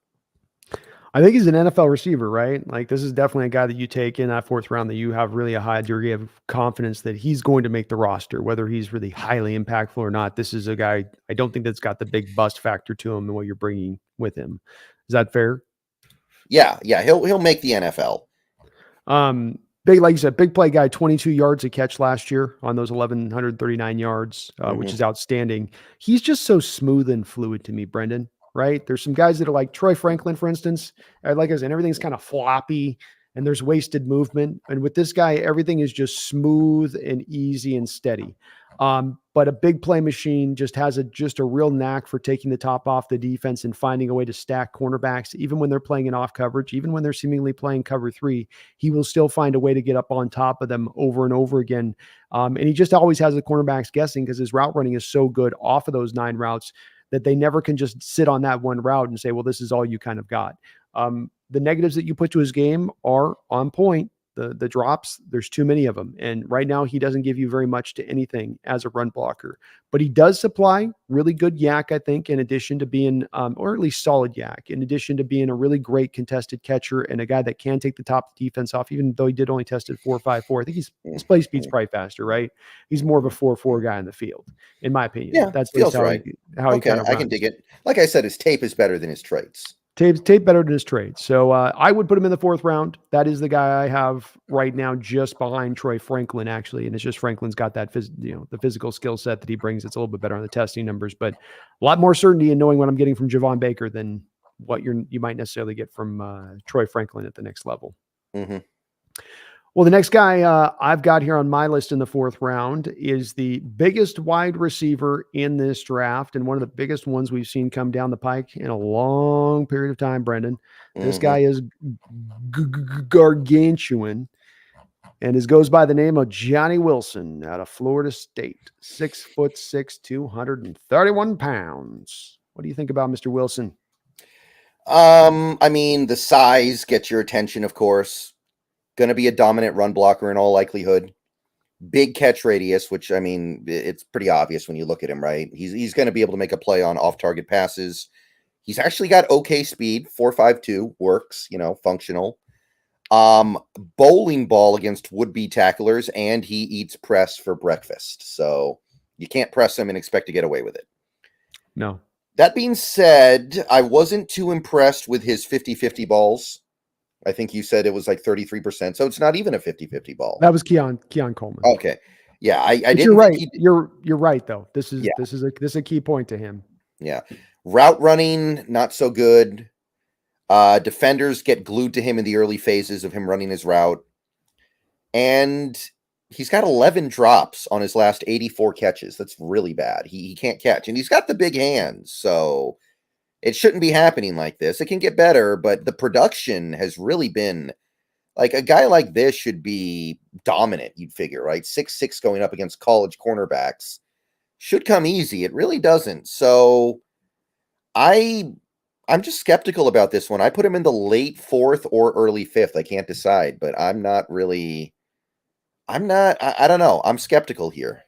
I think he's an NFL receiver, right? Like this is definitely a guy that you take in that fourth round that you have really a high degree of confidence that he's going to make the roster, whether he's really highly impactful or not. This is a guy I don't think that's got the big bust factor to him and what you're bringing with him. Is that fair? Yeah, he'll make the NFL. Big, like you said, big play guy, 22 yards a catch last year on those 1,139 yards, which is outstanding. He's just so smooth and fluid to me, Brendan. Right? There's some guys that are like Troy Franklin, for instance. Like I said, everything's kind of floppy and there's wasted movement. And with this guy, everything is just smooth and easy and steady. But a big play machine just has just a real knack for taking the top off the defense and finding a way to stack cornerbacks, even when they're playing in off coverage, even when they're seemingly playing cover 3, he will still find a way to get up on top of them over and over again. And he just always has the cornerbacks guessing because his route running is so good off of those 9 routes that they never can just sit on that one route and say, well, this is all you kind of got. The negatives that you put to his game are on point. The drops, there's too many of them. And right now he doesn't give you very much to anything as a run blocker, but he does supply really good yak, I think, in addition to being, or at least solid yak, in addition to being a really great contested catcher and a guy that can take the top of the defense off, even though he did only tested 4.54. I think his play speed's probably faster, right? He's more of a 4.4 guy in the field, in my opinion. Yeah, That's feels how right. How he kind of runs. I can dig it. Like I said, his tape is better than his traits. Tape better than his trade. So I would put him in the 4th round. That is the guy I have right now, just behind Troy Franklin, actually. And it's just Franklin's got that, the physical skill set that he brings. It's a little bit better on the testing numbers, but a lot more certainty in knowing what I'm getting from Javon Baker than what you might necessarily get from Troy Franklin at the next level. Mm-hmm. Well, the next guy I've got here on my list in the 4th round is the biggest wide receiver in this draft and one of the biggest ones we've seen come down the pike in a long period of time, Brendan. This guy is gargantuan and goes by the name of Johnny Wilson out of Florida State. 6'6", 231 pounds. What do you think about Mr. Wilson? I mean, the size gets your attention, of course. Going to be a dominant run blocker in all likelihood. Big catch radius, which, I mean, it's pretty obvious when you look at him, right? He's going to be able to make a play on off-target passes. He's actually got okay speed. 4.52 works, functional. Bowling ball against would-be tacklers, and he eats press for breakfast. So you can't press him and expect to get away with it. No. That being said, I wasn't too impressed with his 50-50 balls. I think you said it was like 33%, so it's not even a 50-50 ball. That was Keon Coleman. Okay, yeah, I didn't. You're right. You're right though. This is a key point to him. Yeah, route running not so good. Defenders get glued to him in the early phases of him running his route, and he's got 11 drops on his last 84 catches. That's really bad. He can't catch, and he's got the big hands, so. It shouldn't be happening like this. It can get better, but the production has really been like a guy like this should be dominant, you'd figure, right? 6'6" going up against college cornerbacks should come easy. It really doesn't. So I'm just skeptical about this one. I put him in the late 4th or early 5th. I can't decide, but I don't know. I'm skeptical here.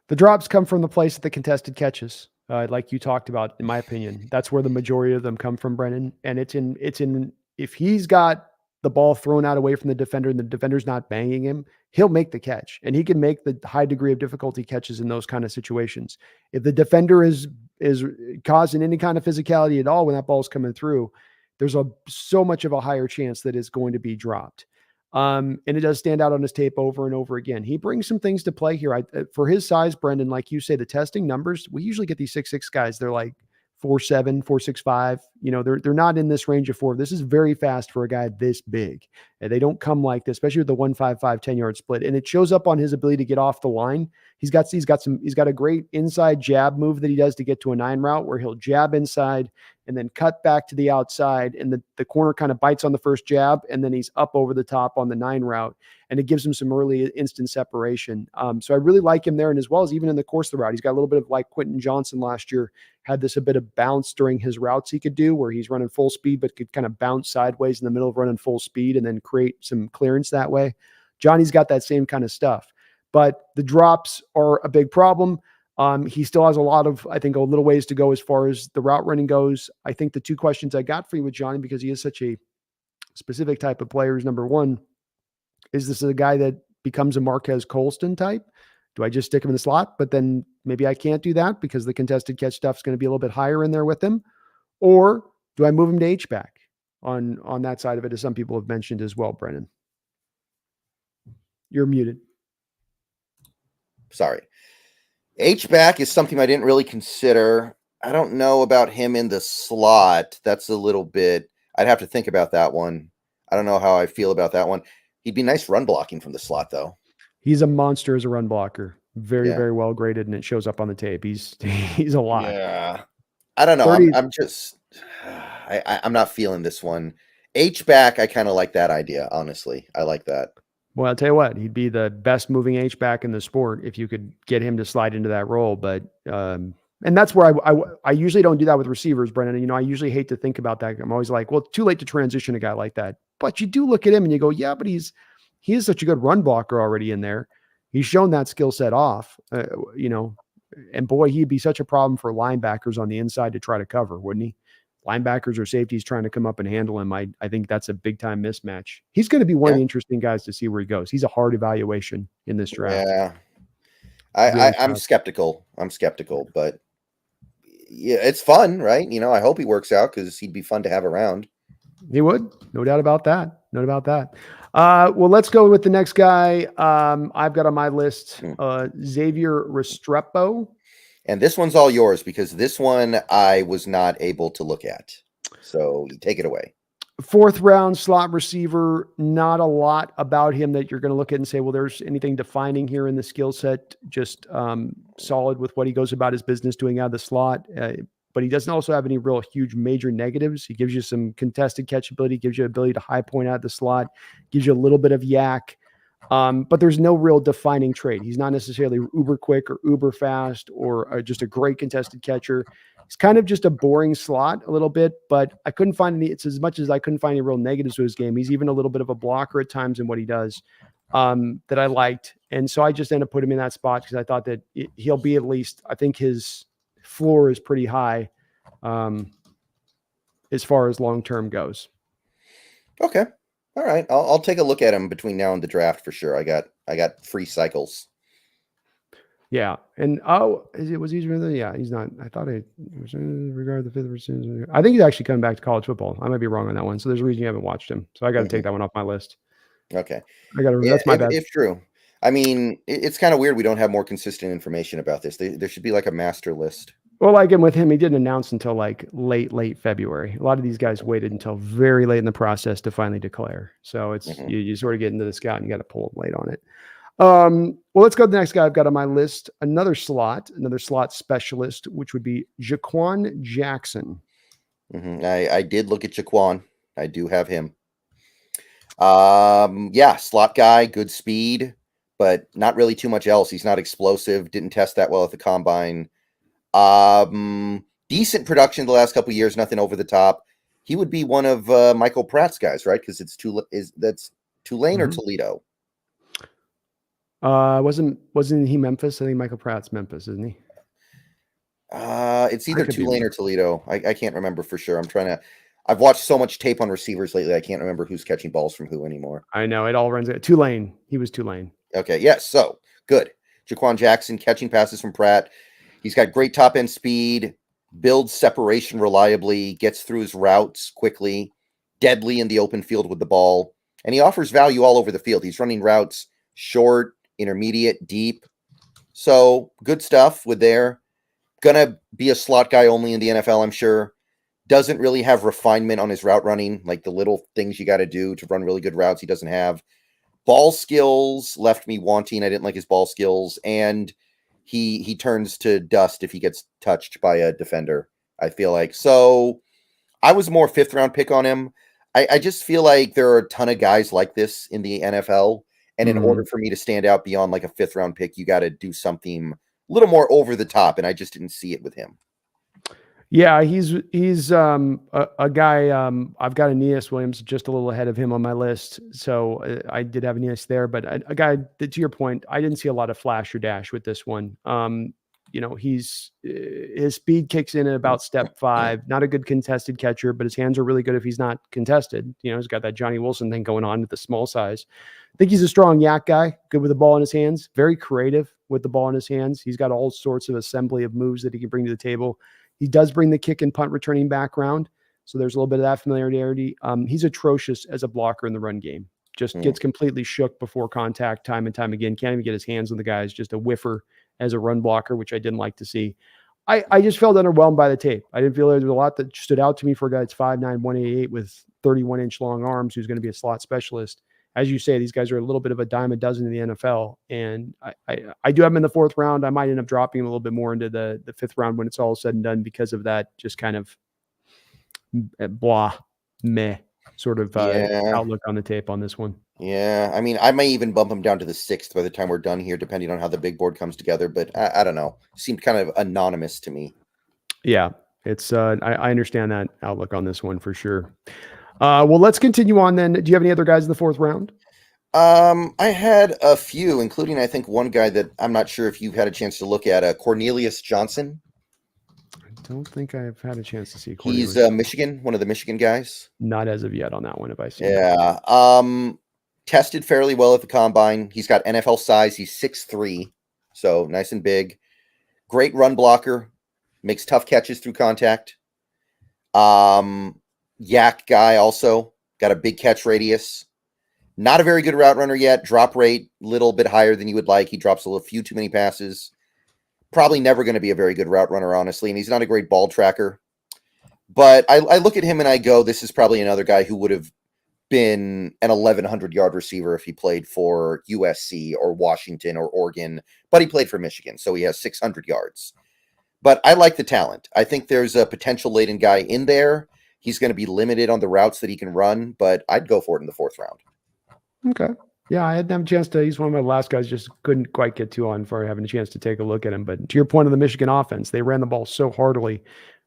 The drops come from the place of the contested catches. Like you talked about, in my opinion, that's where the majority of them come from, Brennan. And it's in if he's got the ball thrown out away from the defender and the defender's not banging him, he'll make the catch, and he can make the high degree of difficulty catches in those kind of situations. If the defender is causing any kind of physicality at all when that ball's coming through, there's so much of a higher chance that it's going to be dropped. And it does stand out on his tape over and over again. He brings some things to play here. For his size, Brendan, like you say, the testing numbers, we usually get these 6'6" guys. They're like 4'7", 4'6'5". They're not in this range of 4. This is very fast for a guy this big. And they don't come like this, especially with the 1.55 10-yard split. And it shows up on his ability to get off the line. He's got a great inside jab move that he does to get to a 9 route where he'll jab inside and then cut back to the outside, and the corner kind of bites on the first jab, and then he's up over the top on the 9 route, and it gives him some early instant separation. So I really like him there, and as well as even in the course of the route, he's got a little bit of like Quentin Johnson last year, had a bit of bounce during his routes he could do where he's running full speed but could kind of bounce sideways in the middle of running full speed and then create some clearance that way. Johnny's got that same kind of stuff, but the drops are a big problem. He still has a little ways to go as far as the route running goes. I think the 2 questions I got for you with Johnny, because he is such a specific type of player, is number 1, is this a guy that becomes a Marquez Colston type? Do I just stick him in the slot, but then maybe I can't do that because the contested catch stuff is going to be a little bit higher in there with him? Or do I move him to H-back on that side of it, as some people have mentioned as well, Brennan? You're muted. Sorry. H-back is something I didn't really consider. I don't know about him in the slot. That's a little bit, I'd have to think about that one. I don't know how I feel about that one. He'd be nice run blocking from the slot, though. He's a monster as a run blocker. Very, Yeah. very well graded, and it shows up on the tape. He's a lot. Yeah. I don't know. 30 I'm just I'm not feeling this one. H-back, I kind of like that idea, honestly. I like that. Well, I'll tell you what, he'd be the best moving H-back in the sport if you could get him to slide into that role. But, and that's where I usually don't do that with receivers, Brennan. You know, I usually hate to think about that. I'm always like, well, too late to transition a guy like that. But you do look at him and you go, yeah, but he is such a good run blocker already in there. He's shown that skill set off, you know, and boy, he'd be such a problem for linebackers on the inside to try to cover, wouldn't he? Linebackers or safeties trying to come up and handle him. I think that's a big time mismatch. He's going to be one of the interesting guys to see where he goes. He's a hard evaluation in this draft. Yeah. I'm skeptical. But yeah, it's fun, right? You know, I hope he works out because he'd be fun to have around. He would. No doubt about that. Well, let's go with the next guy I've got on my list, Xavier Restrepo. And this one's all yours because this one I was not able to look at. So you take it away. 4th round slot receiver. Not a lot about him that you're going to look at and say, well, there's anything defining here in the skill set. Just solid with what he goes about his business doing out of the slot. But he doesn't also have any real huge major negatives. He gives you some contested catchability, gives you ability to high point out of the slot, gives you a little bit of yak. But there's no real defining trait. He's not necessarily uber quick or uber fast or just a great contested catcher. He's kind of just a boring slot a little bit, but I couldn't find any, it's as much as I couldn't find any real negatives to his game. He's even a little bit of a blocker at times in what he does that I liked. And so I just ended up putting him in that spot because I thought that he'll be at least, I think his floor is pretty high as far as long-term goes. Okay. All right. I'll take a look at him between now and the draft for sure. I got free cycles. Yeah. And was he really? Yeah, he's not. I thought it was regard the 5th receiver. I think he's actually coming back to college football. I might be wrong on that one. So there's a reason you haven't watched him. So I got to take that one off my list. Okay. That's my bad. If true. I mean, it's kind of weird we don't have more consistent information about this. There should be like a master list. Well, like with him, he didn't announce until like late February. A lot of these guys waited until very late in the process to finally declare. So it's you sort of get into the scout and you got to pull them late on it. Well, let's go to the next guy I've got on my list. Another slot specialist, which would be Jaquan Jackson. I did look at Jaquan. I do have him. Slot guy, good speed, but not really too much else. He's not explosive. Didn't test that well at the combine. Decent production the last couple of years, nothing over the top. He would be one of Michael Pratt's guys, right? Because that's Tulane or Toledo. Wasn't he Memphis? I think Michael Pratt's Memphis, isn't he? It's either Tulane or Toledo. I can't remember for sure. I've watched so much tape on receivers lately. I can't remember who's catching balls from who anymore. I know it all runs. Tulane. He was Tulane. Okay. Yes. So good. Jaquan Jackson catching passes from Pratt. He's got great top end speed, builds separation reliably, gets through his routes quickly, deadly in the open field with the ball, and he offers value all over the field. He's running routes short, intermediate, deep. So good stuff with there. Gonna be a slot guy only in the NFL, I'm sure. Doesn't really have refinement on his route running, like the little things you got to do to run really good routes. He doesn't have ball skills. Left me wanting. I didn't like his ball skills, and he turns to dust if he gets touched by a defender, I feel like. So I was more 5th round pick on him. I just feel like there are a ton of guys like this in the NFL. And in order for me to stand out beyond like a 5th round pick, you got to do something a little more over the top. And I just didn't see it with him. Yeah, he's a guy. I've got Anias Williams just a little ahead of him on my list, so I did have Anias there. But a guy that, to your point, I didn't see a lot of flash or dash with this one. His speed kicks in at about step 5. Not a good contested catcher, but his hands are really good if he's not contested. He's got that Johnny Wilson thing going on with the small size. I think he's a strong yak guy, good with the ball in his hands, very creative with the ball in his hands. He's got all sorts of assembly of moves that he can bring to the table. He does bring the kick and punt returning background, so there's a little bit of that familiarity. He's atrocious as a blocker in the run game. Just gets completely shook before contact time and time again. Can't even get his hands on the guys. Just a whiffer as a run blocker, which I didn't like to see. I just felt underwhelmed by the tape. I didn't feel there was a lot that stood out to me for a guy that's 5'9", 188 with 31-inch long arms who's going to be a slot specialist. as you say, these guys are a little bit of a dime a dozen in the NFL. And I do have him in the 4th round. I might end up dropping him a little bit more into the 5th round when it's all said and done because of that just kind of blah, meh sort of outlook on the tape on this one. Yeah, I mean, I may even bump him down to the 6th by the time we're done here, depending on how the big board comes together. But I don't know. Seemed kind of anonymous to me. Yeah, it's I understand that outlook on this one for sure. Well, let's continue on then. Do you have any other guys in the 4th round? I had a few, including I think one guy that I'm not sure if you've had a chance to look at, Cornelius Johnson. I don't think I've had a chance to see Cornelius. He's Michigan, one of the Michigan guys. Not as of yet on that one, have I seen? Yeah. Tested fairly well at the combine. He's got NFL size. He's 6'3", so nice and big. Great run blocker. Makes tough catches through contact. Yak guy also. Got a big catch radius. Not a very good route runner yet. Drop rate a little bit higher than you would like. He drops a few too many passes. Probably never going to be a very good route runner, honestly. And he's not a great ball tracker. But I look at him and I go, this is probably another guy who would have been an 1,100-yard receiver if he played for USC or Washington or Oregon. But he played for Michigan, so he has 600 yards. But I like the talent. I think there's a potential laden guy in there. He's going to be limited on the routes that he can run, but I'd go for it in the 4th round. Okay. Yeah, I hadn't had a chance to. He's one of my last guys, just couldn't quite get to on for having a chance to take a look at him. But to your point on the Michigan offense, they ran the ball so heartily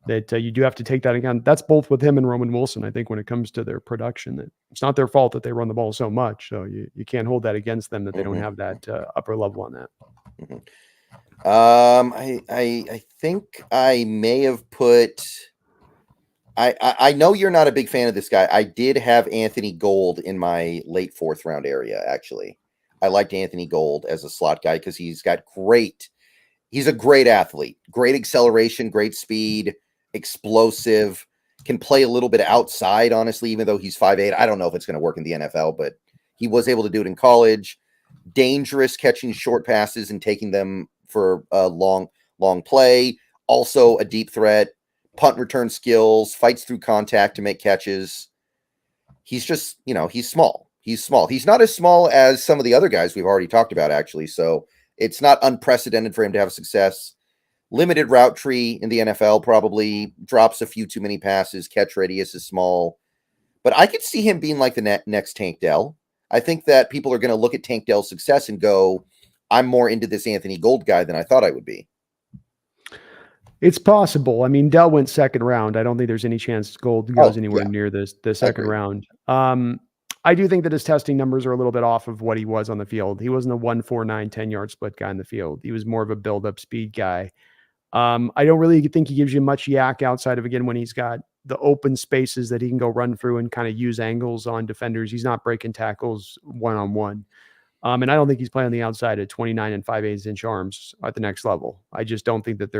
that you do have to take that again. That's both with him and Roman Wilson, I think, when it comes to their production. That it's not their fault that they run the ball so much. So you can't hold that against them that they don't have that upper level on that. I think I may have put. I know you're not a big fan of this guy. I did have Anthony Gould in my late 4th round area, actually. I liked Anthony Gould as a slot guy because he's a great athlete, great acceleration, great speed, explosive, can play a little bit outside, honestly, even though he's 5'8". I don't know if it's going to work in the NFL, but he was able to do it in college. Dangerous catching short passes and taking them for a long play. Also a deep threat. Punt return skills, fights through contact to make catches. He's just, he's small. He's small. He's not as small as some of the other guys we've already talked about, actually. So it's not unprecedented for him to have success. Limited route tree in the NFL, probably drops a few too many passes. Catch radius is small. But I could see him being like the next Tank Dell. I think that people are going to look at Tank Dell's success and go, I'm more into this Anthony Gould guy than I thought I would be. It's possible. I mean, Dell went 2nd round. I don't think there's any chance Gould goes anywhere near the 2nd round. I do think that his testing numbers are a little bit off of what he was on the field. He wasn't a 1-4-9, 10-yard split guy in the field. He was more of a build-up speed guy. I don't really think he gives you much yak outside of, again, when he's got the open spaces that he can go run through and kind of use angles on defenders. He's not breaking tackles one-on-one. And I don't think he's playing on the outside at 29 and 5/8 inch arms at the next level. I just don't think that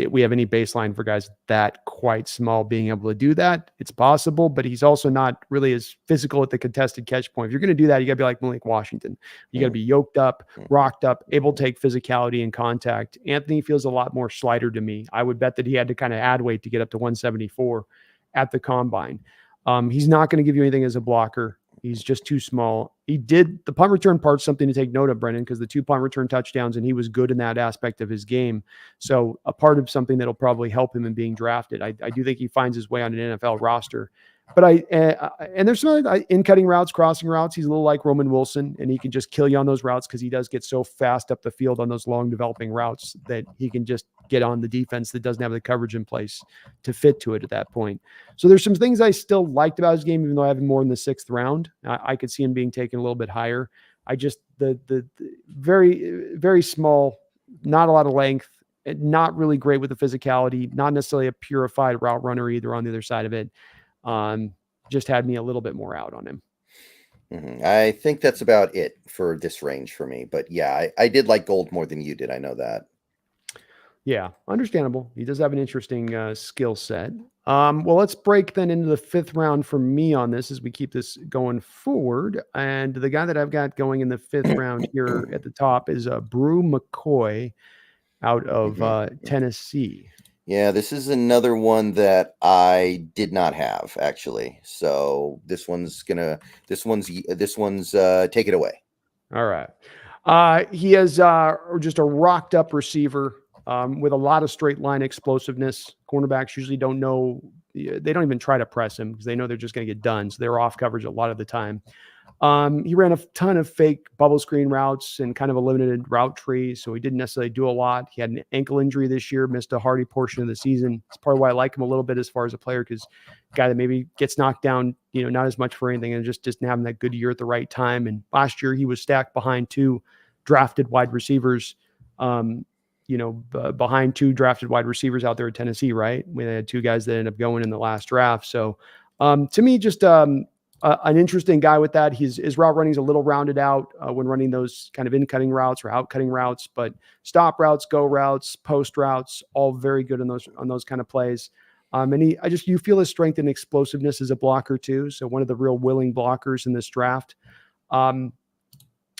we have any baseline for guys that quite small being able to do that. It's possible, but he's also not really as physical at the contested catch point. If you're going to do that, you got to be like Malik Washington. You got to be yoked up, rocked up, able to take physicality and contact. Anthony feels a lot more slider to me. I would bet that he had to kind of add weight to get up to 174 at the combine. He's not going to give you anything as a blocker. He's just too small. The punt return part's something to take note of, Brendan, because the 2 punt return touchdowns, and he was good in that aspect of his game. So a part of something that'll probably help him in being drafted. I do think he finds his way on an NFL roster. But and there's some in cutting routes, crossing routes. He's a little like Roman Wilson, and he can just kill you on those routes because he does get so fast up the field on those long developing routes that he can just get on the defense that doesn't have the coverage in place to fit to it at that point. So there's some things I still liked about his game, even though I have him more in the 6th round. I could see him being taken a little bit higher. I just the very, very small, not a lot of length, not really great with the physicality, not necessarily a purified route runner either on the other side of it. Just had me a little bit more out on him. I think that's about it for this range for me. But yeah, I did like Gould more than you did. I know that. Yeah, understandable. He does have an interesting skill set. Well, let's break then into the 5th round for me on this as we keep this going forward. And the guy that I've got going in the 5th round here at the top is Brew McCoy out of Tennessee. Yeah, this is another one that I did not have actually. So this one's take it away. All right. He is just a rocked up receiver with a lot of straight line explosiveness. Cornerbacks usually don't know, they don't even try to press him because they know they're just going to get done. So they're off coverage a lot of the time. He ran a ton of fake bubble screen routes and kind of a limited route tree, so he didn't necessarily do a lot. He had an ankle injury this year, missed a hearty portion of the season. It's part of why I like him a little bit as far as a player, because guy that maybe gets knocked down, not as much for anything and just didn't have that good year at the right time. And last year he was stacked behind two drafted wide receivers. Behind two drafted wide receivers out there at Tennessee, right? We had two guys that ended up going in the last draft. So to me, just an interesting guy with that. His route running is a little rounded out when running those kind of in-cutting routes or out-cutting routes, but stop routes, go routes, post routes, all very good on those kind of plays. And you feel his strength and explosiveness as a blocker too. So one of the real willing blockers in this draft.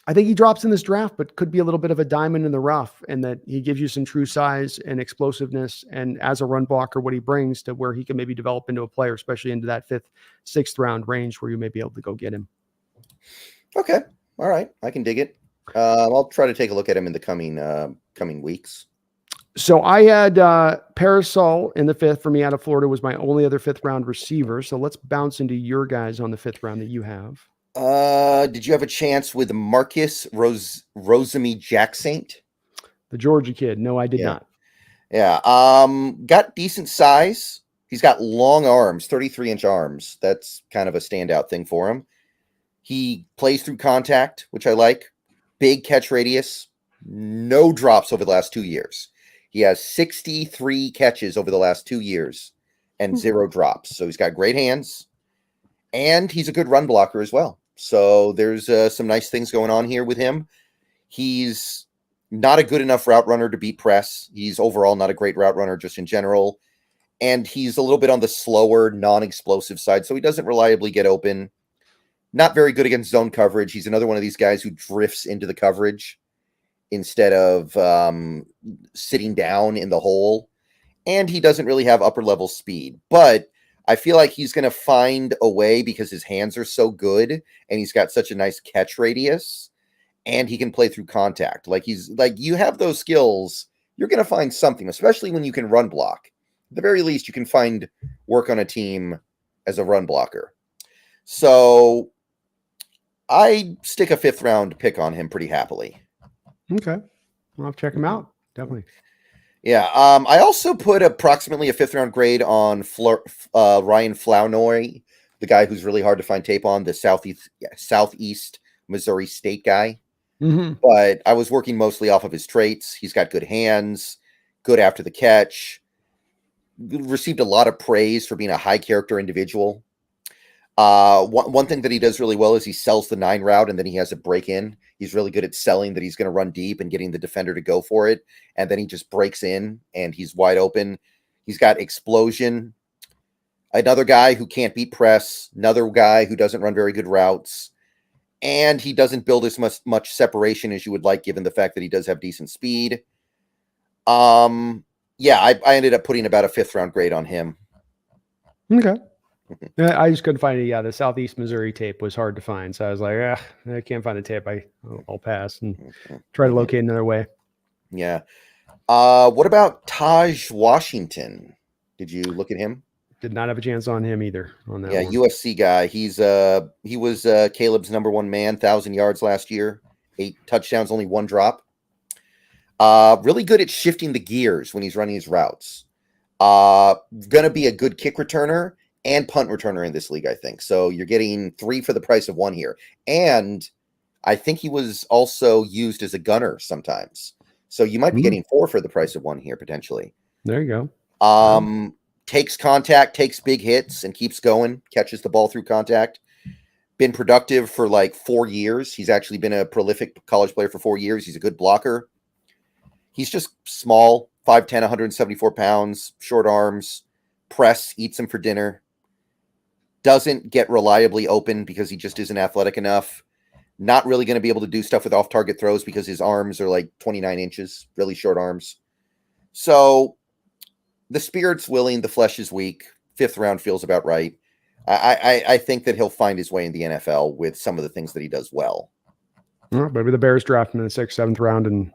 I think he drops in this draft, but could be a little bit of a diamond in the rough, and that he gives you some true size and explosiveness. And as a run blocker, what he brings to where he can maybe develop into a player, especially into that 5th, 6th round range where you may be able to go get him. Okay. All right. I can dig it. I'll try to take a look at him in the coming weeks. So I had Parasol in the 5th for me out of Florida, was my only other 5th round receiver. So let's bounce into your guys on the 5th round that you have. Did you have a chance with Marcus Rosemy Jackson? The Georgia kid? No, I did not. Yeah. Got decent size. He's got long arms, 33-inch arms. That's kind of a standout thing for him. He plays through contact, which I like. Big catch radius. No drops over the last 2 years. He has 63 catches over the last 2 years and 0 drops. So he's got great hands. And he's a good run blocker as well. So there's some nice things going on here with him. He's not a good enough route runner to beat press. He's overall not a great route runner just in general. And he's a little bit on the slower, non-explosive side. So he doesn't reliably get open. Not very good against zone coverage. He's another one of these guys who drifts into the coverage instead of sitting down in the hole. And he doesn't really have upper level speed. But I feel like he's going to find a way because his hands are so good and he's got such a nice catch radius and he can play through contact. You have those skills, you're going to find something, especially when you can run block. At the very least, you can find work on a team as a run blocker. So I stick a 5th round pick on him pretty happily. Okay. I'll check him out. Definitely. Yeah, I also put approximately a 5th round grade on Ryan Flournoy, the guy who's really hard to find tape on, the Southeast Missouri State guy. Mm-hmm. But I was working mostly off of his traits. He's got good hands, good after the catch, received a lot of praise for being a high character individual. One thing that he does really well is he sells the 9 route and then he has a break in. He's really good at selling that he's going to run deep and getting the defender to go for it. And then he just breaks in and he's wide open. He's got explosion. Another guy who can't beat press. Another guy who doesn't run very good routes. And he doesn't build as much separation as you would like, given the fact that he does have decent speed. I ended up putting about a 5th round grade on him. Okay. I just couldn't find it. Yeah, the Southeast Missouri tape was hard to find. So I was like, I can't find the tape. I'll pass and try to locate another way. Yeah. What about Taj Washington? Did you look at him? Did not have a chance on him either. On that, one. USC guy. He was Caleb's number 1 man, 1,000 yards last year, 8 touchdowns, only 1 drop. Really good at shifting the gears when he's running his routes. Gonna be a good kick returner and punt returner in this league, I think. So you're getting 3 for the price of 1 here. And I think he was also used as a gunner sometimes. So you might be getting 4 for the price of 1 here, potentially. There you go. Takes contact, takes big hits, and keeps going. Catches the ball through contact. Been productive for like 4 years. He's actually been a prolific college player for 4 years. He's a good blocker. He's just small, 5'10", 174 pounds, short arms. Press, eats him for dinner. Doesn't get reliably open because he just isn't athletic enough. Not really going to be able to do stuff with off-target throws because his arms are like 29 inches, really short arms. So The spirit's willing, the flesh is weak. 5th round feels about right. I think that he'll find his way in the NFL with some of the things that he does well. Well, maybe the Bears draft him in the 6th, 7th round and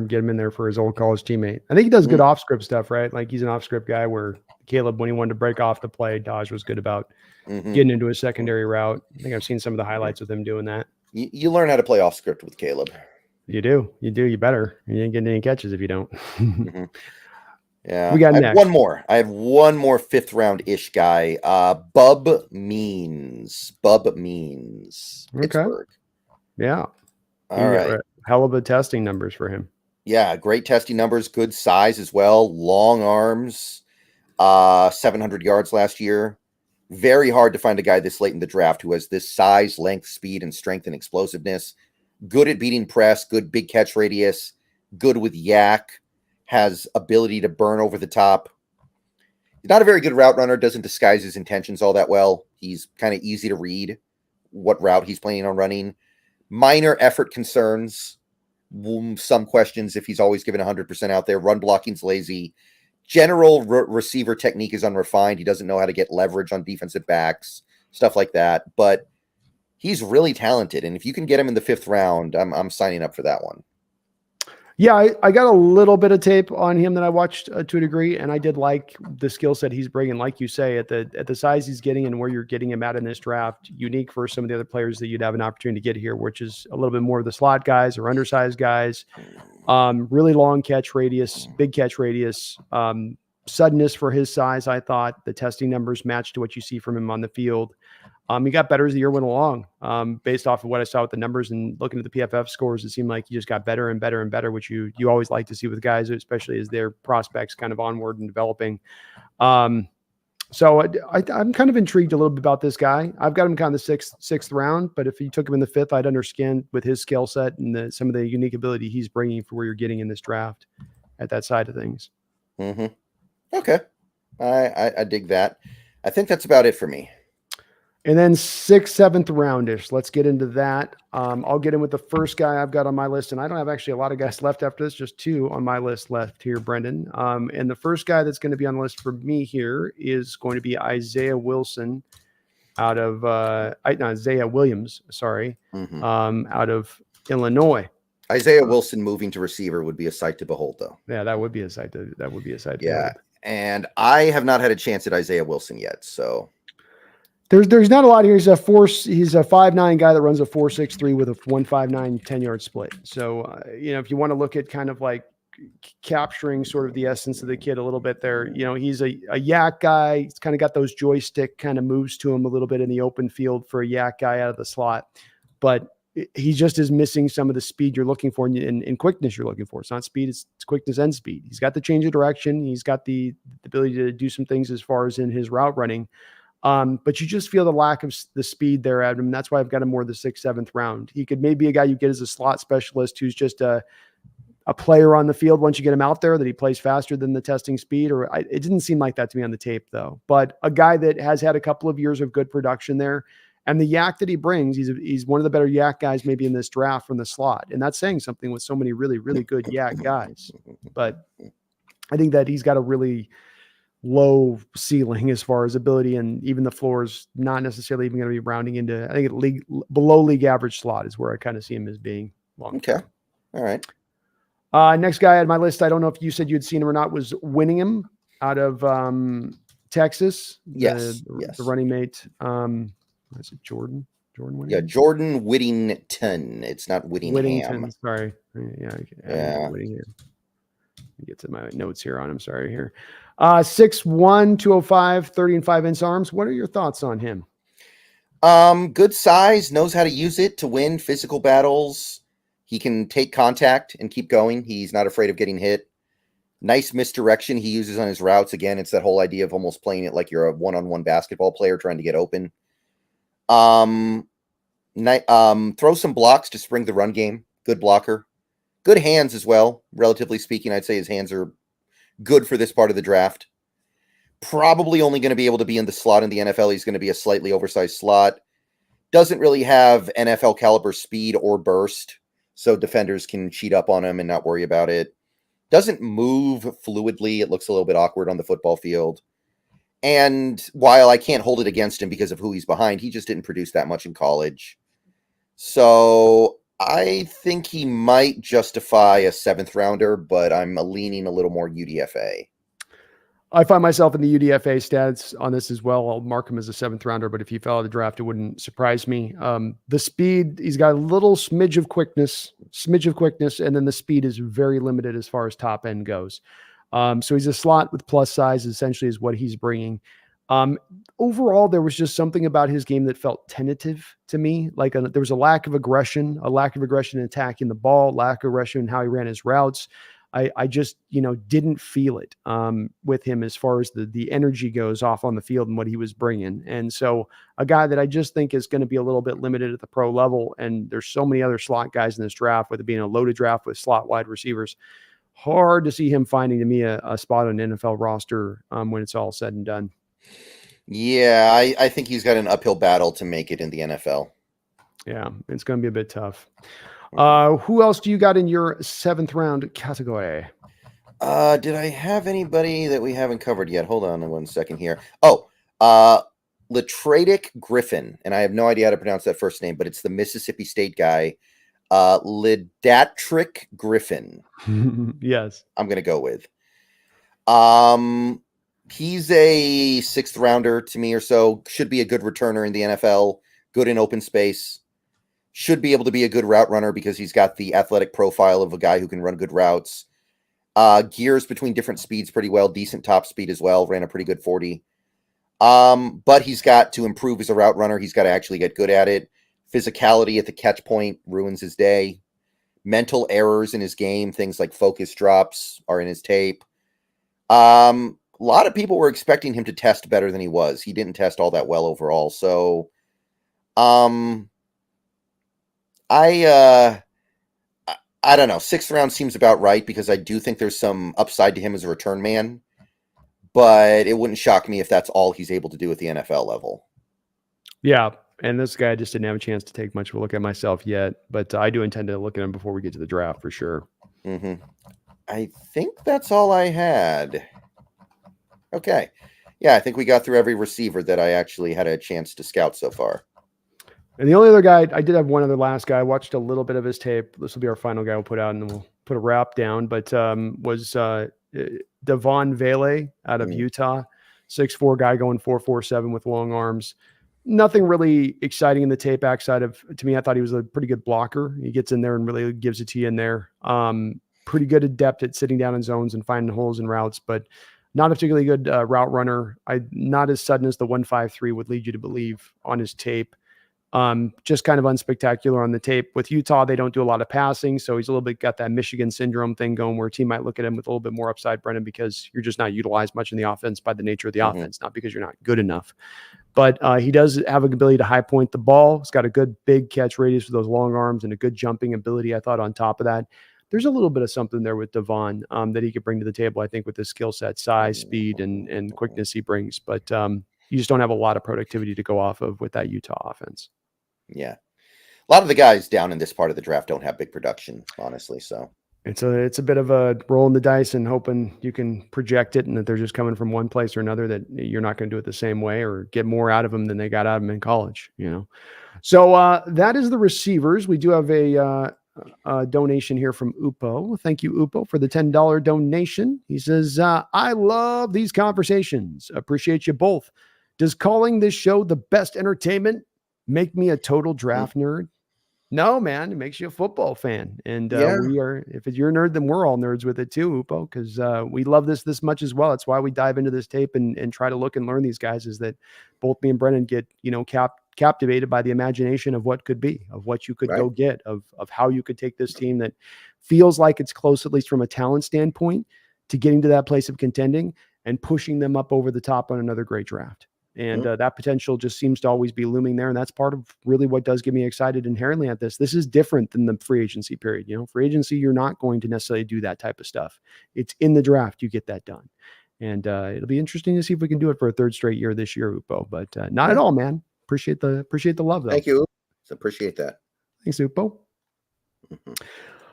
get him in there for his old college teammate. I think he does good off-script stuff, right? Like he's an off-script guy where Caleb, when he wanted to break off the play, Taj was good about getting into a secondary route. I think I've seen some of the highlights with him doing that. You learn how to play off-script with Caleb. You do. You better. You ain't getting any catches if you don't. Yeah. We got I next. have one more. I have one more 5th round-ish guy. Bub Means. Pittsburgh. Yeah. All right. Hell of a testing numbers for him. Yeah, great testing numbers, good size as well, long arms, 700 yards last year. Very hard to find a guy this late in the draft who has this size, length, speed, and strength and explosiveness. Good at beating press, good big catch radius, good with yak, has ability to burn over the top. He's not a very good route runner, doesn't disguise his intentions all that well. He's kind of easy to read what route he's planning on running. Minor effort concerns. Some questions if he's always given 100% out there. Run blocking's lazy. General receiver technique is unrefined. He doesn't know how to get leverage on defensive backs, stuff like that. But he's really talented. And if you can get him in the 5th round, I'm signing up for that one. Yeah, I got a little bit of tape on him that I watched to a degree, and I did like the skill set he's bringing. Like you say, at the size he's getting and where you're getting him at in this draft, unique for some of the other players that you'd have an opportunity to get here, which is a little bit more of the slot guys or undersized guys. Really long catch radius, big catch radius, suddenness for his size. I thought the testing numbers matched to what you see from him on the field. He got better as the year went along. Based off of what I saw with the numbers and looking at the PFF scores, it seemed like he just got better and better and better, which you always like to see with guys, especially as their prospects kind of onward and developing. So I'm kind of intrigued a little bit about this guy. I've got him kind of the sixth round, but if you took him in the 5th, I'd understand with his skill set and some of the unique ability he's bringing for where you're getting in this draft at that side of things. Okay. I dig that. I think that's about it for me. And then 6th, 7th roundish. Let's get into that. I'll get in with the first guy I've got on my list, and I don't have actually a lot of guys left after this, just 2 on my list left here, Brendan. And the first guy that's going to be on the list for me here is going to be Isaiah Wilson out of Isaiah Williams, sorry, out of Illinois. Isaiah Wilson moving to receiver would be a sight to behold, though. Yeah, that would be a sight to behold. And I have not had a chance at Isaiah Wilson yet, so. There's not a lot here. He's a 5'9" guy that runs a 4.63 with a 1.59 10-yard split. So, if you want to look at kind of like capturing sort of the essence of the kid a little bit there, he's a yak guy. He's kind of got those joystick kind of moves to him a little bit in the open field for a yak guy out of the slot. But he just is missing some of the speed you're looking for and quickness you're looking for. It's not speed, it's quickness and speed. He's got the change of direction. He's got the ability to do some things as far as in his route running. But you just feel the lack of the speed there at him. That's why I've got him more the 6th, 7th round. He could maybe be a guy you get as a slot specialist who's just a player on the field once you get him out there, that he plays faster than the testing speed. It didn't seem like that to me on the tape, though. But a guy that has had a couple of years of good production there. And the yak that he brings, he's one of the better yak guys maybe in this draft from the slot. And that's saying something with so many really, really good yak guys. But I think that he's got a really low ceiling as far as ability, and even the floor is not necessarily even going to be rounding into, I think below league average slot is where I kind of see him as being long. Okay. All right. Next guy on my list, I don't know if you said you had seen him or not, was Whittingham out of Texas. Yes. The running mate. Is it Jordan Whittingham? Yeah, Jordan Whittington. It's not Whittingham. Sorry. Yeah. Whittingham. Get to my notes here on him. Sorry here. 6'1", 205, 30 and 5 inch arms. What are your thoughts on him? Good size, knows how to use it to win physical battles. He can take contact and keep going. He's not afraid of getting hit. Nice misdirection he uses on his routes. Again, it's that whole idea of almost playing it like you're a one-on-one basketball player trying to get open. Throw some blocks to spring the run game. Good blocker. Good hands as well. Relatively speaking, I'd say his hands are good for this part of the draft. Probably only going to be able to be in the slot in the NFL. He's going to be a slightly oversized slot. Doesn't really have NFL caliber speed or burst, so defenders can cheat up on him and not worry about it. doesn't move fluidly. It looks a little bit awkward on the football field. And while I can't hold it against him because of who he's behind, he just didn't produce that much in college. So I think he might justify a 7th rounder, but I'm leaning a little more UDFA. I find myself in the UDFA stats on this as well. I'll mark him as a 7th rounder, but if he fell out of the draft, it wouldn't surprise me. The speed, he's got a little smidge of quickness, and then the speed is very limited as far as top end goes. So he's a slot with plus size, essentially, is what he's bringing. Overall, there was just something about his game that felt tentative to me. Like there was a lack of aggression in attacking the ball, lack of aggression in how he ran his routes. I just, didn't feel it with him as far as the energy goes off on the field and what he was bringing. And so a guy that I just think is going to be a little bit limited at the pro level. And there's so many other slot guys in this draft, with it being a loaded draft with slot wide receivers. Hard to see him finding, to me, a spot on an NFL roster when it's all said and done. Yeah, I think he's got an uphill battle to make it in the NFL. Yeah, it's going to be a bit tough. Who else do you got in your 7th round category? Did I have anybody that we haven't covered yet? Hold on 1 second here. Lideatrick Griffin, and I have no idea how to pronounce that first name, but it's the Mississippi State guy. Lideatrick Griffin. Yes. I'm going to go with. He's a 6th rounder to me or so. Should be a good returner in the NFL. Good in open space. Should be able to be a good route runner because he's got the athletic profile of a guy who can run good routes. Gears between different speeds pretty well. Decent top speed as well. Ran a pretty good 40. But he's got to improve as a route runner. He's got to actually get good at it. Physicality at the catch point ruins his day. Mental errors in his game, things like focus drops, are in his tape. A lot of people were expecting him to test better than he was. He didn't test all that well overall. So, I don't know. 6th round seems about right because I do think there's some upside to him as a return man, but it wouldn't shock me if that's all he's able to do at the NFL level. Yeah. And this guy just didn't have a chance to take much of a look at myself yet, but I do intend to look at him before we get to the draft for sure. Mm-hmm. I think that's all I had. Okay. Yeah, I think we got through every receiver that I actually had a chance to scout so far. And the only other guy, I did have one other last guy. I watched a little bit of his tape. This will be our final guy we'll put out, and then we'll put a wrap down. But was Devon Vele out of Utah, 6'4" guy going 4.47 with long arms. Nothing really exciting in the tape outside of, to me, I thought he was a pretty good blocker. He gets in there and really gives it to you in there. Pretty good adept at sitting down in zones and finding holes in routes, but not a particularly good route runner. Not as sudden as the 1.53 would lead you to believe on his tape. Just kind of unspectacular on the tape. With Utah, they don't do a lot of passing, so he's a little bit got that Michigan syndrome thing going where a team might look at him with a little bit more upside, Brennan, because you're just not utilized much in the offense by the nature of the offense, not because you're not good enough. But he does have an ability to high point the ball. He's got a good big catch radius with those long arms and a good jumping ability, I thought, on top of that. There's a little bit of something there with Devon that he could bring to the table, I think, with his skill set, size, speed, and quickness he brings. But you just don't have a lot of productivity to go off of with that Utah offense. Yeah. A lot of the guys down in this part of the draft don't have big production, honestly. So it's a bit of a rolling the dice and hoping you can project it and that they're just coming from one place or another, that you're not going to do it the same way or get more out of them than they got out of them in college, So that is the receivers. We do have a donation here from Upo. Thank you, Upo, for the $10 donation. He says, I love these conversations. Appreciate you both. Does calling this show the best entertainment make me a total draft nerd? No, man, it makes you a football fan. And if you're a nerd, then we're all nerds with it too, Upo, because we love this much as well. It's why we dive into this tape and try to look and learn these guys, is that both me and Brennan get, captivated by the imagination of what could be, of what you could go get, of how you could take this team that feels like it's close, at least from a talent standpoint, to getting to that place of contending and pushing them up over the top on another great draft. And that potential just seems to always be looming there. And that's part of really what does get me excited inherently at this. This is different than the free agency period. Free agency, you're not going to necessarily do that type of stuff. It's in the draft. You get that done. And it'll be interesting to see if we can do it for a third straight year this year, Upo, but not at all, man. Appreciate the love though. Thank you. Appreciate that. Thanks, Upo.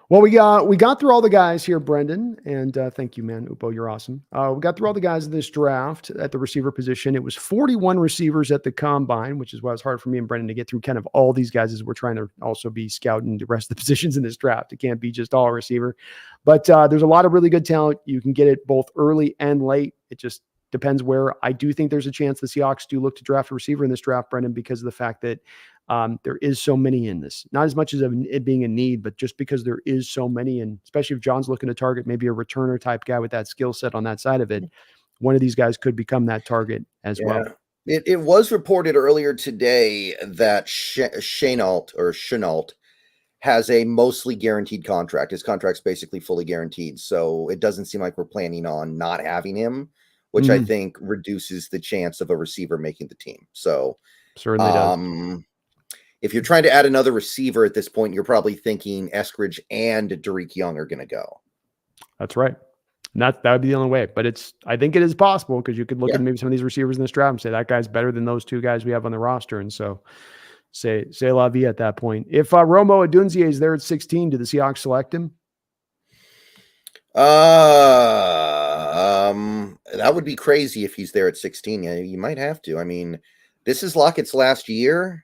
Well, we got through all the guys here, Brendan, and thank you, man. Upo, you're awesome. We got through all the guys in this draft at the receiver position. It was 41 receivers at the combine, which is why it's hard for me and Brendan to get through kind of all these guys as we're trying to also be scouting the rest of the positions in this draft. It can't be just all receiver, but there's a lot of really good talent. You can get it both early and late. It just depends where. I do think there's a chance the Seahawks do look to draft a receiver in this draft, Brendan, because of the fact that there is so many in this, not as much as it being a need, but just because there is so many. And especially if John's looking to target maybe a returner type guy with that skill set on that side of it, one of these guys could become that target as well. It was reported earlier today that Chenault has a mostly guaranteed contract. His contract's basically fully guaranteed. So it doesn't seem like we're planning on not having him, which I think reduces the chance of a receiver making the team. So certainly does. If you're trying to add another receiver at this point, you're probably thinking Eskridge and Derek Young are going to go. That's right. And that would be the only way. But I think it is possible because you could look at maybe some of these receivers in this draft and say that guy's better than those two guys we have on the roster. And so say la vie at that point. If Romo Odunze is there at 16, do the Seahawks select him? That would be crazy if he's there at 16. Yeah, you might have to. I mean, this is Lockett's last year.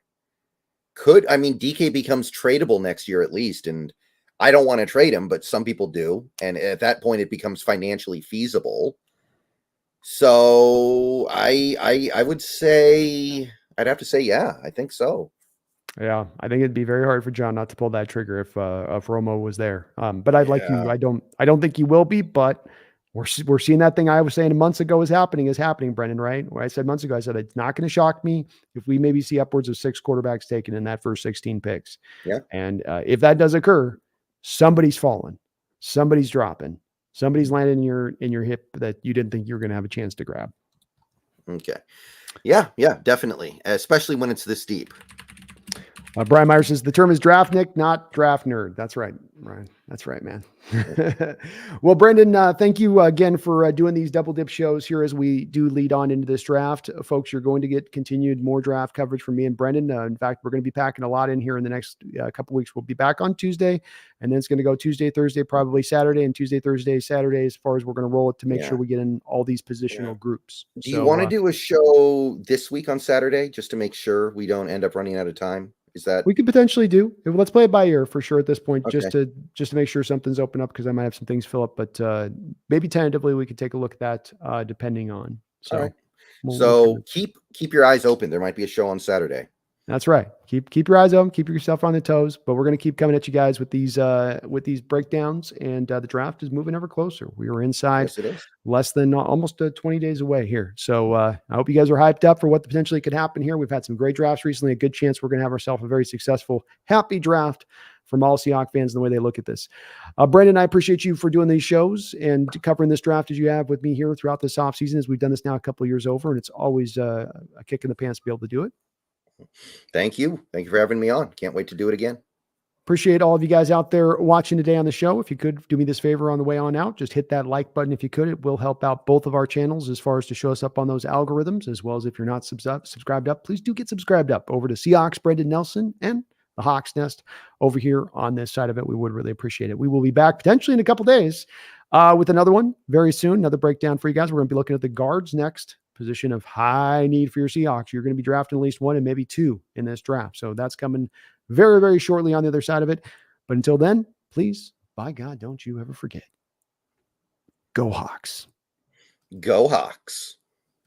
DK becomes tradable next year at least, and I don't want to trade him, but some people do, and at that point it becomes financially feasible. So I would say I'd have to say yeah, I think so. Yeah, I think it'd be very hard for John not to pull that trigger if Romo was there. But I'd like you. I don't think he will be, but we're seeing that thing I was saying months ago is happening, Brendan, right? Where I said months ago, I said, it's not going to shock me if we maybe see upwards of 6 quarterbacks taken in that first 16 picks. Yeah. And if that does occur, somebody's falling, somebody's dropping, somebody's landing in your hip that you didn't think you were going to have a chance to grab. Okay. Yeah, definitely. Especially when it's this deep. Brian Meyer says the term is draft Nick, not draft nerd. That's right, Brian. That's right, man. Well, Brendan, thank you again for doing these double dip shows here as we do lead on into this draft. Folks, you're going to get continued more draft coverage from me and Brendan. In fact, we're going to be packing a lot in here in the next couple weeks. We'll be back on Tuesday, and then it's going to go Tuesday, Thursday, probably Saturday, and Tuesday, Thursday, Saturday, as far as we're going to roll it to make sure we get in all these positional groups. Do you want to do a show this week on Saturday just to make sure we don't end up running out of time? Is that we could potentially do? Let's play it by ear for sure at this point, okay. just to make sure something's open up, because I might have some things fill up, but maybe tentatively we could take a look at that depending on. So, right. So keep your eyes open. There might be a show on Saturday. That's right. Keep your eyes open, keep yourself on the toes, but we're going to keep coming at you guys with these breakdowns, and the draft is moving ever closer. We are inside less than almost 20 days away here. So I hope you guys are hyped up for what potentially could happen here. We've had some great drafts recently, a good chance we're going to have ourselves a very successful, happy draft from all Seahawks fans and the way they look at this. Brendan, I appreciate you for doing these shows and covering this draft as you have with me here throughout this offseason, as we've done this now a couple of years over, and it's always a kick in the pants to be able to do it. Thank you for having me on. Can't wait to do it again. Appreciate all of you guys out there watching today on the show. If you could do me this favor on the way on out, just hit that like button if you could. It will help out both of our channels as far as to show us up on those algorithms, as well as if you're not subscribed up, please do get subscribed up over to Seahawks Brendan Nelson and the Hawks Nest over here on this side of it. We would really appreciate it. We will be back potentially in a couple days with another one very soon, another breakdown for you guys. We're going to be looking at the guards next. Position of high need for your Seahawks. You're going to be drafting at least one and maybe two in this draft. So that's coming very, very shortly on the other side of it. But until then, please, by God, don't you ever forget. Go Hawks. Go Hawks.